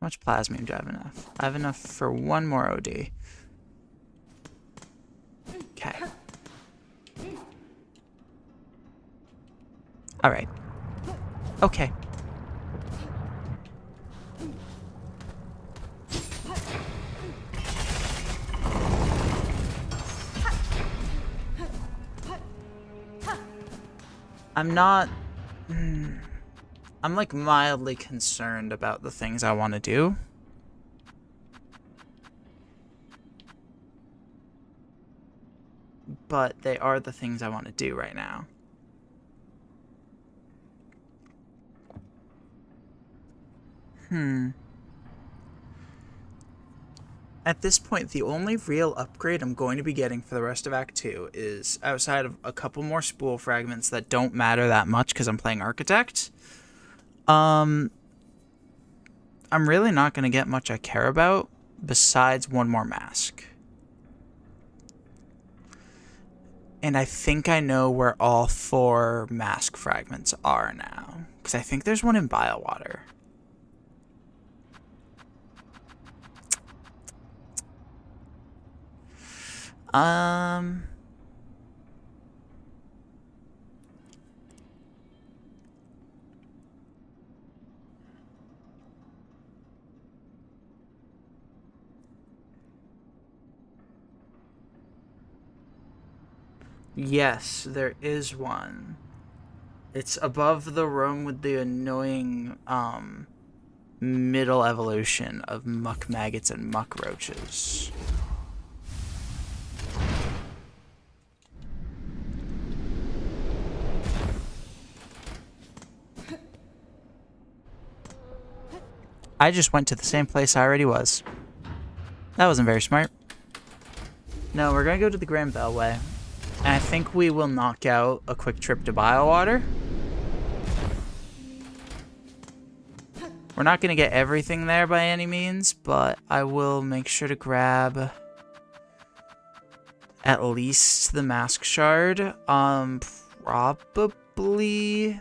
Speaker 1: How much plasmium do I have enough? I have enough for one more OD. Okay. Alright. Okay. I'm not... I'm like mildly concerned about the things I want to do. But they are the things I want to do right now. At this point, the only real upgrade I'm going to be getting for the rest of Act 2 is, outside of a couple more spool fragments that don't matter that much because I'm playing Architect, I'm really not going to get much I care about besides one more mask. And I think I know where all 4 mask fragments are now, because I think there's one in Biowater. Yes, there is one. It's above the room with the annoying, middle evolution of muck maggots and muck roaches. I just went to the same place I already was. That wasn't very smart. No, we're gonna go to the Grand Bellway. And I think we will knock out a quick trip to Biowater. We're not gonna get everything there by any means, but I will make sure to grab at least the mask shard. Probably...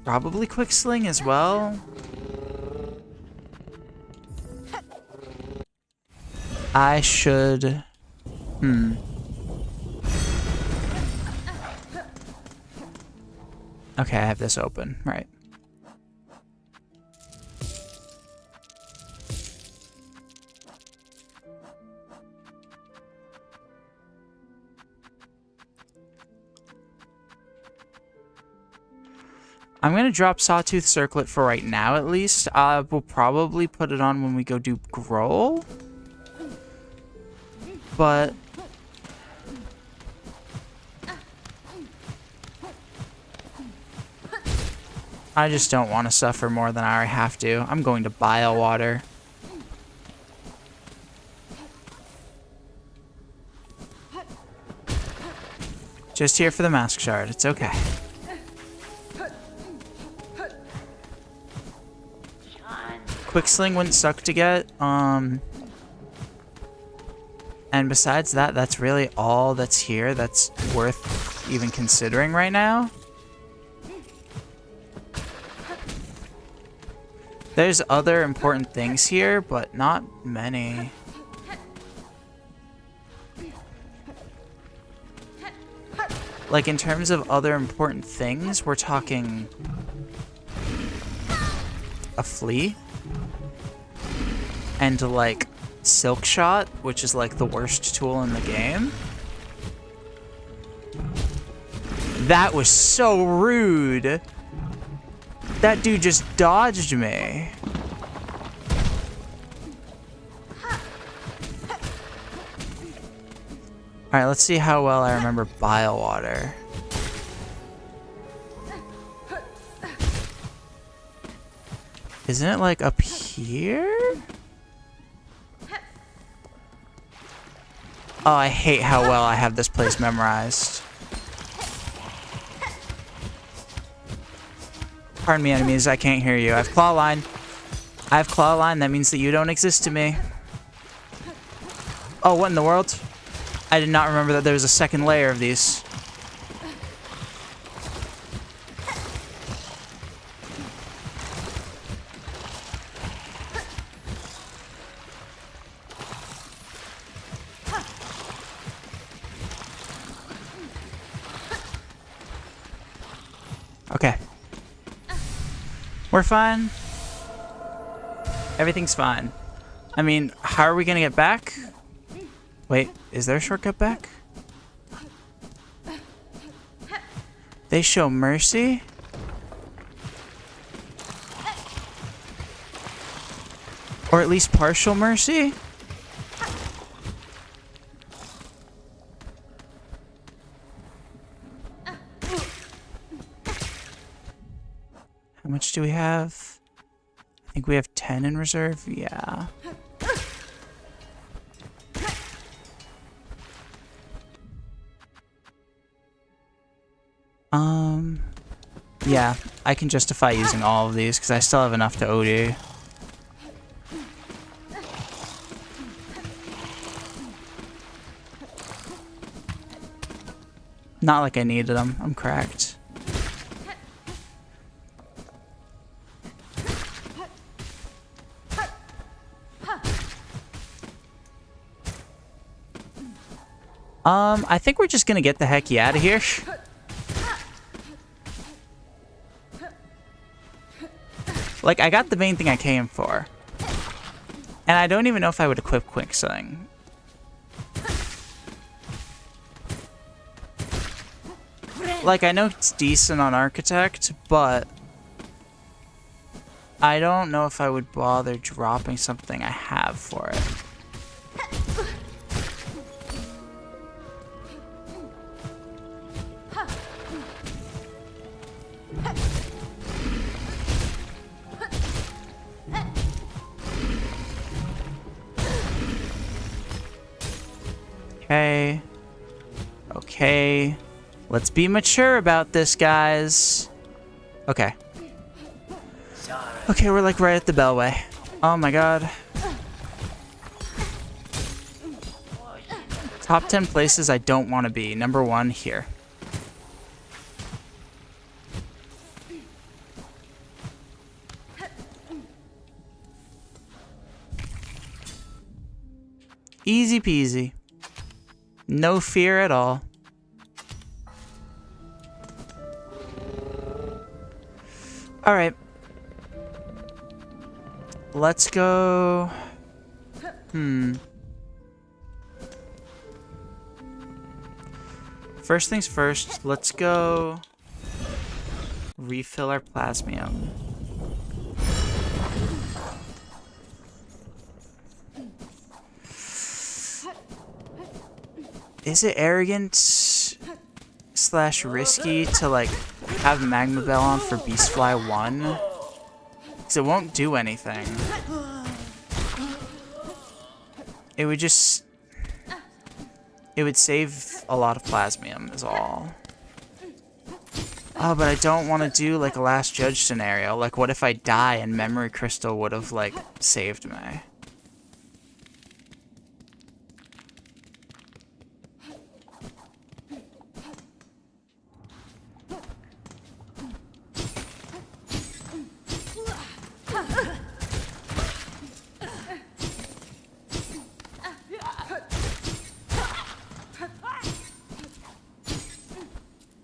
Speaker 1: Probably quick sling as well. I should... Okay, I have this open, right. I'm going to drop Sawtooth Circlet for right now, at least. We'll probably put it on when we go do Growl. But... I just don't want to suffer more than I already have to. I'm going to Biowater. Just here for the mask shard. It's okay. Quick sling wouldn't suck to get. And besides that, that's really all that's here that's worth even considering right now. There's other important things here, but not many. Like, in terms of other important things, we're talking a flea and, like, Silk Shot, which is, like, the worst tool in the game. That was so rude. That dude just dodged me. Alright, let's see how well I remember Biowater. Isn't it, like, up here? Oh, I hate how well I have this place memorized. Pardon me, enemies, I can't hear you. I have claw line. I have claw line, that means that you don't exist to me. Oh, what in the world? I did not remember that there was a second layer of these. We're fine. Everything's fine. I mean, how are we gonna get back? Wait, is there a shortcut back? They show mercy? Or at least partial mercy? How much do we have? I think we have 10 in reserve. Yeah. Yeah, I can justify using all of these because I still have enough to OD. Not like I needed them. I'm cracked. I think we're just gonna get the heck out of here. Like, I got the main thing I came for. And I don't even know if I would equip Quicksling. Like, I know it's decent on Architect, but I don't know if I would bother dropping something I have for it. Okay. Okay. Let's be mature about this, guys. Okay. Okay, we're like right at the Bellway. Oh my god. Top 10 places I don't want to be. Number 1 here. Easy peasy. No fear at all. Alright. Let's go... First things first, let's go refill our plasmium. Is it arrogant / risky to like have Magma Bell on for Beastfly 1? Because it won't do anything. It would just... It would save a lot of plasmium is all. Oh, but I don't want to do like a Last Judge scenario. Like, what if I die and Memory Crystal would have like saved me?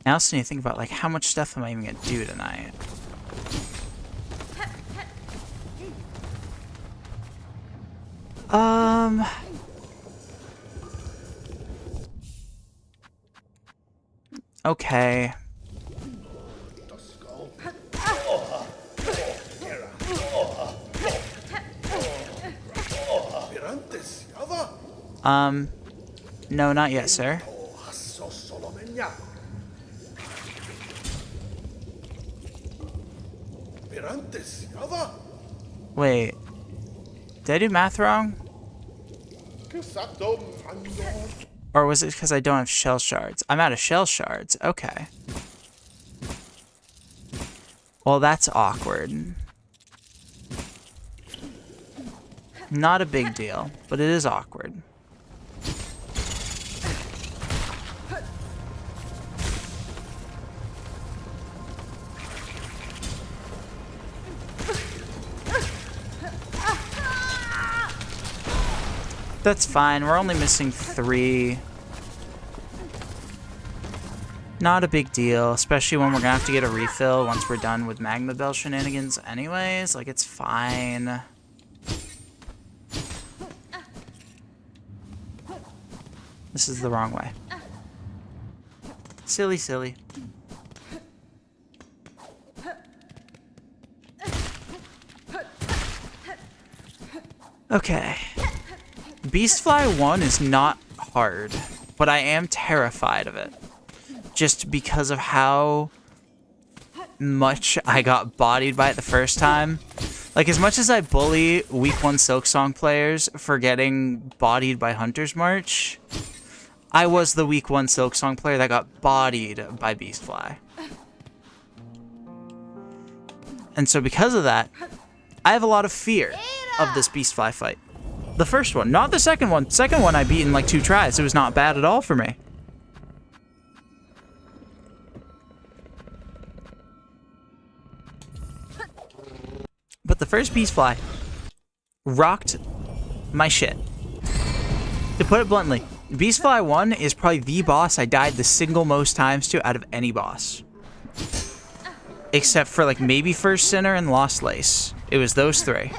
Speaker 1: I also need to think about, like, how much stuff am I even gonna do tonight? Okay. No, not yet, sir. Wait. Did I do math wrong? Or was it because I don't have shell shards? I'm out of shell shards. Okay. Well, that's awkward. Not a big deal, but it is awkward. That's fine. We're only missing 3. Not a big deal, especially when we're gonna have to get a refill once we're done with Magma Bell shenanigans anyways. Like, it's fine. This is the wrong way. Silly, silly. Okay. Beastfly 1 is not hard, but I am terrified of it. Just because of how much I got bodied by it the first time. Like, as much as I bully Week 1 Silksong players for getting bodied by Hunter's March, I was the Week 1 Silksong player that got bodied by Beastfly. And so because of that, I have a lot of fear of this Beastfly fight. The first one, not the second one. Second one I beat in like 2 tries. It was not bad at all for me. But the first Beastfly rocked my shit. To put it bluntly, Beastfly 1 is probably the boss I died the single most times to out of any boss. Except for like maybe First Sinner and Lost Lace. It was those 3.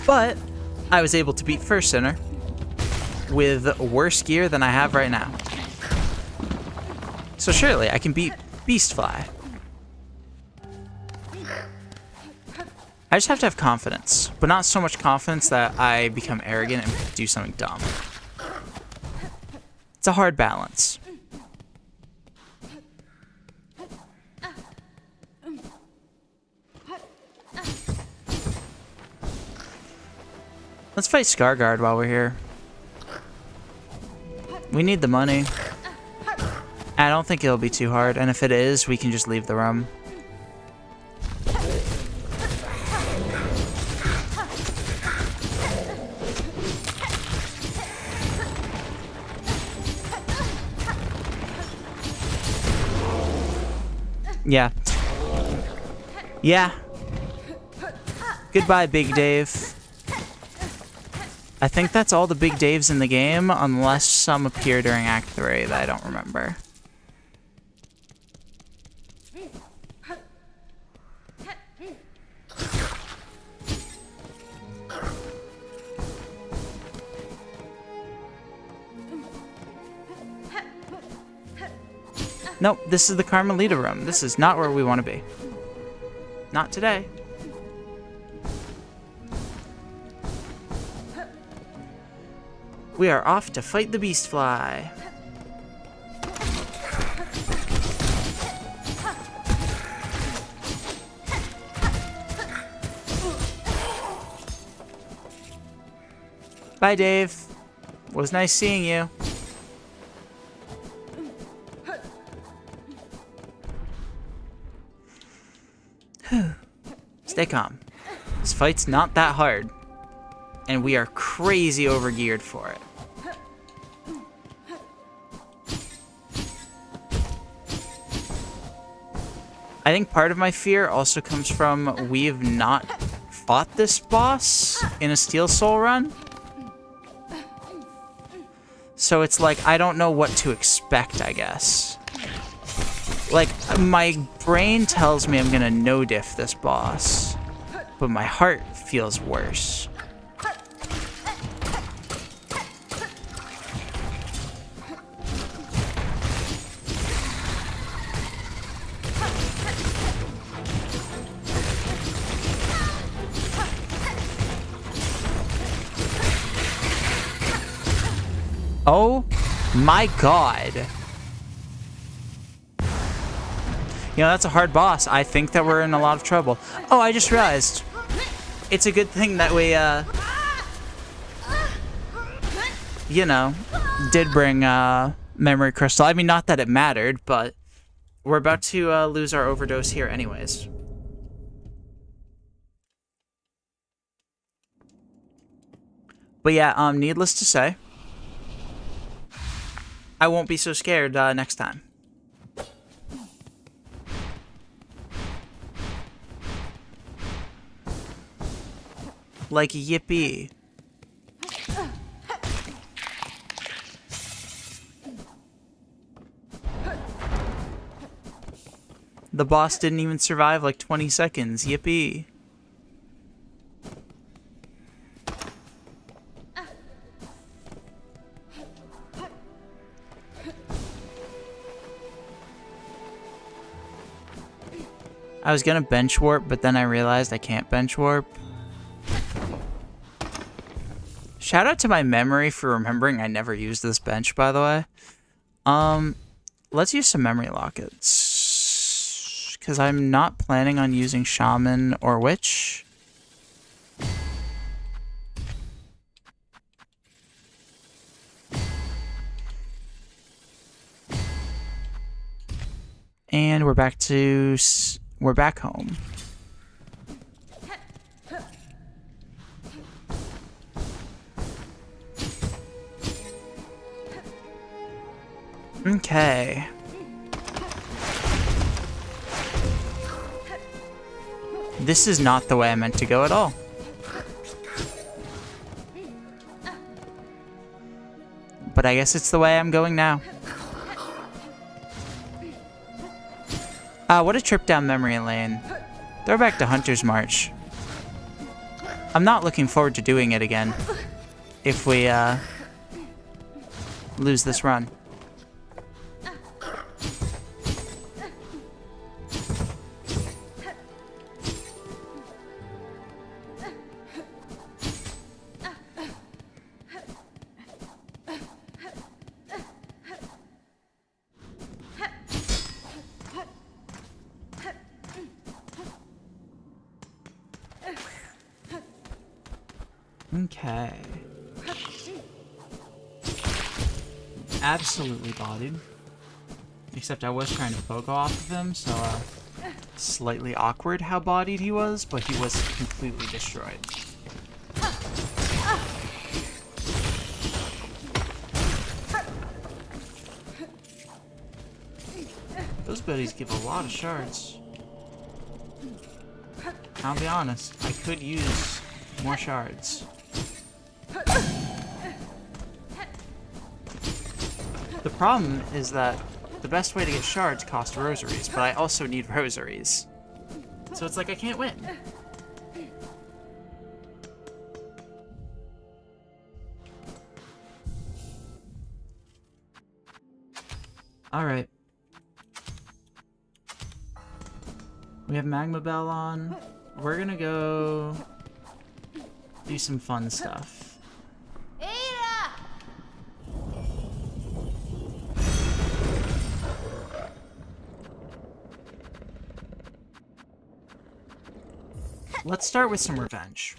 Speaker 1: But I was able to beat First Sinner with worse gear than I have right now. So surely I can beat Beastfly. I just have to have confidence, but not so much confidence that I become arrogant and do something dumb. It's a hard balance. Let's fight Scarguard while we're here. We need the money. I don't think it'll be too hard, and if it is, we can just leave the room. Yeah. Yeah. Goodbye, Big Dave. I think that's all the Big Daves in the game, unless some appear during Act 3 that I don't remember. Nope, this is the Carmelita room. This is not where we want to be. Not today. We are off to fight the Beastfly. Bye, Dave. It was nice seeing you. Stay calm. This fight's not that hard. And we are crazy overgeared for it. I think part of my fear also comes from we've not fought this boss in a Steel Soul run. So it's like, I don't know what to expect, I guess. Like, my brain tells me I'm gonna no-diff this boss, but my heart feels worse. Oh my god. You know, that's a hard boss. I think that we're in a lot of trouble. Oh, I just realized. It's a good thing that we, you know, did bring, Memory Crystal. I mean, not that it mattered, but we're about to, lose our overdose here anyways. But yeah, needless to say, I won't be so scared next time. Like, yippee. The boss didn't even survive like 20 seconds. Yippee. I was gonna bench warp, but then I realized I can't bench warp. Shout out to my memory for remembering I never used this bench, by the way. Let's use some memory lockets. Because I'm not planning on using Shaman or Witch. And we're back to... we're back home. Okay. This is not the way I meant to go at all. But I guess it's the way I'm going now. What a trip down memory lane. Throwback to Hunter's March. I'm not looking forward to doing it again. If we, lose this run. Okay. Absolutely bodied. Except I was trying to pogo off of him, so slightly awkward how bodied he was, but he was completely destroyed. Those buddies give a lot of shards. I'll be honest, I could use more shards. The problem is that the best way to get shards costs rosaries, but I also need rosaries. So it's like I can't win. Alright. We have Magma Bell on. We're gonna go do some fun stuff. Let's start with some revenge.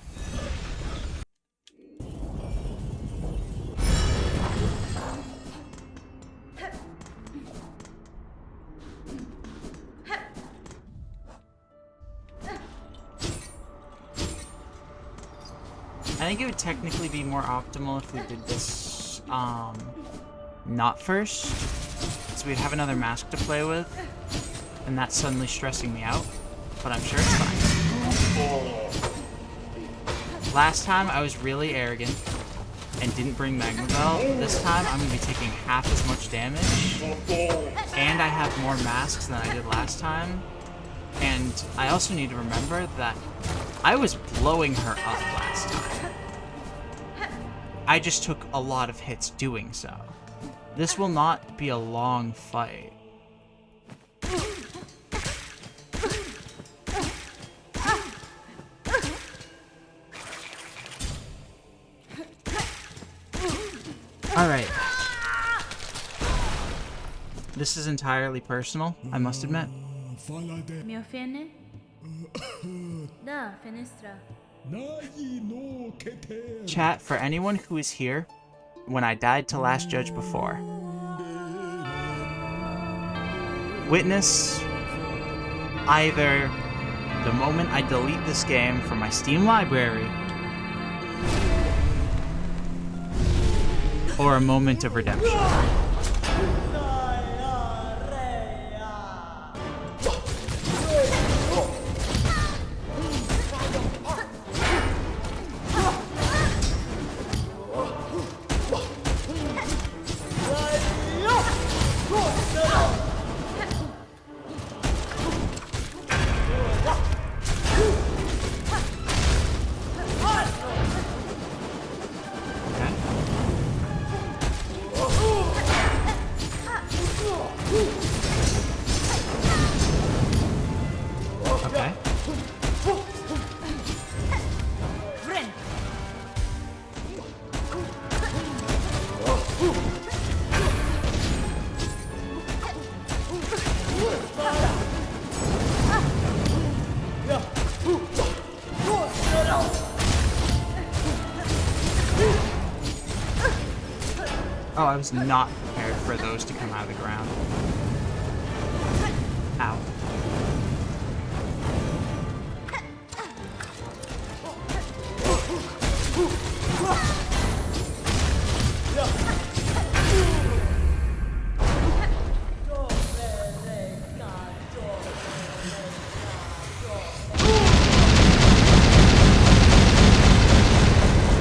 Speaker 1: I think it would technically be more optimal if we did this, not first. So we'd have another mask to play with, and that's suddenly stressing me out, but I'm sure it's fine. Last time I was really arrogant and didn't bring Magma Bell. This time I'm going to be taking half as much damage, and I have more masks than I did last time. And I also need to remember that I was blowing her up last time. I just took a lot of hits doing so. This will not be a long fight. Alright. This is entirely personal, I must admit.
Speaker 2: Mi offende? Da, finestra.
Speaker 1: Chat, for anyone who is here, when I died to Last Judge before, witness either the moment I delete this game from my Steam library, or a moment of redemption. Oh, I was not prepared for those to come out of the ground. Ow.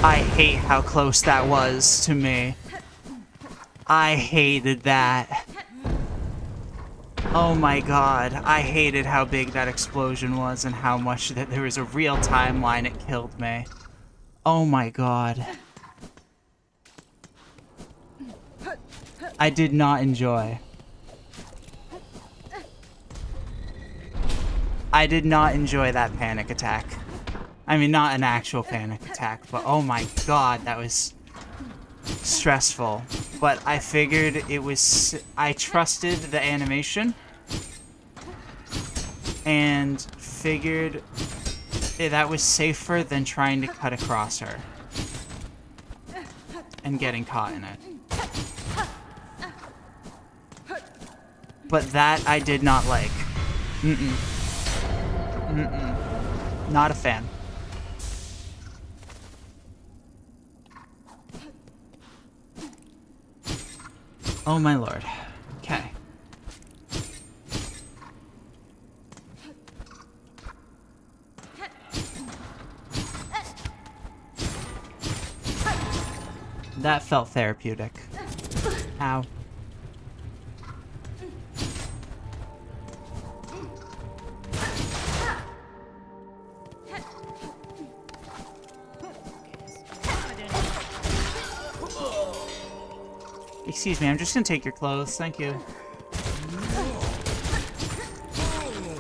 Speaker 1: I hate how close that was to me. I hated that. Oh my god, I hated how big that explosion was and how much that there was a real timeline it killed me. Oh my god. I did not enjoy. I did not enjoy that panic attack. I mean, not an actual panic attack, but oh my god, that was stressful. But I figured it was... I trusted the animation. And figured that was safer than trying to cut across her. And getting caught in it. But that I did not like. Mm-mm. Mm-mm. Not a fan. Oh my lord. Okay. That felt therapeutic. Ow. Excuse me, I'm just gonna take your clothes, thank you.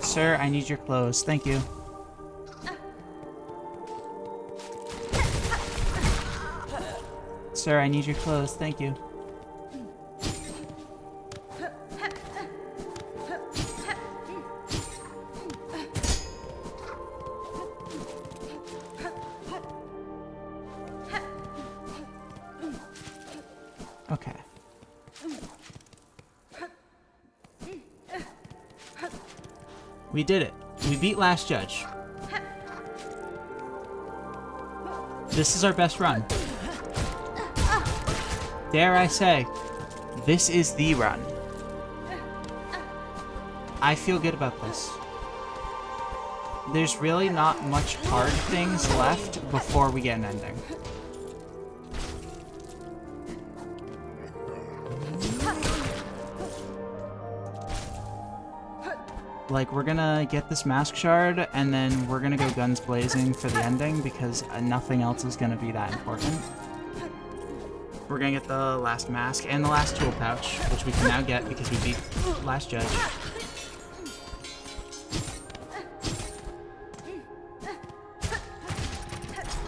Speaker 1: Sir, I need your clothes, thank you. Sir, I need your clothes, thank you. Okay. We did it. We beat Last Judge. This is our best run. Dare I say, this is the run. I feel good about this. There's really not much hard things left before we get an ending. Like, we're gonna get this mask shard, and then we're gonna go guns blazing for the ending, because nothing else is gonna be that important. We're gonna get the last mask and the last tool pouch, which we can now get because we beat Last Judge.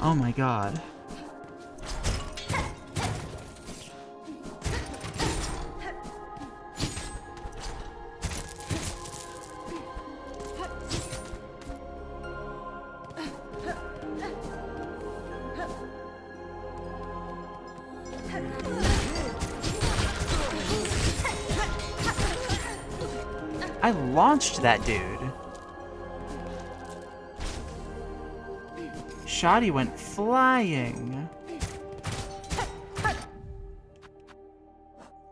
Speaker 1: Oh my god. I launched that dude. Shoddy went flying.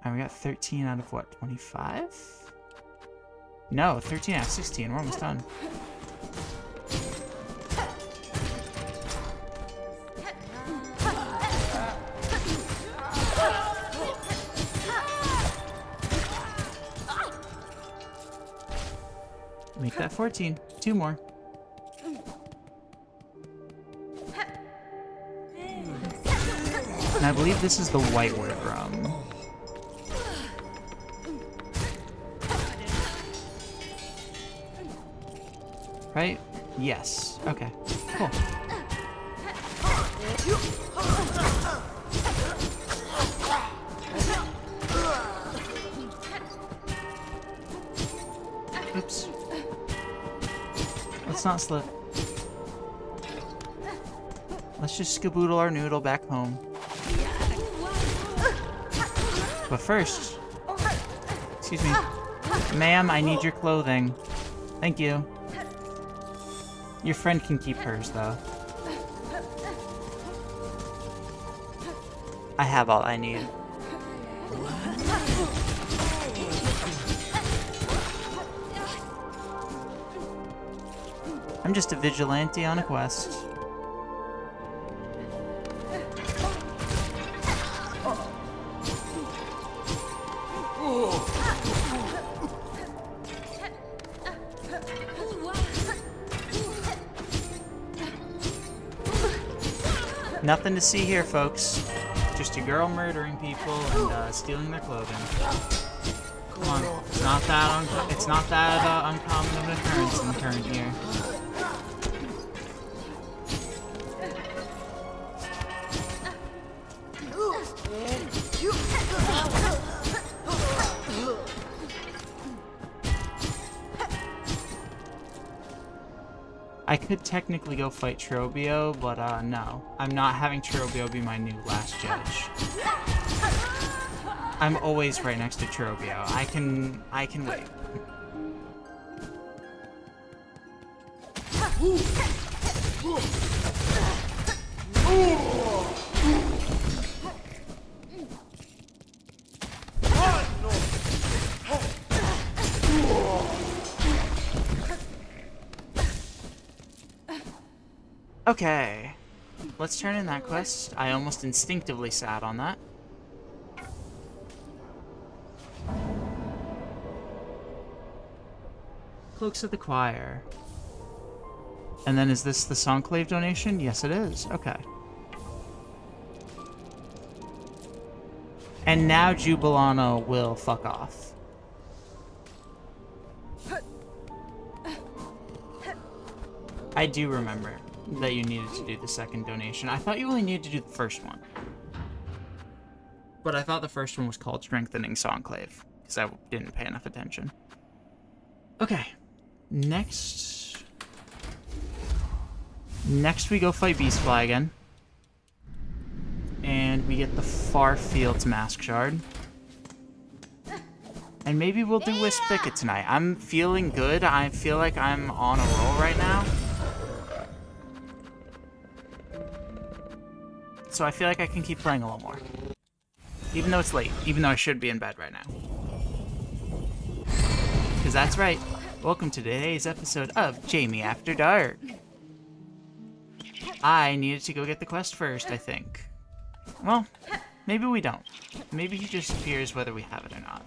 Speaker 1: And we got 13 out of what, 25? No, 13 out of 16. We're almost done. Make that 14. 2 more. And I believe this is the white word room. Right? Yes. Okay. Cool. Oops. Let's not slip. Let's just skaboodle our noodle back home. But first... Excuse me. Ma'am, I need your clothing. Thank you. Your friend can keep hers, though. I have all I need. I'm just a vigilante on a quest. Nothing to see here, folks. Just a girl murdering people and stealing their clothing. Come on, it's not that uncommon of an occurrence in the current year. I could technically go fight Trobio, but no. I'm not having Trobio be my new last judge. I'm always right next to Trobio. I can wait. Okay, let's turn in that quest. I almost instinctively sat on that. Cloaks of the Choir. And then is this the Songclave donation? Yes, it is. Okay. And now Jubilano will fuck off. I do remember that you needed to do the second donation. I thought you only needed to do the first one. But I thought the first one was called Strengthening Songclave, because I didn't pay enough attention. Okay. Next we go fight Beastfly again. And we get the Far Fields Mask Shard. And maybe we'll do Wisp Thicket tonight. I'm feeling good. I feel like I'm on a roll right now. So I feel like I can keep playing a little more. Even though it's late. Even though I should be in bed right now. Because that's right. Welcome to today's episode of Jamie After Dark. I needed to go get the quest first, I think. Well, maybe we don't. Maybe he just appears whether we have it or not.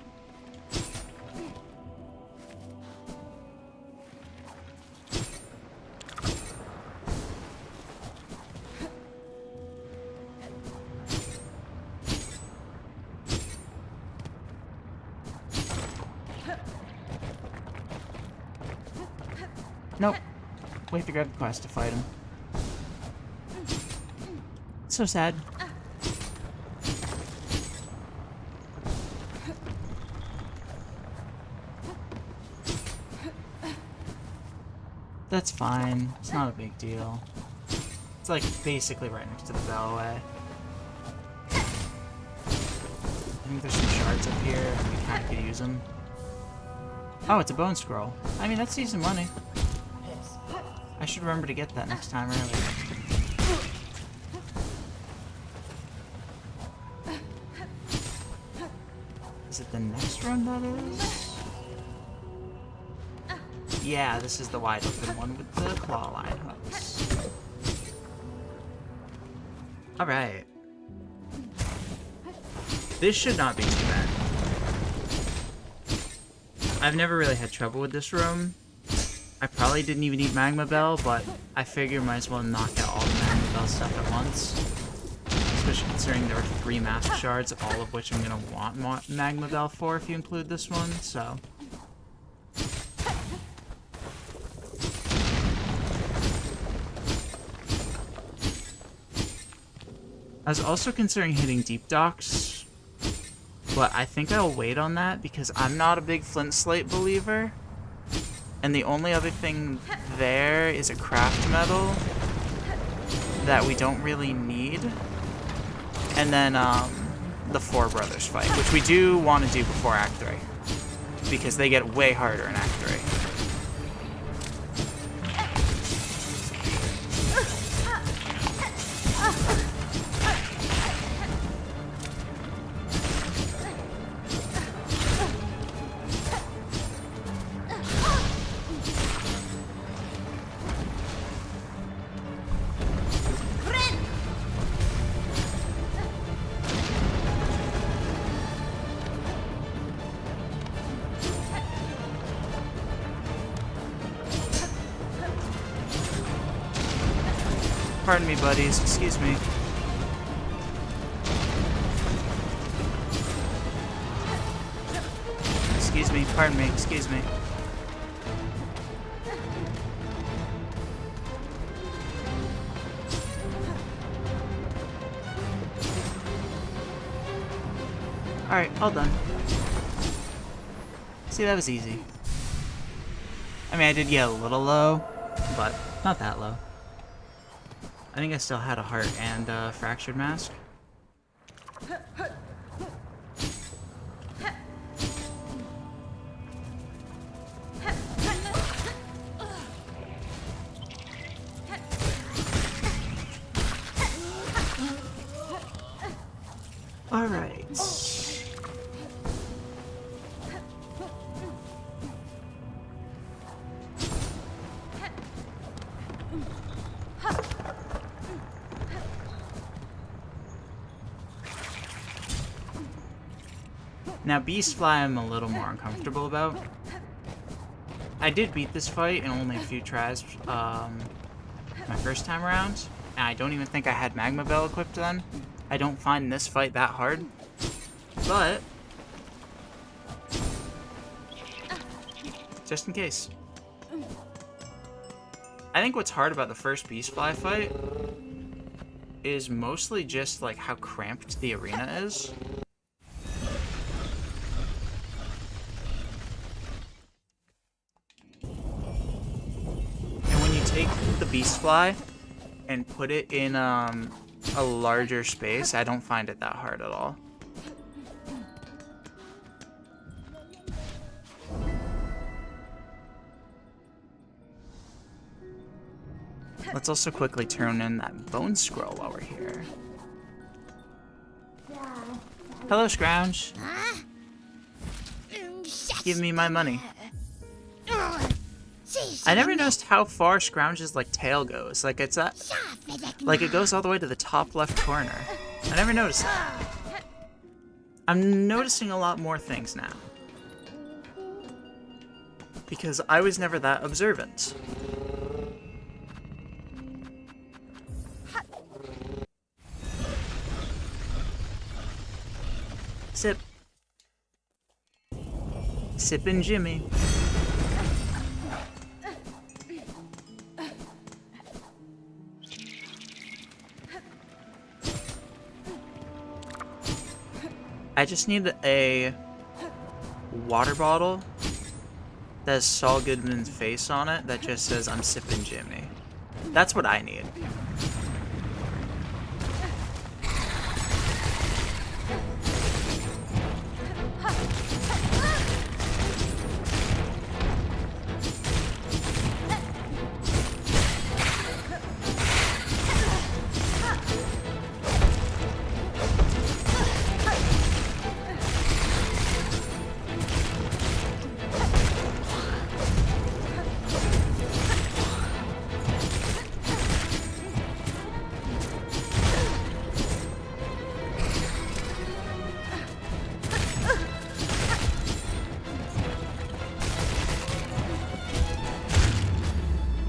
Speaker 1: Nope. We have to grab the quest to fight him. It's so sad. That's fine. It's not a big deal. It's like basically right next to the Bellway. I think there's some shards up here and we kind of could use them. Oh, it's a bone scroll. I mean, that's decent money. I should remember to get that next time earlier. Is it the next run that is? Yeah, this is the wide open one with the claw line hooks. Alright. This should not be too bad. I've never really had trouble with this room. I probably didn't even need Magma Bell, but I figure might as well knock out all the Magma Bell stuff at once. Especially considering there are 3 Mask Shards, all of which I'm going to want Magma Bell for if you include this one, so... I was also considering hitting Deep Docks, but I think I'll wait on that because I'm not a big Flint Slate believer. And the only other thing there is a craft metal that we don't really need. And then, the Four Brothers fight, which we do want to do before Act 3. Because they get way harder in Act 3. Pardon me, buddies. Excuse me. Excuse me. Pardon me. Excuse me. Alright, all done. See, that was easy. I mean, I did get a little low, but not that low. I think I still had a heart and a fractured mask. All right. Now, Beast Fly I'm a little more uncomfortable about. I did beat this fight in only a few tries my first time around, and I don't even think I had Magma Bell equipped then. I don't find this fight that hard, but just in case. I think what's hard about the first Beast Fly fight is mostly just like how cramped the arena is. Take the Beast Fly and put it in a larger space, I don't find it that hard at all. Let's also quickly turn in that bone scroll while we're here. Hello, Scrounge. Give me my money. I never noticed how far Scrounge's like tail goes. Like it's that, like it goes all the way to the top left corner. I never noticed that. I'm noticing a lot more things now because I was never that observant. Sip. Sippin' Jimmy. I just need a water bottle that has Saul Goodman's face on it that just says, "I'm sipping Jimmy." That's what I need.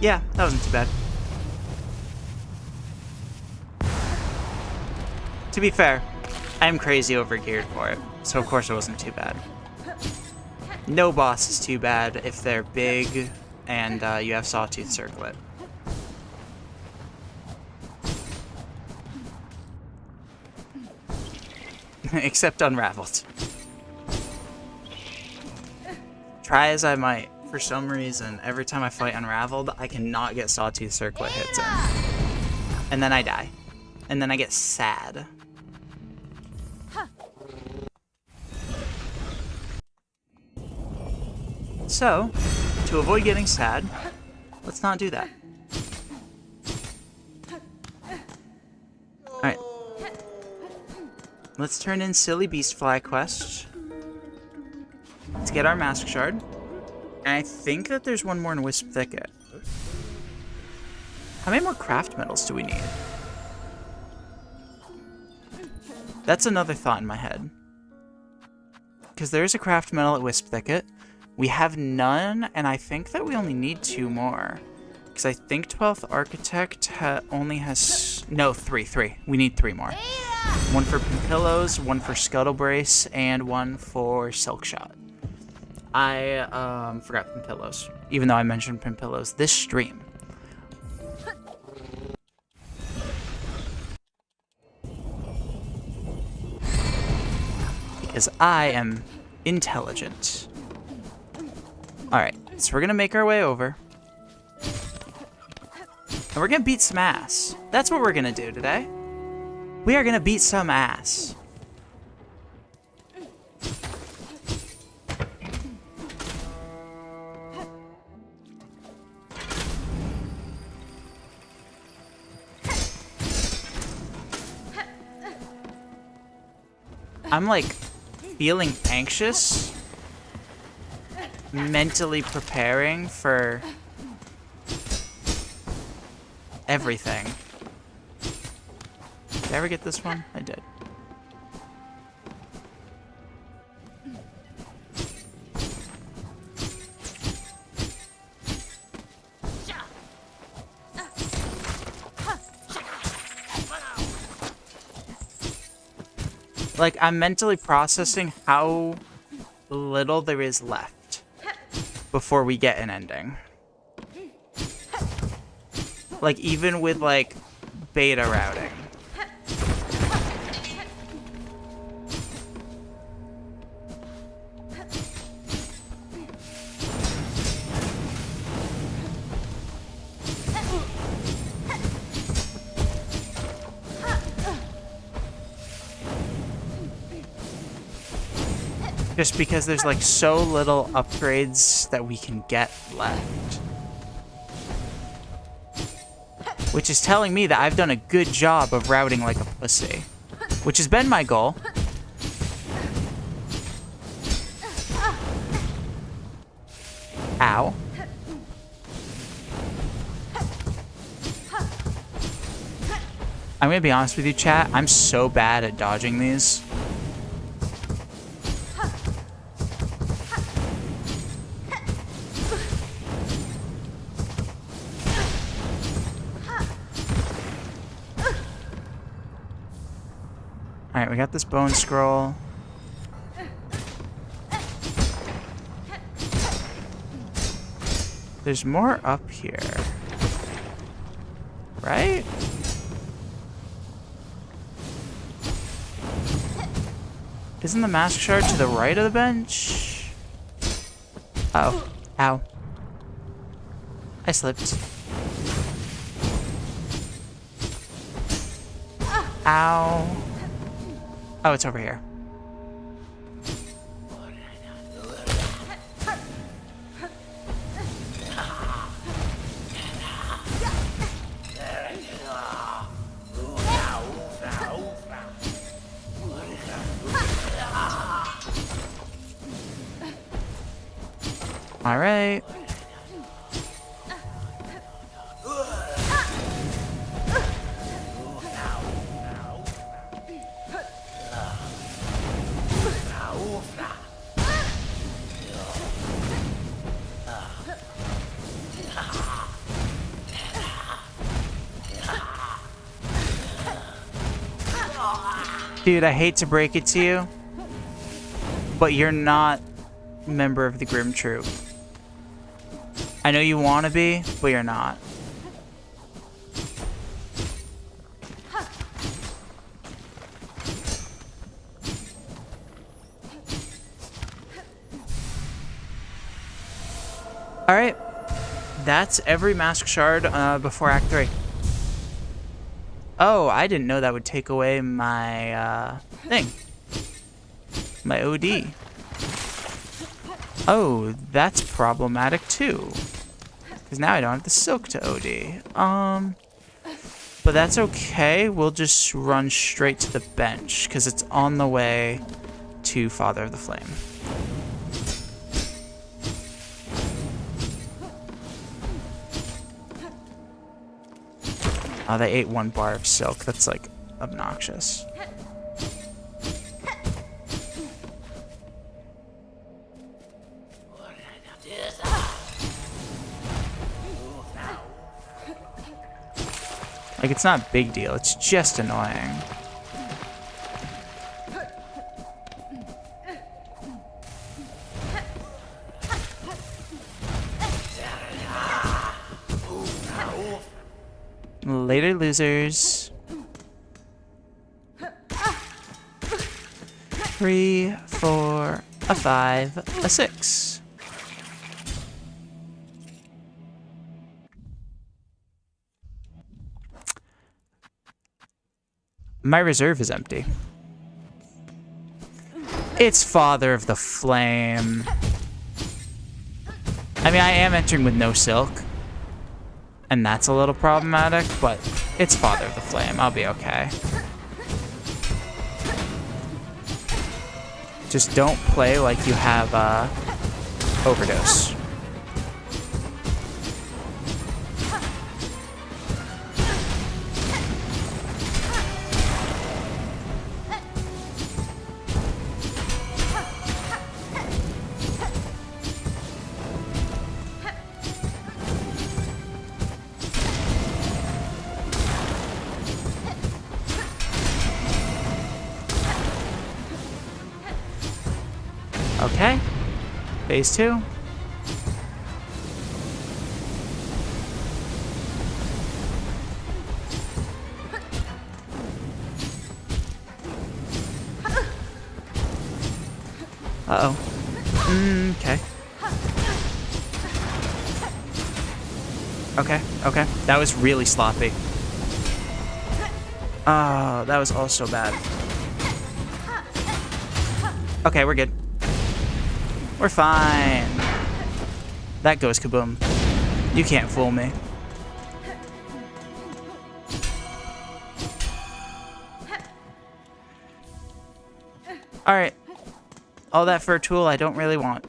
Speaker 1: Yeah, that wasn't too bad. To be fair, I am crazy overgeared for it, so of course it wasn't too bad. No boss is too bad if they're big and you have Sawtooth Circlet. Except Unraveled. Try as I might. For some reason, every time I fight Unraveled, I cannot get Sawtooth Circlet hits in. And then I die. And then I get sad. So, to avoid getting sad, let's not do that. Alright. Let's turn in Silly Beastfly quest. Let's get our Mask Shard. And I think that there's one more in Wisp Thicket. How many more craft metals do we need? That's another thought in my head. Because there is a craft metal at Wisp Thicket. We have none, and I think that we only need 2 more. Because I think 12th Architect only has... No, 3. We need 3 more. 1 for Pimpillows, 1 for Scuttle Brace, and 1 for Silk Shot. I forgot Pimpillows, even though I mentioned Pimpillows this stream. Because I am intelligent. Alright, so we're gonna make our way over. And we're gonna beat some ass. That's what we're gonna do today. We are gonna beat some ass. I'm like feeling anxious, mentally preparing for everything. Did I ever get this one? I did. Like, I'm mentally processing how little there is left before we get an ending. Like, even with, like, beta routing. Just because there's like so little upgrades that we can get left. Which is telling me that I've done a good job of routing like a pussy. Which has been my goal. Ow. I'm gonna be honest with you, chat. I'm so bad at dodging these. Alright, we got this bone scroll. There's more up here. Right? Isn't the mask shard to the right of the bench? Oh. Ow. I slipped. Ow. Oh, it's over here. All right. Dude, I hate to break it to you, but you're not a member of the Grim Troop. I know you want to be, but you're not. Alright. That's every mask shard before Act 3. Oh, I didn't know that would take away my thing. My OD. Oh, that's problematic too. Because now I don't have the silk to OD. But that's okay. We'll just run straight to the bench because it's on the way to Father of the Flame. Oh, they ate 1 bar of silk. That's like obnoxious. Like, it's not a big deal. It's just annoying. Later, losers. 3, 4, a 5, a 6. My reserve is empty. It's Father of the Flame. I mean, I am entering with no silk. And that's a little problematic, but it's Father of the Flame. I'll be okay. Just don't play like you have overdose. Okay. Phase 2. Uh-oh. Okay. Okay. That was really sloppy. Oh, that was also bad. Okay, we're good. We're fine. That goes kaboom. You can't fool me. Alright. All that for a tool I don't really want.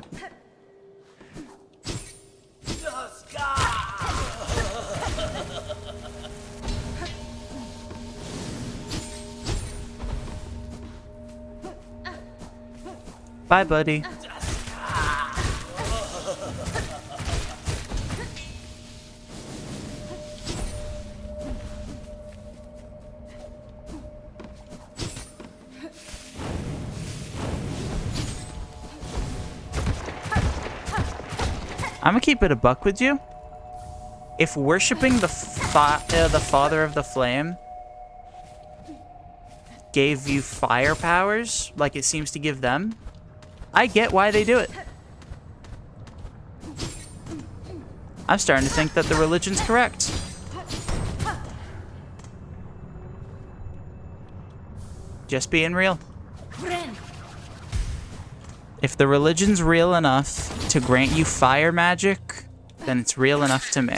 Speaker 1: Bye, buddy. I'm gonna keep it a buck with you. If worshipping the Father of the Flame gave you fire powers, like it seems to give them, I get why they do it. I'm starting to think that the religion's correct. Just being real. If the religion's real enough to grant you fire magic, then it's real enough to me.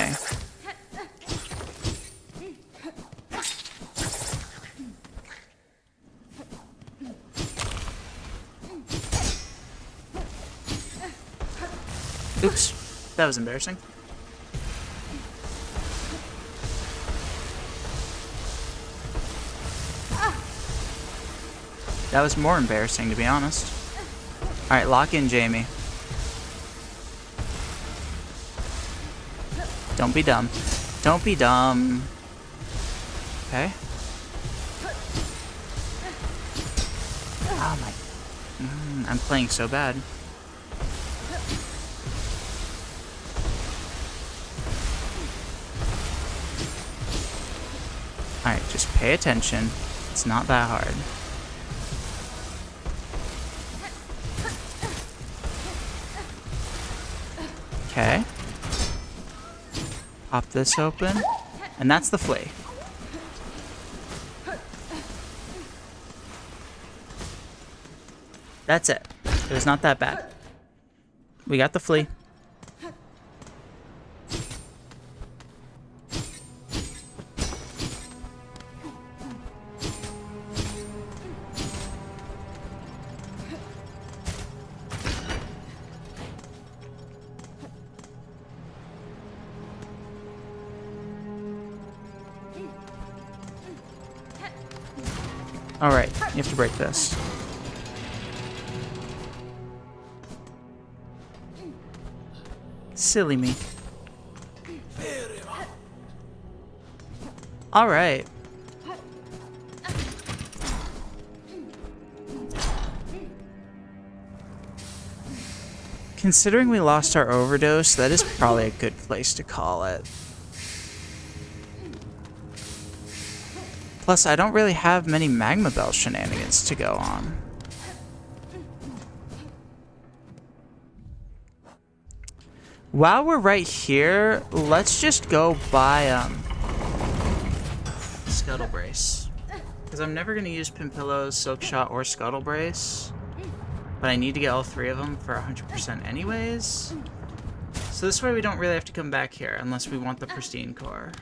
Speaker 1: Oops, that was embarrassing. That was more embarrassing, to be honest. Alright, lock in, Jamie. Don't be dumb. Don't be dumb. Okay. Oh my... I'm playing so bad. Alright, just pay attention. It's not that hard. Okay. Pop this open. And that's the flea. That's it. It was not that bad. We got the flea. Alright, you have to break this. Silly me. Alright. Considering we lost our overdose, that is probably a good place to call it. Plus, I don't really have many Magma Bell shenanigans to go on. While we're right here, let's just go buy, Scuttle Brace. Because I'm never going to use Pimpillo's, Silk Shot, or Scuttle Brace. But I need to get all three of them for 100% anyways. So this way we don't really have to come back here, unless we want the Pristine Core.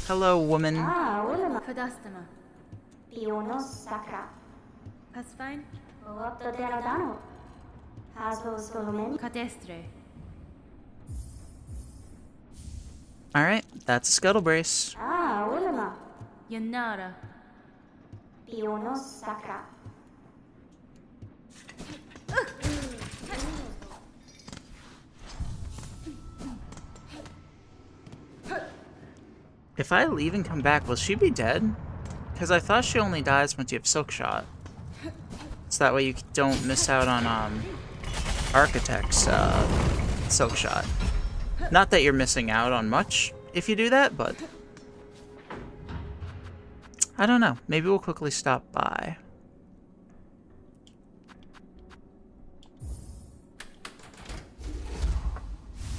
Speaker 1: Hello, woman.
Speaker 2: Fadastama. That's fine. Cadestre.
Speaker 1: Alright, that's a Scuttle Brace.
Speaker 2: Yanara.
Speaker 1: If I leave and come back, will she be dead? Because I thought she only dies once you have Silk Shot. So that way you don't miss out on, Architect's, Silk Shot. Not that you're missing out on much if you do that, but... I don't know. Maybe we'll quickly stop by.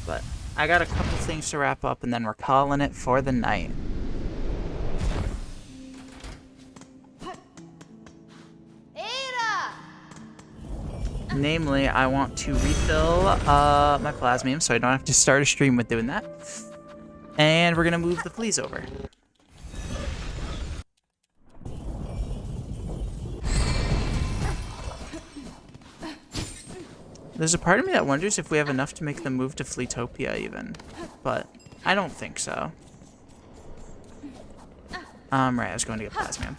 Speaker 1: But I got a couple things to wrap up, and then we're calling it for the night. Namely, I want to refill my plasmium, so I don't have to start a stream with doing that. And we're gonna move the fleas over. There's a part of me that wonders if we have enough to make the move to Fleetopia even, but I don't think so. Right, I was going to get plasmium.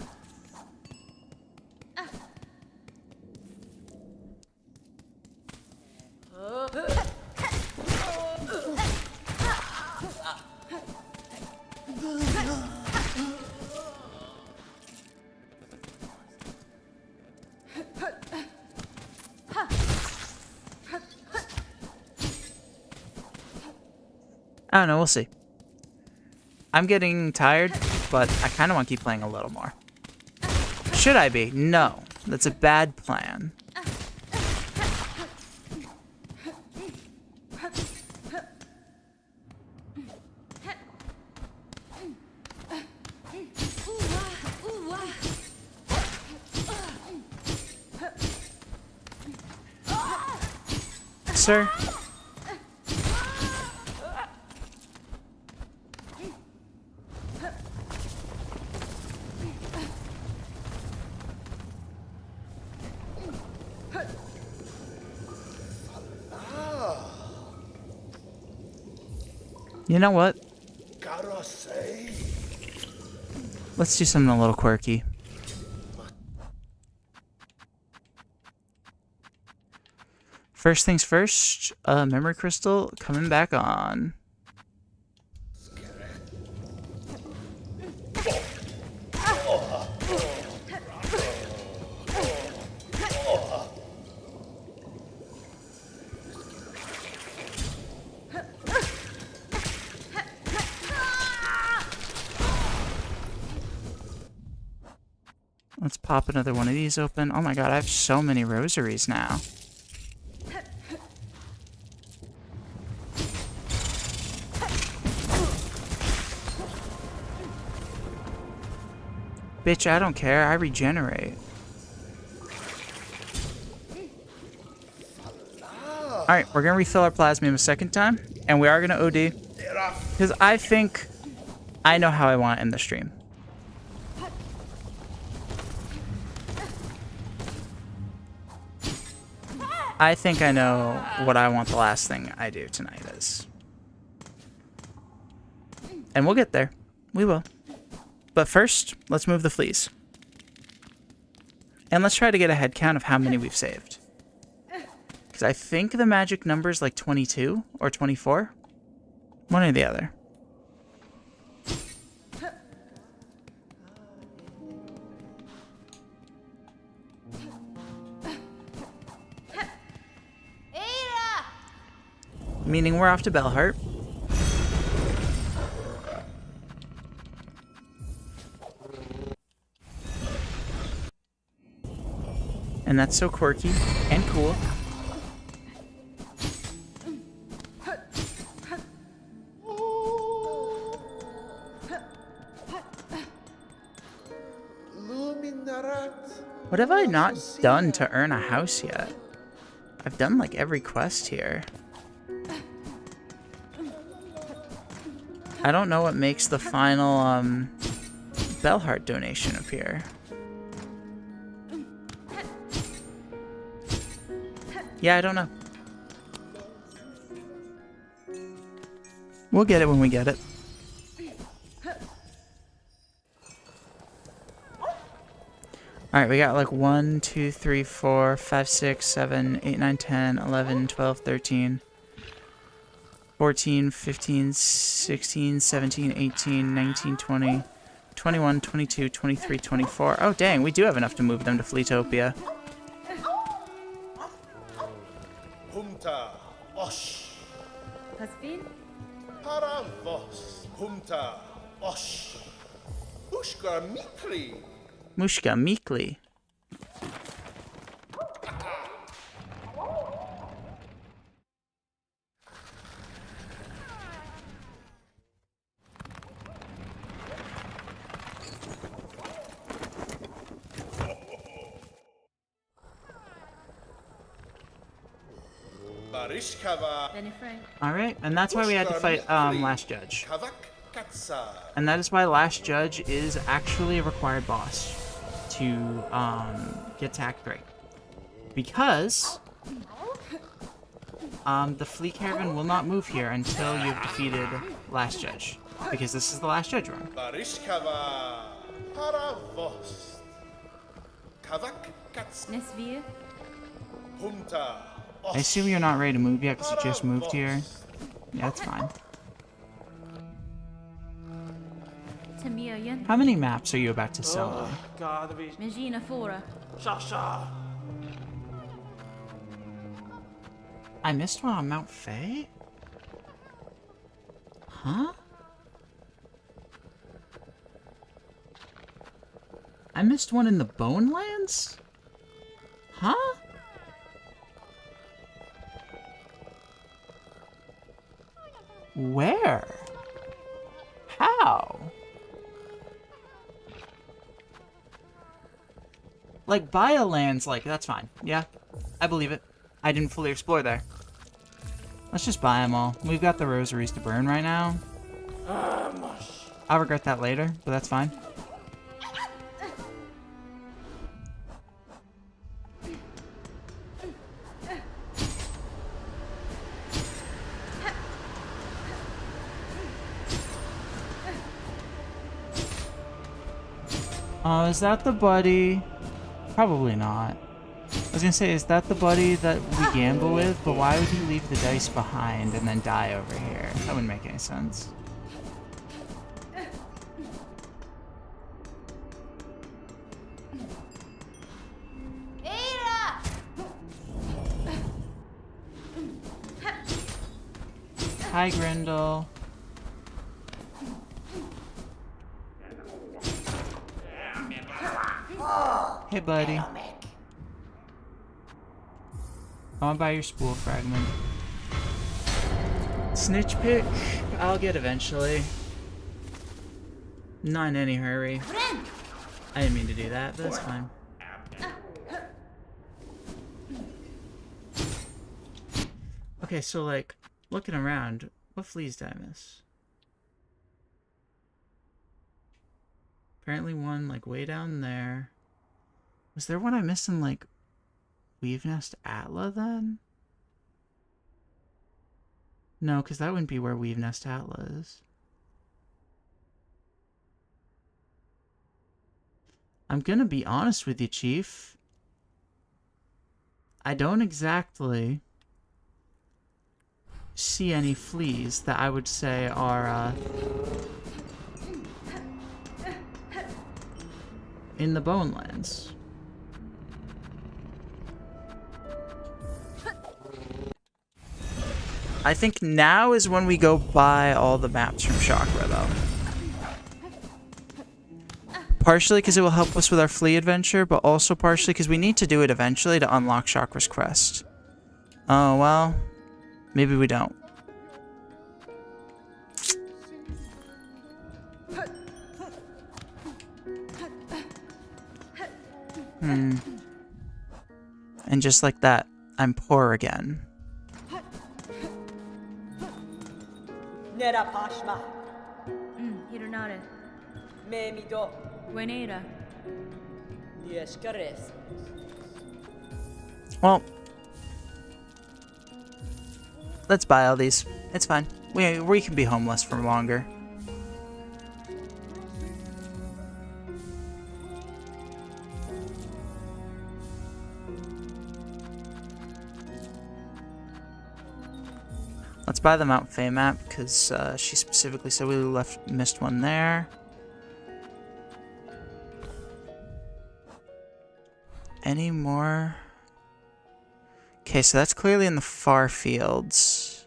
Speaker 1: I don't know, we'll see. I'm getting tired, but I kind of want to keep playing a little more. Should I be? No. That's a bad plan. Sir? You know what? Let's do something a little quirky. First things first, memory crystal coming back on. Let's pop another one of these open. Oh my god, I have so many rosaries now. Bitch, I don't care. I regenerate. Alright, we're gonna refill our plasmium a second time. And we are gonna OD. Because I think I know how I want to end the stream. I think I know what I want the last thing I do tonight is. And we'll get there. We will. But first, let's move the fleas. And let's try to get a head count of how many we've saved. Because I think the magic number is like 22 or 24. One or the other. Meaning we're off to Bellheart. And that's so quirky and cool. What have I not done to earn a house yet? I've done like every quest here. I don't know what makes the final Bellheart donation appear. Yeah, I don't know. We'll get it when we get it. Alright, we got like 1, 2, 3, 4, 5, 6, 7, 8, 9, 10, 11, 12, 13, 14, 15, 16, 17, 18, 19, 20, 21, 22, 23, 24. Oh, dang, we do have enough to move them to Fleetopia.
Speaker 4: Humta osh.
Speaker 2: Pasvin?
Speaker 4: Para vos. Humta osh. Ushka mikli.
Speaker 1: Mushka Meekly.
Speaker 4: Barishkava.
Speaker 2: Benifrey?
Speaker 1: Alright, and that's why we had to fight Last Judge.
Speaker 4: Kavak katsa.
Speaker 1: And that is why Last Judge is actually a required boss to get to Act 3. Because the Flea Caravan will not move here until you've defeated Last Judge. Because this is the Last Judge run.
Speaker 4: Barishkava. Para vos. Kavak katsa.
Speaker 2: Nesvir?
Speaker 4: Humta.
Speaker 1: I assume you're not ready to move yet because you just moved here. Yeah, that's fine.
Speaker 2: Tamir
Speaker 1: How many maps are you about to sell?
Speaker 2: Megina Fora.
Speaker 1: I missed one on Mount Faye? Huh? I missed one in the Bonelands? Huh? Where? How? Like, Biolands, like, that's fine. Yeah, I believe it. I didn't fully explore there. Let's just buy them all. We've got the rosaries to burn right now. I'll regret that later, but that's fine. Oh, is that the buddy? Probably not. I was gonna say, is that the buddy that we gamble with? But why would he leave the dice behind and then die over here? That wouldn't make any sense. Hi, Grindel. Hey, buddy. I want to buy your spool fragment. Snitch pick, I'll get eventually. Not in any hurry. I didn't mean to do that, but that's fine. Okay, so like, looking around, what fleas did I miss? Apparently one like way down there. Was there one I missed in like Weave Nest Atla then? No, because that wouldn't be where Weave Nest Atla is. I'm gonna be honest with you, Chief. I don't exactly see any fleas that I would say are in the Bonelands. I think now is when we go buy all the maps from Chakra, though. Partially because it will help us with our flea adventure, but also partially because we need to do it eventually to unlock Chakra's quest. Oh, well. Maybe we don't. And just like that, I'm poor again.
Speaker 5: Nera Pashma,
Speaker 2: Hironare.
Speaker 5: Memido,
Speaker 2: Buenera.
Speaker 5: Yeskares.
Speaker 1: Well, let's buy all these. It's fine. We can be homeless for longer. Let's buy the Mount Fay map, because she specifically said we missed one there. Any more? Okay, so that's clearly in the far fields.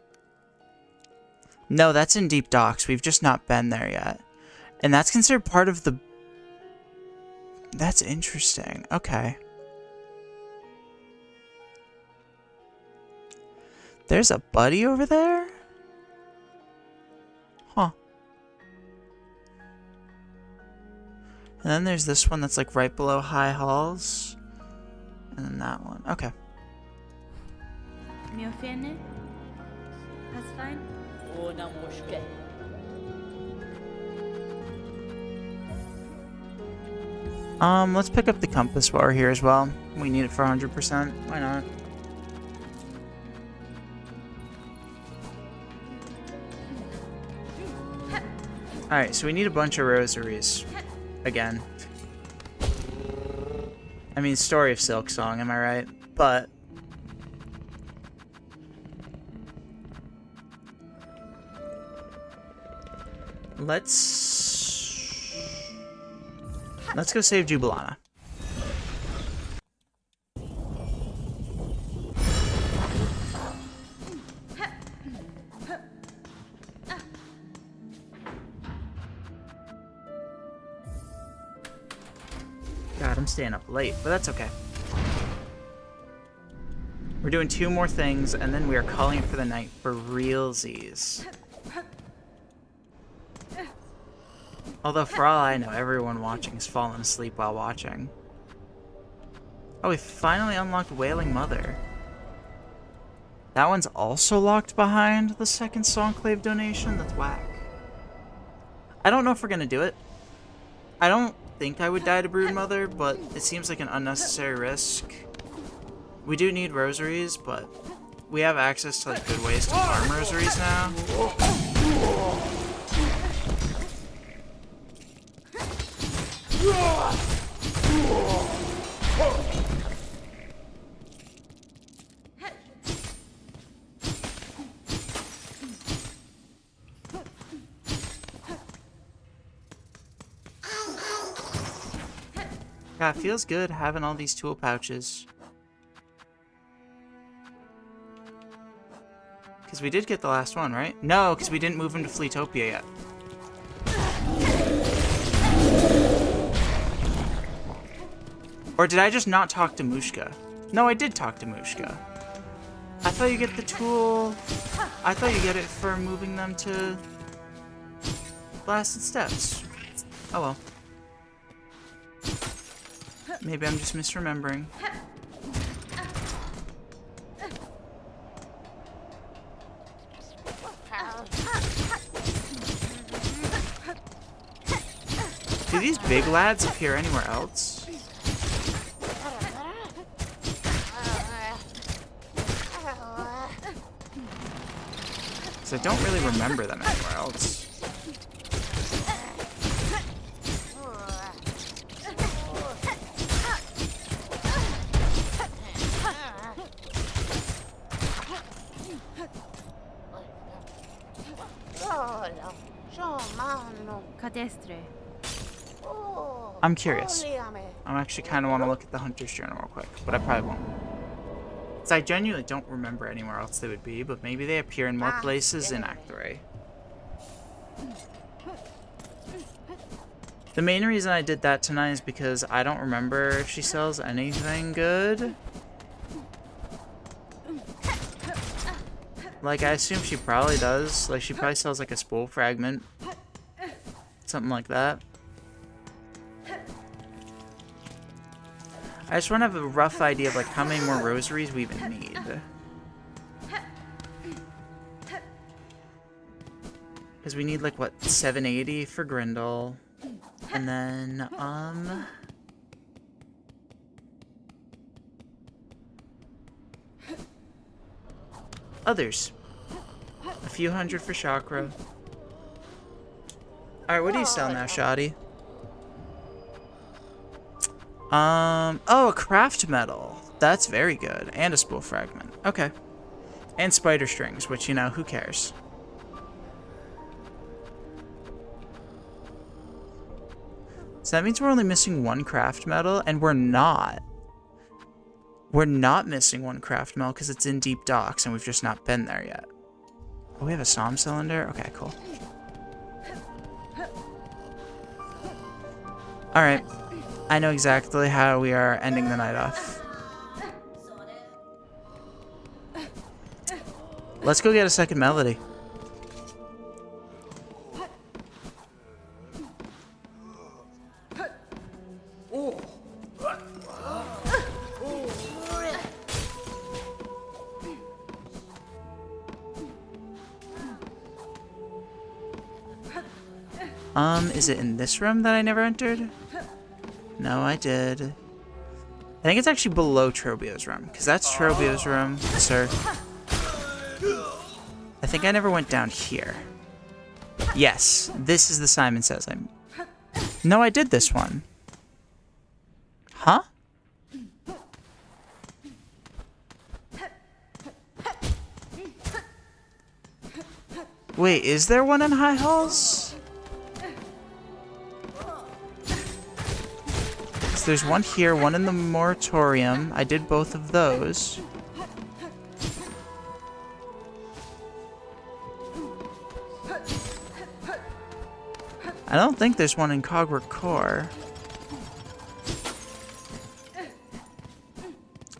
Speaker 1: No, that's in Deep Docks. We've just not been there yet. And that's considered part of the... That's interesting. Okay. There's a buddy over there? Huh. And then there's this one that's like right below High Halls. And then that one. Okay.
Speaker 2: Miofene. Pasfine.
Speaker 5: Ona Moshke.
Speaker 1: Let's pick up the compass while we're here as well. We need it for 100%. Why not? Alright, so we need a bunch of rosaries. Again. I mean, story of Silksong, am I right? But... Let's go save Jubilana. God, I'm staying up late, but that's okay. We're doing 2 more things, and then we are calling it for the night for realsies. Although, for all I know, everyone watching has fallen asleep while watching. Oh, we finally unlocked Wailing Mother. That one's also locked behind the second Songclave donation? That's whack. I don't know if we're gonna do it. I don't think I would die to Broodmother, but it seems like an unnecessary risk. We do need rosaries, but we have access to like good ways to farm rosaries now. Yeah, it feels good having all these tool pouches. Because we did get the last one, right? No, because we didn't move into Fleetopia yet. Or did I just not talk to Mushka? No, I did talk to Mushka. I thought you get the tool... I thought you get it for moving them to... Blasted Steps. Oh well. Maybe I'm just misremembering. Do these big lads appear anywhere else? Because I don't really remember them anywhere else.
Speaker 2: Cadestre.
Speaker 1: I'm curious. I actually kind of want to look at the Hunter's Journal real quick, but I probably won't. Because I genuinely don't remember anywhere else they would be, but maybe they appear in more places in Act 3. The main reason I did that tonight is because I don't remember if she sells anything good. Like, I assume she probably does. Like, she probably sells like a spool fragment. Something like that. I just want to have a rough idea of like how many more rosaries we even need. Because we need like what, 780 for Grindel. And then, others. A few hundred for Chakra. Alright, what do you sell now, Shoddy? Oh, a craft metal. That's very good. And a spool fragment. Okay. And spider strings, which, you know, who cares? So that means we're only missing one craft metal, and we're not. We're not missing one craft metal because it's in deep docks, and we've just not been there yet. Oh, we have a SOM cylinder? Okay, cool. Alright. I know exactly how we are ending the night off. Let's go get a second melody. Is it in this room that I never entered? No, I did. I think it's actually below Trobio's room, because that's Trobio's room, sir. I think I never went down here. Yes, this is the Simon Says. No, I did this one. Huh? Wait, is there one in High Halls? There's one here, one in the moratorium. I did both of those. I don't think there's one in Cogwork Core.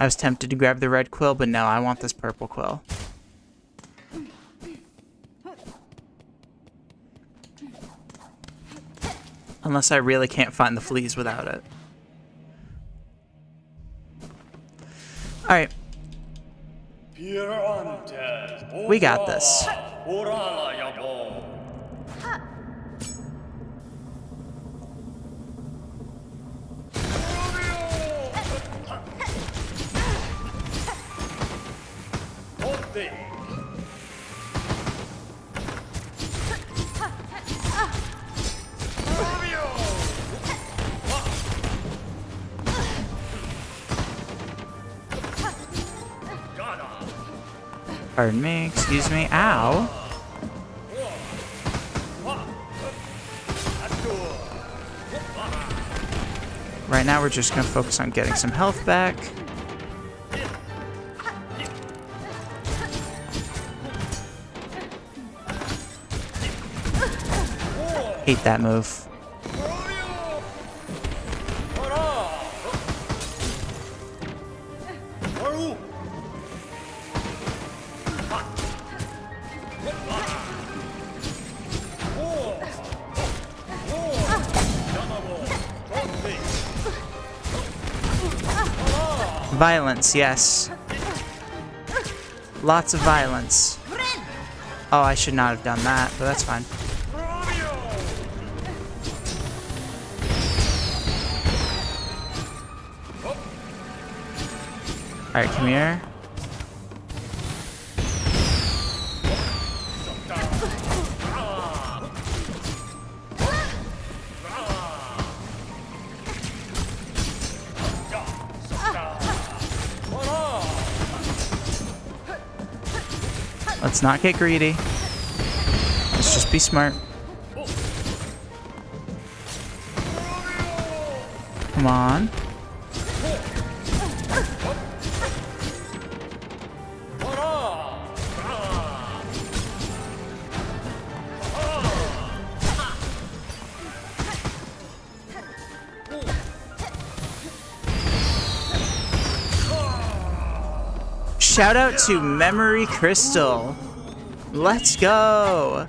Speaker 1: I was tempted to grab the red quill, but no, I want this purple quill. Unless I really can't find the fleas without it. Alright. We got this. Pardon me, excuse me, ow. Right now we're just gonna focus on getting some health back. Hate that move. Violence, yes. Lots of violence. Oh, I should not have done that, but that's fine. Alright, come here. Let's not get greedy. Let's just be smart. Come on. Shout out to Memory Crystal. Let's go.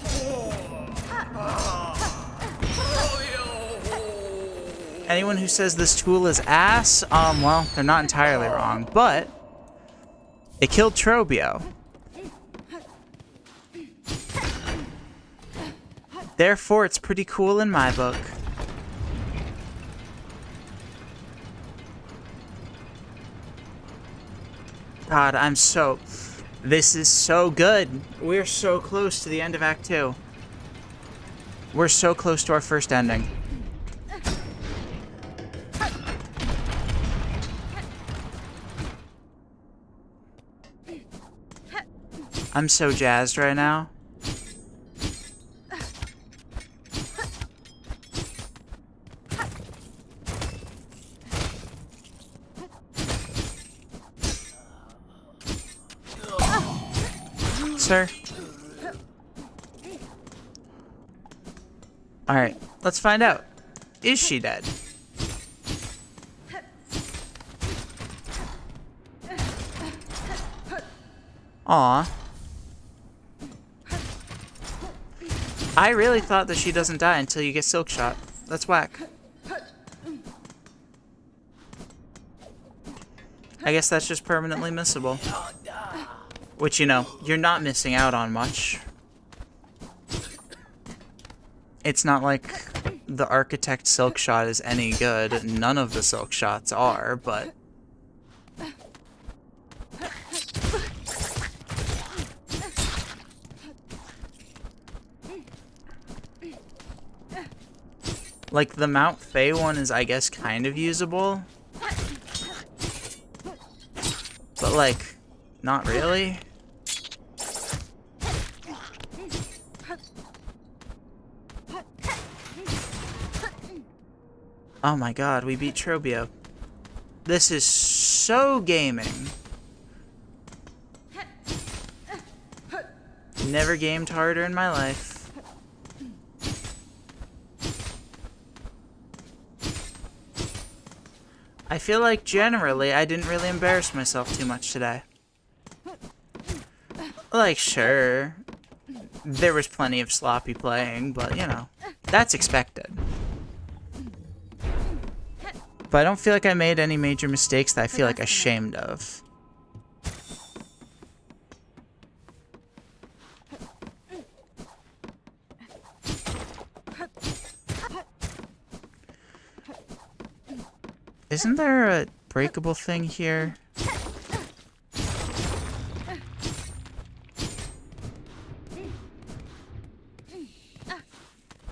Speaker 1: Anyone who says this tool is ass, well, they're not entirely wrong, but it killed Trobio. Therefore, it's pretty cool in my book. God, this is so good. We're so close to the end of Act 2. We're so close to our first ending. I'm so jazzed right now. Sir. Alright, let's find out. Is she dead? Aw. I really thought that she doesn't die until you get silk shot. That's whack. I guess that's just permanently missable. Which, you know, you're not missing out on much. It's not like the Architect Silk Shot is any good. None of the Silk Shots are, but... like, the Mount Fae one is, I guess, kind of usable. But, like, not really. Oh my god, we beat Trobio. This is so gaming. Never gamed harder in my life. I feel like generally I didn't really embarrass myself too much today. Like, sure, there was plenty of sloppy playing, but you know, that's expected. But I don't feel like I made any major mistakes that I feel like ashamed of. Isn't there a breakable thing here?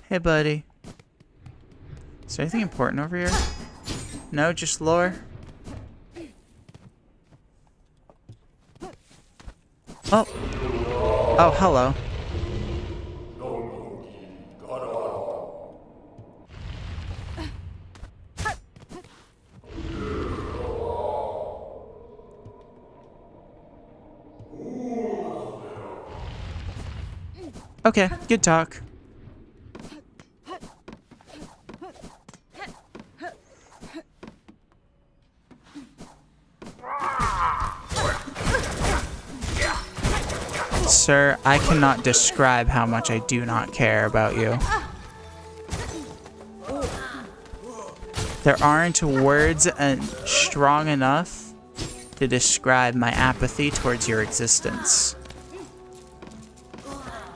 Speaker 1: Hey, buddy. Is there anything important over here? No, just lore? Oh. Oh, hello. Okay, good talk. Sir, I cannot describe how much I do not care about you. There aren't words strong enough to describe my apathy towards your existence.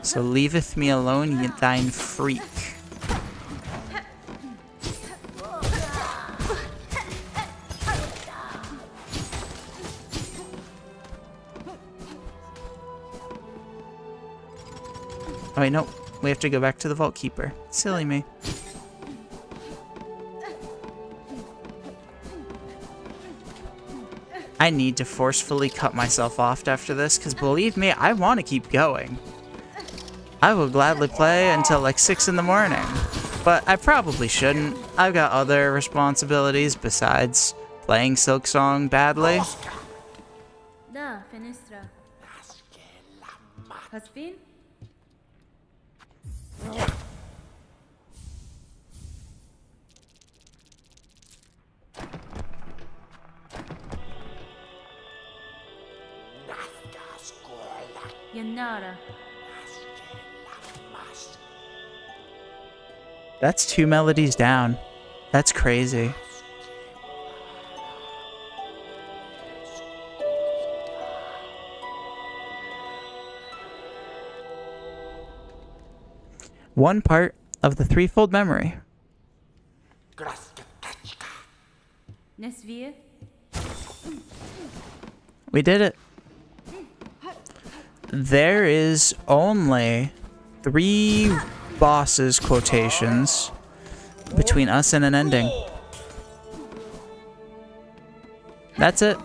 Speaker 1: So leaveth me alone, ye thine freak. Oh wait, no. We have to go back to the Vault Keeper. Silly me. I need to forcefully cut myself off after this, because believe me, I want to keep going. I will gladly play until like 6 in the morning. But I probably shouldn't. I've got other responsibilities besides playing Silksong badly.
Speaker 2: Da, fenestra. Has been? Yanara.
Speaker 1: That's 2 melodies down. That's crazy. One part of the threefold memory.
Speaker 2: Nesvie?
Speaker 1: We did it. There is only 3 bosses quotations between us and an ending. That's it.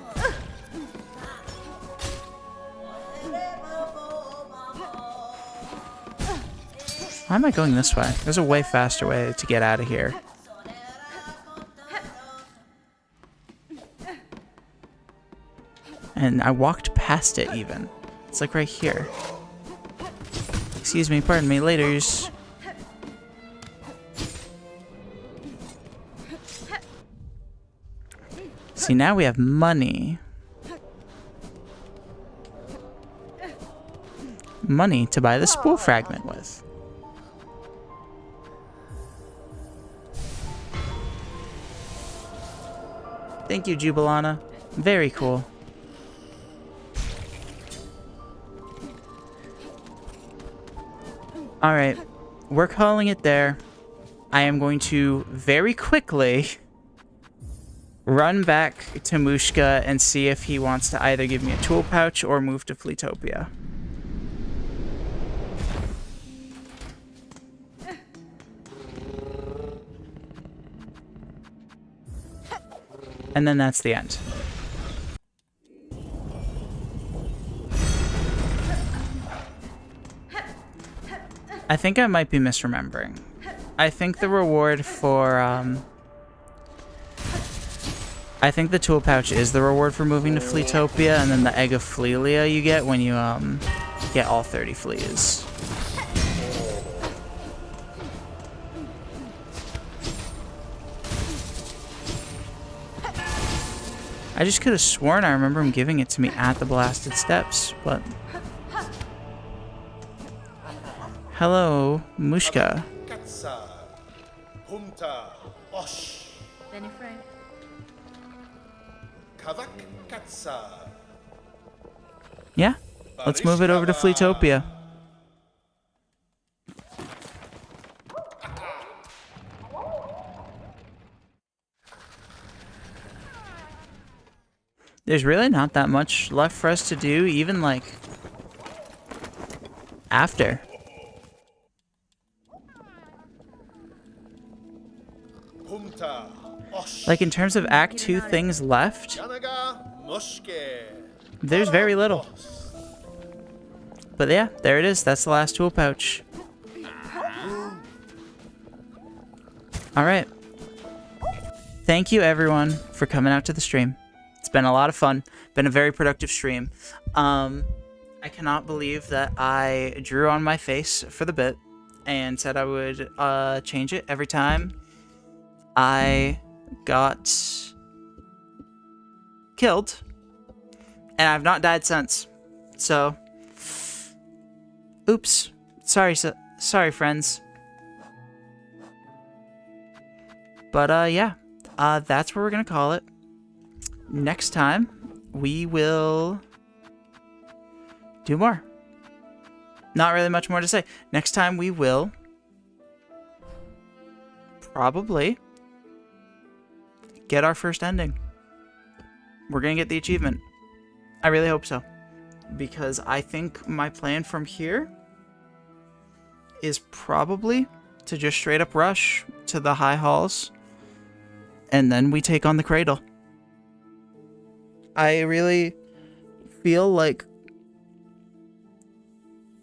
Speaker 1: Why am I going this way? There's a way faster way to get out of here. And I walked past it even. It's like right here. Excuse me, pardon me, laters. See, now we have money. Money to buy the spool fragment with. Thank you, Jubilana. Very cool. Alright, we're calling it there. I am going to very quickly run back to Mushka and see if he wants to either give me a tool pouch or move to Fleetopia. And then that's the end. I think I might be misremembering. I think the reward for, I think the tool pouch is the reward for moving to Fleetopia, and then the egg of Fleelia you get when you, get all 30 fleas. I just could have sworn I remember him giving it to me at the Blasted Steps, but... Hello, Mushka.
Speaker 4: Katsa. Humta. Osh.
Speaker 2: Benny Frank.
Speaker 4: Kavak Katsa.
Speaker 1: Yeah, let's move it over to Fleetopia. There's really not that much left for us to do, even like after.
Speaker 4: Humta. Osh.
Speaker 1: Like in terms of Act 2 things left,
Speaker 4: Yanaga Mushke.
Speaker 1: there's very little. But yeah, there it is. That's the last tool pouch. Alright. Thank you everyone for coming out to the stream. It's been a lot of fun. Been a very productive stream. I cannot believe that I drew on my face for the bit and said I would change it every time I got killed. And I've not died since. So, oops. Sorry, friends. But yeah, that's where we're gonna call it. Next time, we will do more. Not really much more to say. Next time we will probably get our first ending. We're going to get the achievement. I really hope so. Because I think my plan from here is probably to just straight up rush to the high halls. And then we take on the cradle. I really feel like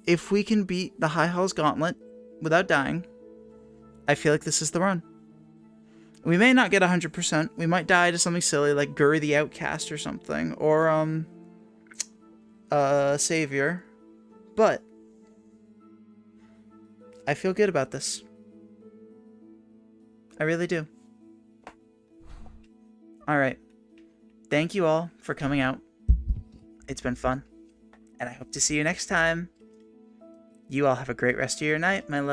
Speaker 1: if we can beat the high halls gauntlet without dying, I feel like this is the run. We may not get 100%. We might die to something silly like Guri the Outcast or something. Or, Savior. But I feel good about this. I really do. Alright. Thank you all for coming out. It's been fun. And I hope to see you next time. You all have a great rest of your night, my love.